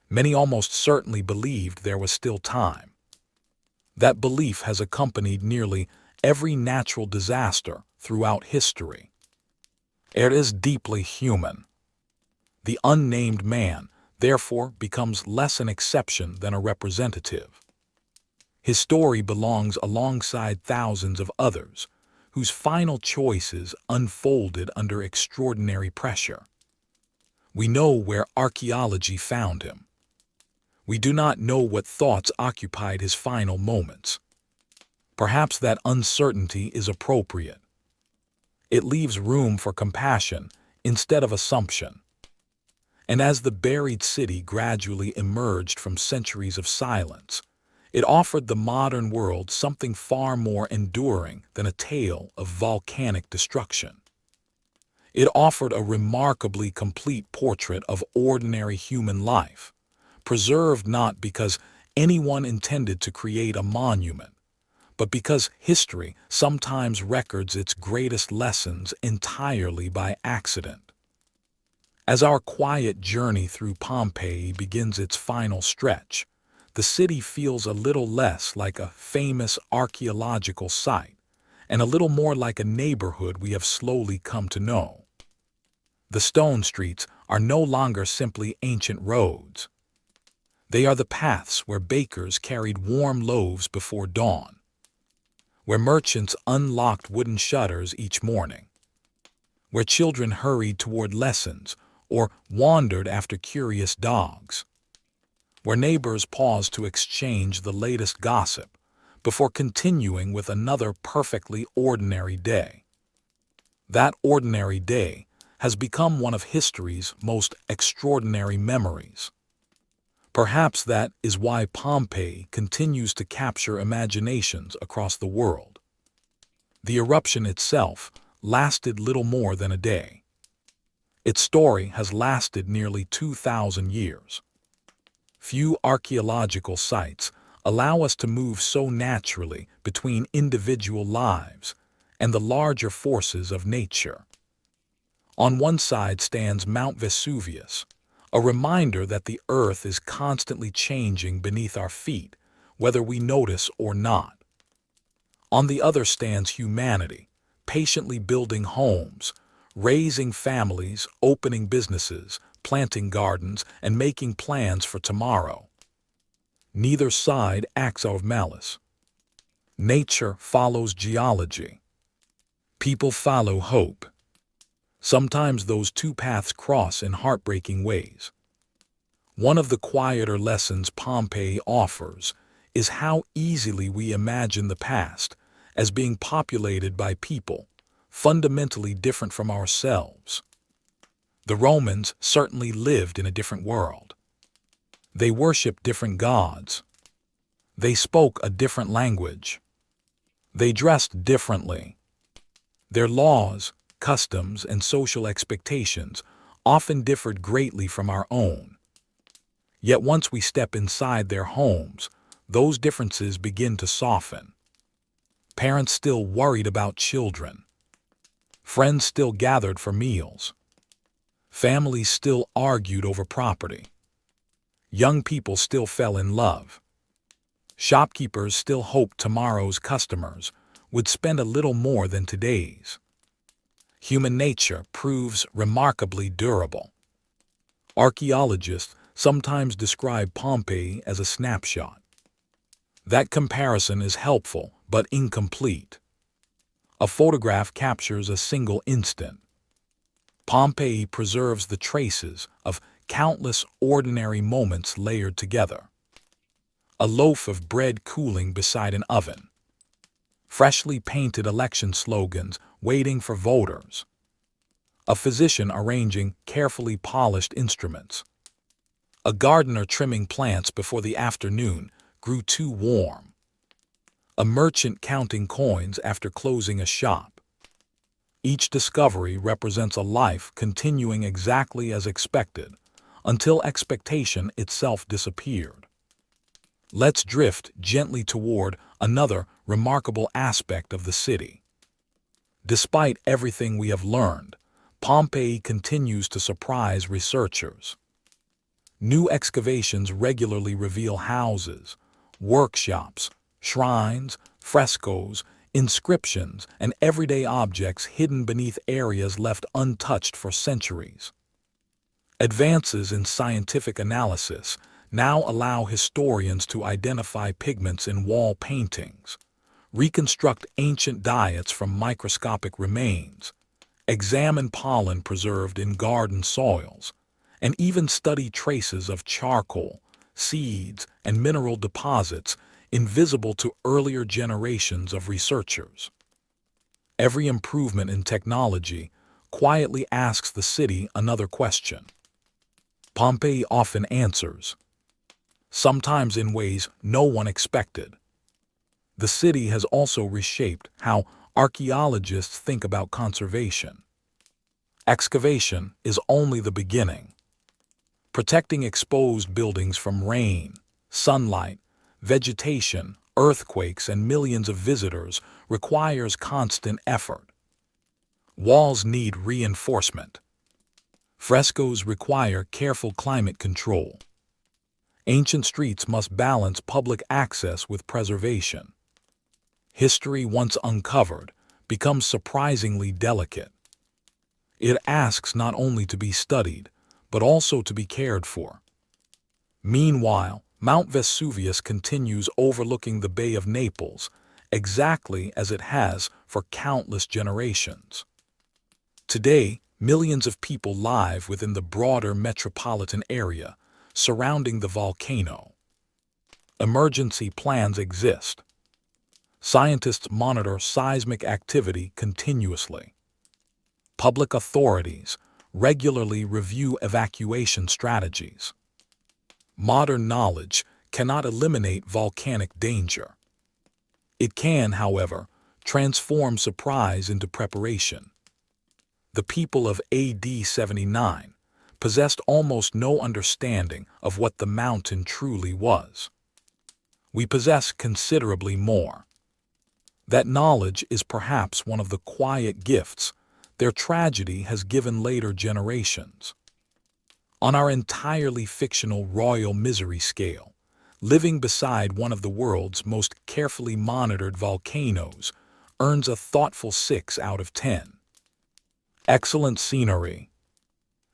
Many almost certainly believed there was still time. That belief has accompanied nearly every natural disaster throughout history. It is deeply human. The unnamed man, therefore, becomes less an exception than a representative. His story belongs alongside thousands of others, whose final choices unfolded under extraordinary pressure. We know where archaeology found him. We do not know what thoughts occupied his final moments. Perhaps that uncertainty is appropriate. It leaves room for compassion instead of assumption. And as the buried city gradually emerged from centuries of silence, it offered the modern world something far more enduring than a tale of volcanic destruction. It offered a remarkably complete portrait of ordinary human life, preserved not because anyone intended to create a monument, but because history sometimes records its greatest lessons entirely by accident. As our quiet journey through Pompeii begins its final stretch, the city feels a little less like a famous archaeological site and a little more like a neighborhood we have slowly come to know. The stone streets are no longer simply ancient roads. They are the paths where bakers carried warm loaves before dawn, where merchants unlocked wooden shutters each morning, where children hurried toward lessons or wandered after curious dogs, where neighbors paused to exchange the latest gossip before continuing with another perfectly ordinary day. That ordinary day has become one of history's most extraordinary memories. Perhaps that is why Pompeii continues to capture imaginations across the world. The eruption itself lasted little more than a day. Its story has lasted nearly 2,000 years. Few archaeological sites allow us to move so naturally between individual lives and the larger forces of nature. On one side stands Mount Vesuvius, a reminder that the earth is constantly changing beneath our feet, whether we notice or not. On the other stands humanity, patiently building homes, raising families, opening businesses, planting gardens, and making plans for tomorrow. Neither side acts out of malice. Nature follows geology. People follow hope. Sometimes those two paths cross in heartbreaking ways. One of the quieter lessons Pompeii offers is how easily we imagine the past as being populated by people fundamentally different from ourselves. The Romans certainly lived in a different world. They worshiped different gods. They spoke a different language. They dressed differently. Their laws, customs, and social expectations often differed greatly from our own. Yet once we step inside their homes, those differences begin to soften. Parents still worried about children. Friends still gathered for meals. Families still argued over property. Young people still fell in love. Shopkeepers still hoped tomorrow's customers would spend a little more than today's. Human nature proves remarkably durable. Archaeologists sometimes describe Pompeii as a snapshot. That comparison is helpful but incomplete. A photograph captures a single instant. Pompeii preserves the traces of countless ordinary moments layered together. A loaf of bread cooling beside an oven. Freshly painted election slogans waiting for voters. A physician arranging carefully polished instruments. A gardener trimming plants before the afternoon grew too warm. A merchant counting coins after closing a shop. Each discovery represents a life continuing exactly as expected, until expectation itself disappeared. Let's drift gently toward another remarkable aspect of the city. Despite everything we have learned, Pompeii continues to surprise researchers. New excavations regularly reveal houses, workshops, shrines, frescoes, inscriptions, and everyday objects hidden beneath areas left untouched for centuries. Advances in scientific analysis now allow historians to identify pigments in wall paintings, reconstruct ancient diets from microscopic remains, examine pollen preserved in garden soils, and even study traces of charcoal, seeds, and mineral deposits invisible to earlier generations of researchers. Every improvement in technology quietly asks the city another question. Pompeii often answers, sometimes in ways no one expected. The city has also reshaped how archaeologists think about conservation. Excavation is only the beginning. Protecting exposed buildings from rain, sunlight, vegetation, earthquakes, and millions of visitors requires constant effort. Walls need reinforcement. Frescoes require careful climate control. Ancient streets must balance public access with preservation. History, once uncovered, becomes surprisingly delicate. It asks not only to be studied, but also to be cared for. Meanwhile, Mount Vesuvius continues overlooking the Bay of Naples, exactly as it has for countless generations. Today, millions of people live within the broader metropolitan area surrounding the volcano. Emergency plans exist. Scientists monitor seismic activity continuously. Public authorities regularly review evacuation strategies. Modern knowledge cannot eliminate volcanic danger. It can, however, transform surprise into preparation. The people of AD 79 possessed almost no understanding of what the mountain truly was. We possess considerably more. That knowledge is perhaps one of the quiet gifts their tragedy has given later generations. On our entirely fictional royal misery scale, living beside one of the world's most carefully monitored volcanoes earns a thoughtful 6 out of 10. Excellent scenery.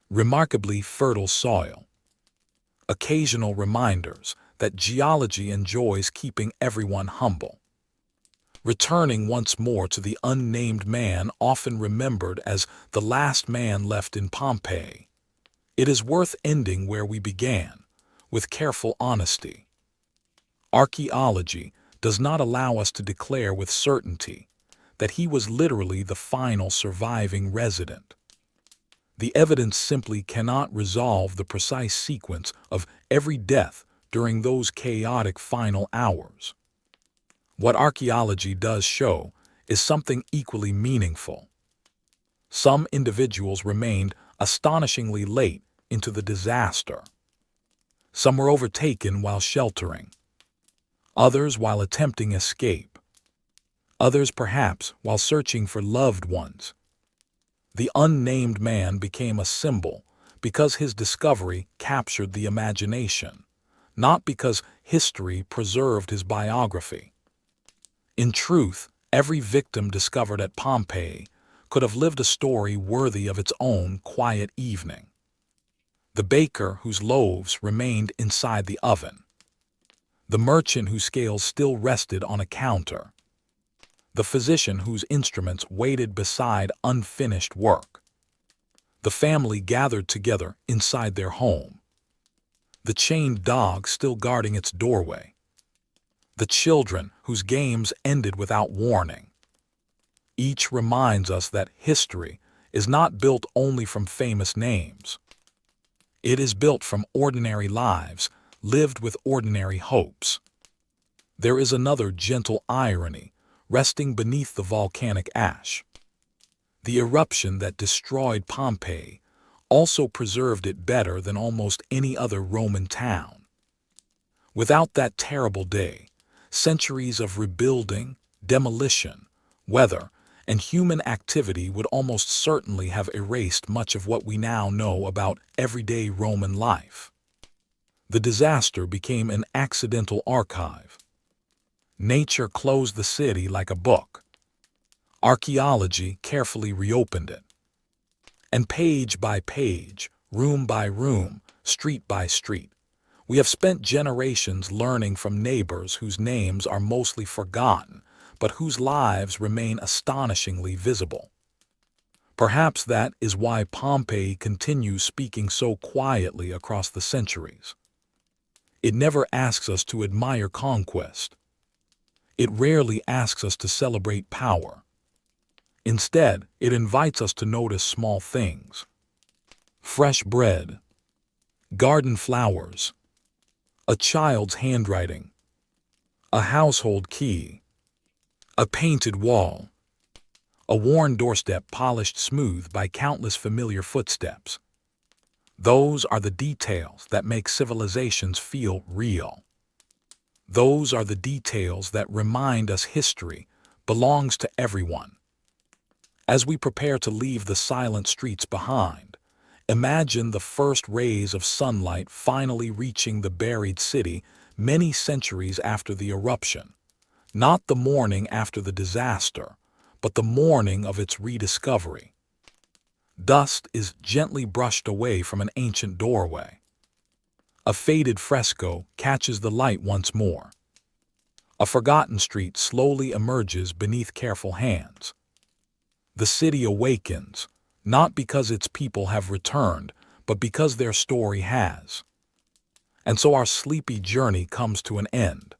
Remarkably fertile soil. Occasional reminders that geology enjoys keeping everyone humble. Returning once more to the unnamed man often remembered as the last man left in Pompeii, it is worth ending where we began, with careful honesty. Archaeology does not allow us to declare with certainty that he was literally the final surviving resident. The evidence simply cannot resolve the precise sequence of every death during those chaotic final hours. What archaeology does show is something equally meaningful. Some individuals remained astonishingly late into the disaster. Some were overtaken while sheltering. Others while attempting escape. Others perhaps while searching for loved ones. The unnamed man became a symbol, because his discovery captured the imagination, not because history preserved his biography. In truth, every victim discovered at Pompeii could have lived a story worthy of its own quiet evening. The baker whose loaves remained inside the oven. The merchant whose scales still rested on a counter. The physician whose instruments waited beside unfinished work. The family gathered together inside their home. The chained dog still guarding its doorway. The children whose games ended without warning. Each reminds us that history is not built only from famous names. It is built from ordinary lives, lived with ordinary hopes. There is another gentle irony resting beneath the volcanic ash. The eruption that destroyed Pompeii also preserved it better than almost any other Roman town. Without that terrible day, centuries of rebuilding, demolition, weather, and human activity would almost certainly have erased much of what we now know about everyday Roman life. The disaster became an accidental archive. Nature closed the city like a book. Archaeology carefully reopened it. And page by page, room by room, street by street, we have spent generations learning from neighbors whose names are mostly forgotten, but whose lives remain astonishingly visible. Perhaps that is why Pompeii continues speaking so quietly across the centuries. It never asks us to admire conquest. It rarely asks us to celebrate power. Instead, it invites us to notice small things. Fresh bread, garden flowers, a child's handwriting, a household key, a painted wall, a worn doorstep polished smooth by countless familiar footsteps. Those are the details that make civilizations feel real. Those are the details that remind us history belongs to everyone. As we prepare to leave the silent streets behind, imagine the first rays of sunlight finally reaching the buried city many centuries after the eruption. Not the morning after the disaster, but the morning of its rediscovery. Dust is gently brushed away from an ancient doorway. A faded fresco catches the light once more. A forgotten street slowly emerges beneath careful hands. The city awakens, not because its people have returned, but because their story has. And so our sleepy journey comes to an end.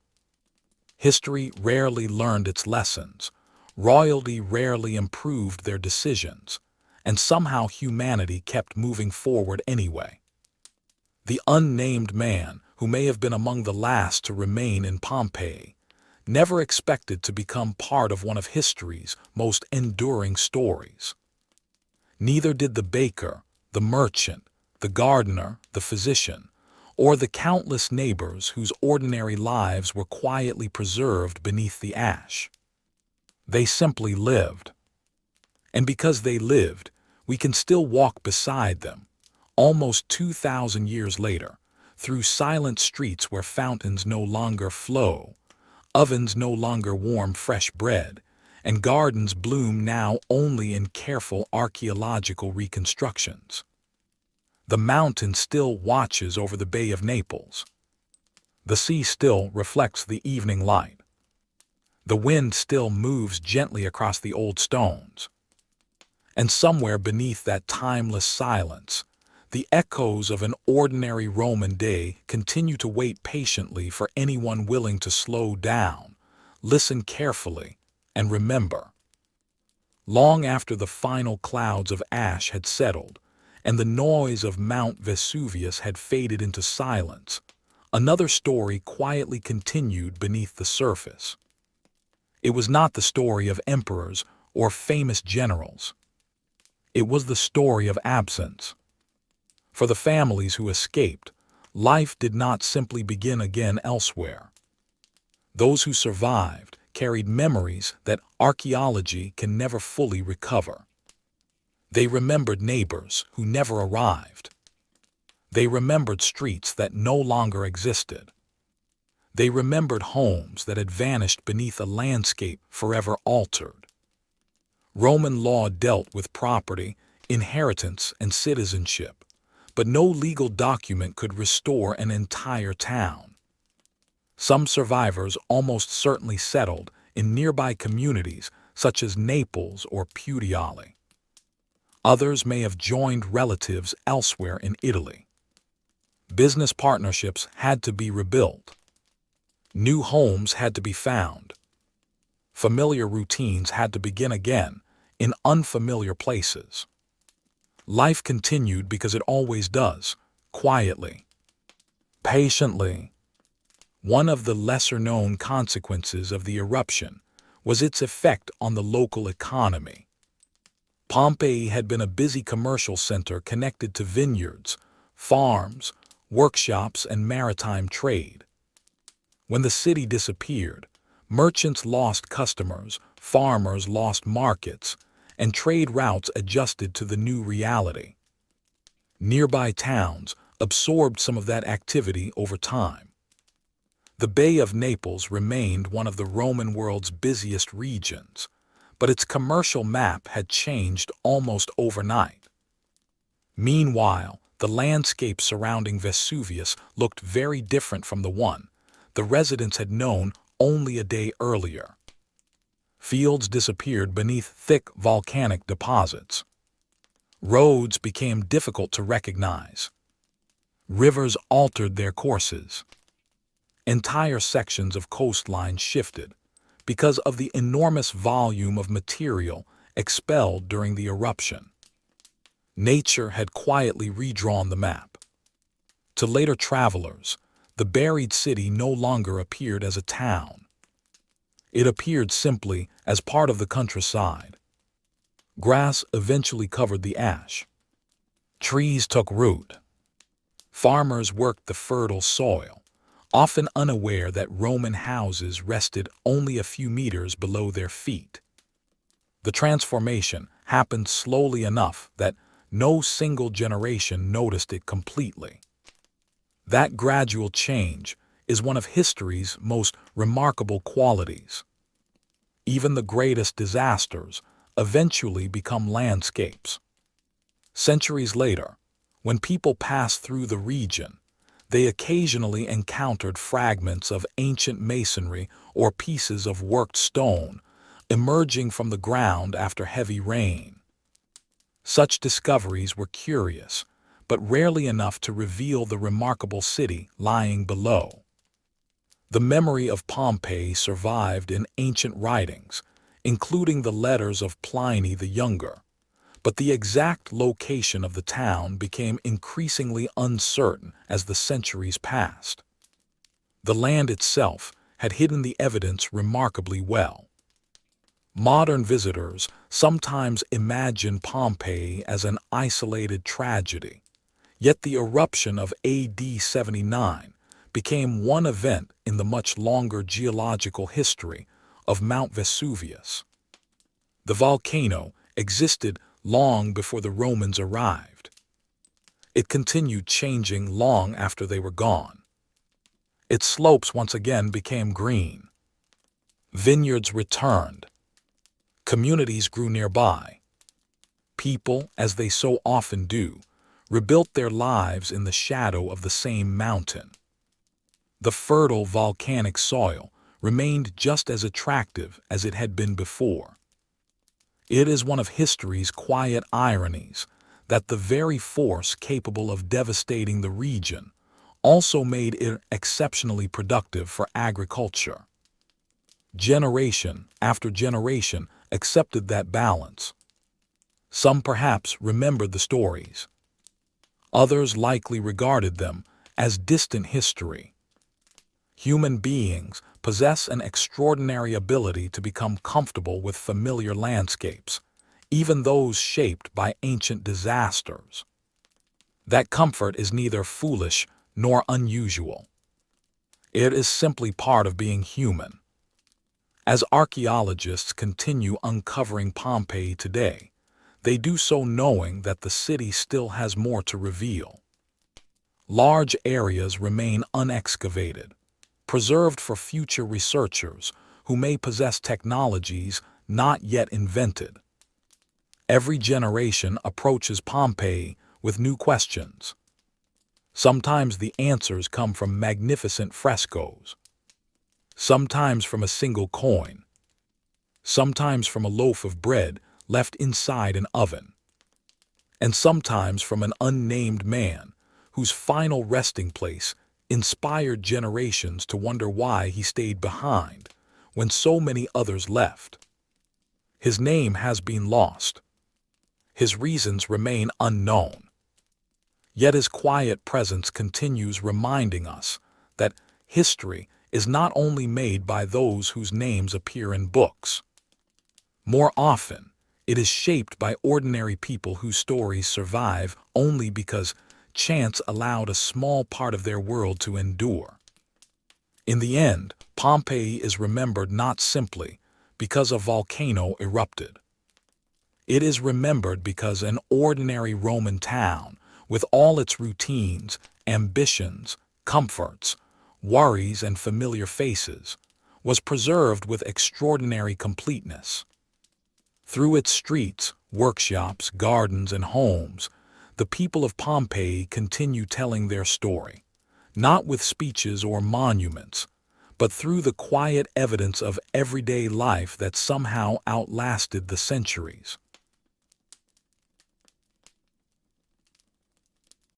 History rarely learned its lessons, royalty rarely improved their decisions, and somehow humanity kept moving forward anyway. The unnamed man, who may have been among the last to remain in Pompeii, never expected to become part of one of history's most enduring stories. Neither did the baker, the merchant, the gardener, the physician, or the countless neighbors whose ordinary lives were quietly preserved beneath the ash. They simply lived. And because they lived, we can still walk beside them, almost 2,000 years later, through silent streets where fountains no longer flow, ovens no longer warm fresh bread, and gardens bloom now only in careful archaeological reconstructions. The mountain still watches over the Bay of Naples. The sea still reflects the evening light. The wind still moves gently across the old stones. And somewhere beneath that timeless silence, the echoes of an ordinary Roman day continue to wait patiently for anyone willing to slow down, listen carefully, and remember. Long after the final clouds of ash had settled, and the noise of Mount Vesuvius had faded into silence, another story quietly continued beneath the surface. It was not the story of emperors or famous generals. It was the story of absence. For the families who escaped, life did not simply begin again elsewhere. Those who survived carried memories that archaeology can never fully recover. They remembered neighbors who never arrived, They remembered streets that no longer existed. They remembered homes that had vanished beneath a landscape forever altered. Roman law dealt with property, inheritance, and citizenship, but no legal document could restore an entire town. Some survivors almost certainly settled in nearby communities such as Naples or Puteoli. Others may have joined relatives elsewhere in Italy. Business partnerships had to be rebuilt. New homes had to be found. Familiar routines had to begin again in unfamiliar places. Life continued because it always does, quietly, patiently. One of the lesser-known consequences of the eruption was its effect on the local economy. Pompeii had been a busy commercial center connected to vineyards, farms, workshops, and maritime trade. When the city disappeared, merchants lost customers, farmers lost markets, and trade routes adjusted to the new reality. Nearby towns absorbed some of that activity over time. The Bay of Naples remained one of the Roman world's busiest regions, but its commercial map had changed almost overnight. Meanwhile, the landscape surrounding Vesuvius looked very different from the one the residents had known only a day earlier. Fields disappeared beneath thick volcanic deposits. Roads became difficult to recognize. Rivers altered their courses. Entire sections of coastline shifted because of the enormous volume of material expelled during the eruption. Nature had quietly redrawn the map. To later travelers, the buried city no longer appeared as a town. It appeared simply as part of the countryside. Grass eventually covered the ash. Trees took root. Farmers worked the fertile soil, often unaware that Roman houses rested only a few meters below their feet. The transformation happened slowly enough that no single generation noticed it completely. That gradual change is one of history's most remarkable qualities. Even the greatest disasters eventually become landscapes. Centuries later, when people passed through the region, they occasionally encountered fragments of ancient masonry or pieces of worked stone emerging from the ground after heavy rain. Such discoveries were curious, but rarely enough to reveal the remarkable city lying below. The memory of Pompeii survived in ancient writings, including the letters of Pliny the Younger, but the exact location of the town became increasingly uncertain as the centuries passed. The land itself had hidden the evidence remarkably well. Modern visitors sometimes imagine Pompeii as an isolated tragedy, yet the eruption of AD 79 became one event in the much longer geological history of Mount Vesuvius. The volcano existed long before the Romans arrived. It continued changing long after they were gone. Its slopes once again became green. Vineyards returned. Communities grew nearby. People, as they so often do, rebuilt their lives in the shadow of the same mountain. The fertile volcanic soil remained just as attractive as it had been before. It is one of history's quiet ironies that the very force capable of devastating the region also made it exceptionally productive for agriculture. Generation after generation accepted that balance. Some perhaps remembered the stories. Others likely regarded them as distant history. Human beings possess an extraordinary ability to become comfortable with familiar landscapes, even those shaped by ancient disasters. That comfort is neither foolish nor unusual. It is simply part of being human. As archaeologists continue uncovering Pompeii today, they do so knowing that the city still has more to reveal. Large areas remain unexcavated, preserved for future researchers who may possess technologies not yet invented. Every generation approaches Pompeii with new questions. Sometimes the answers come from magnificent frescoes, sometimes from a single coin, sometimes from a loaf of bread left inside an oven, and sometimes from an unnamed man whose final resting place inspired generations to wonder why he stayed behind when so many others left. His name has been lost. His reasons remain unknown. Yet his quiet presence continues reminding us that history is not only made by those whose names appear in books. More often, it is shaped by ordinary people whose stories survive only because chance allowed a small part of their world to endure. In the end, Pompeii is remembered not simply because a volcano erupted. It is remembered because an ordinary Roman town, with all its routines, ambitions, comforts, worries, and familiar faces, was preserved with extraordinary completeness. Through its streets, workshops, gardens, and homes, the people of Pompeii continue telling their story, not with speeches or monuments, but through the quiet evidence of everyday life that somehow outlasted the centuries.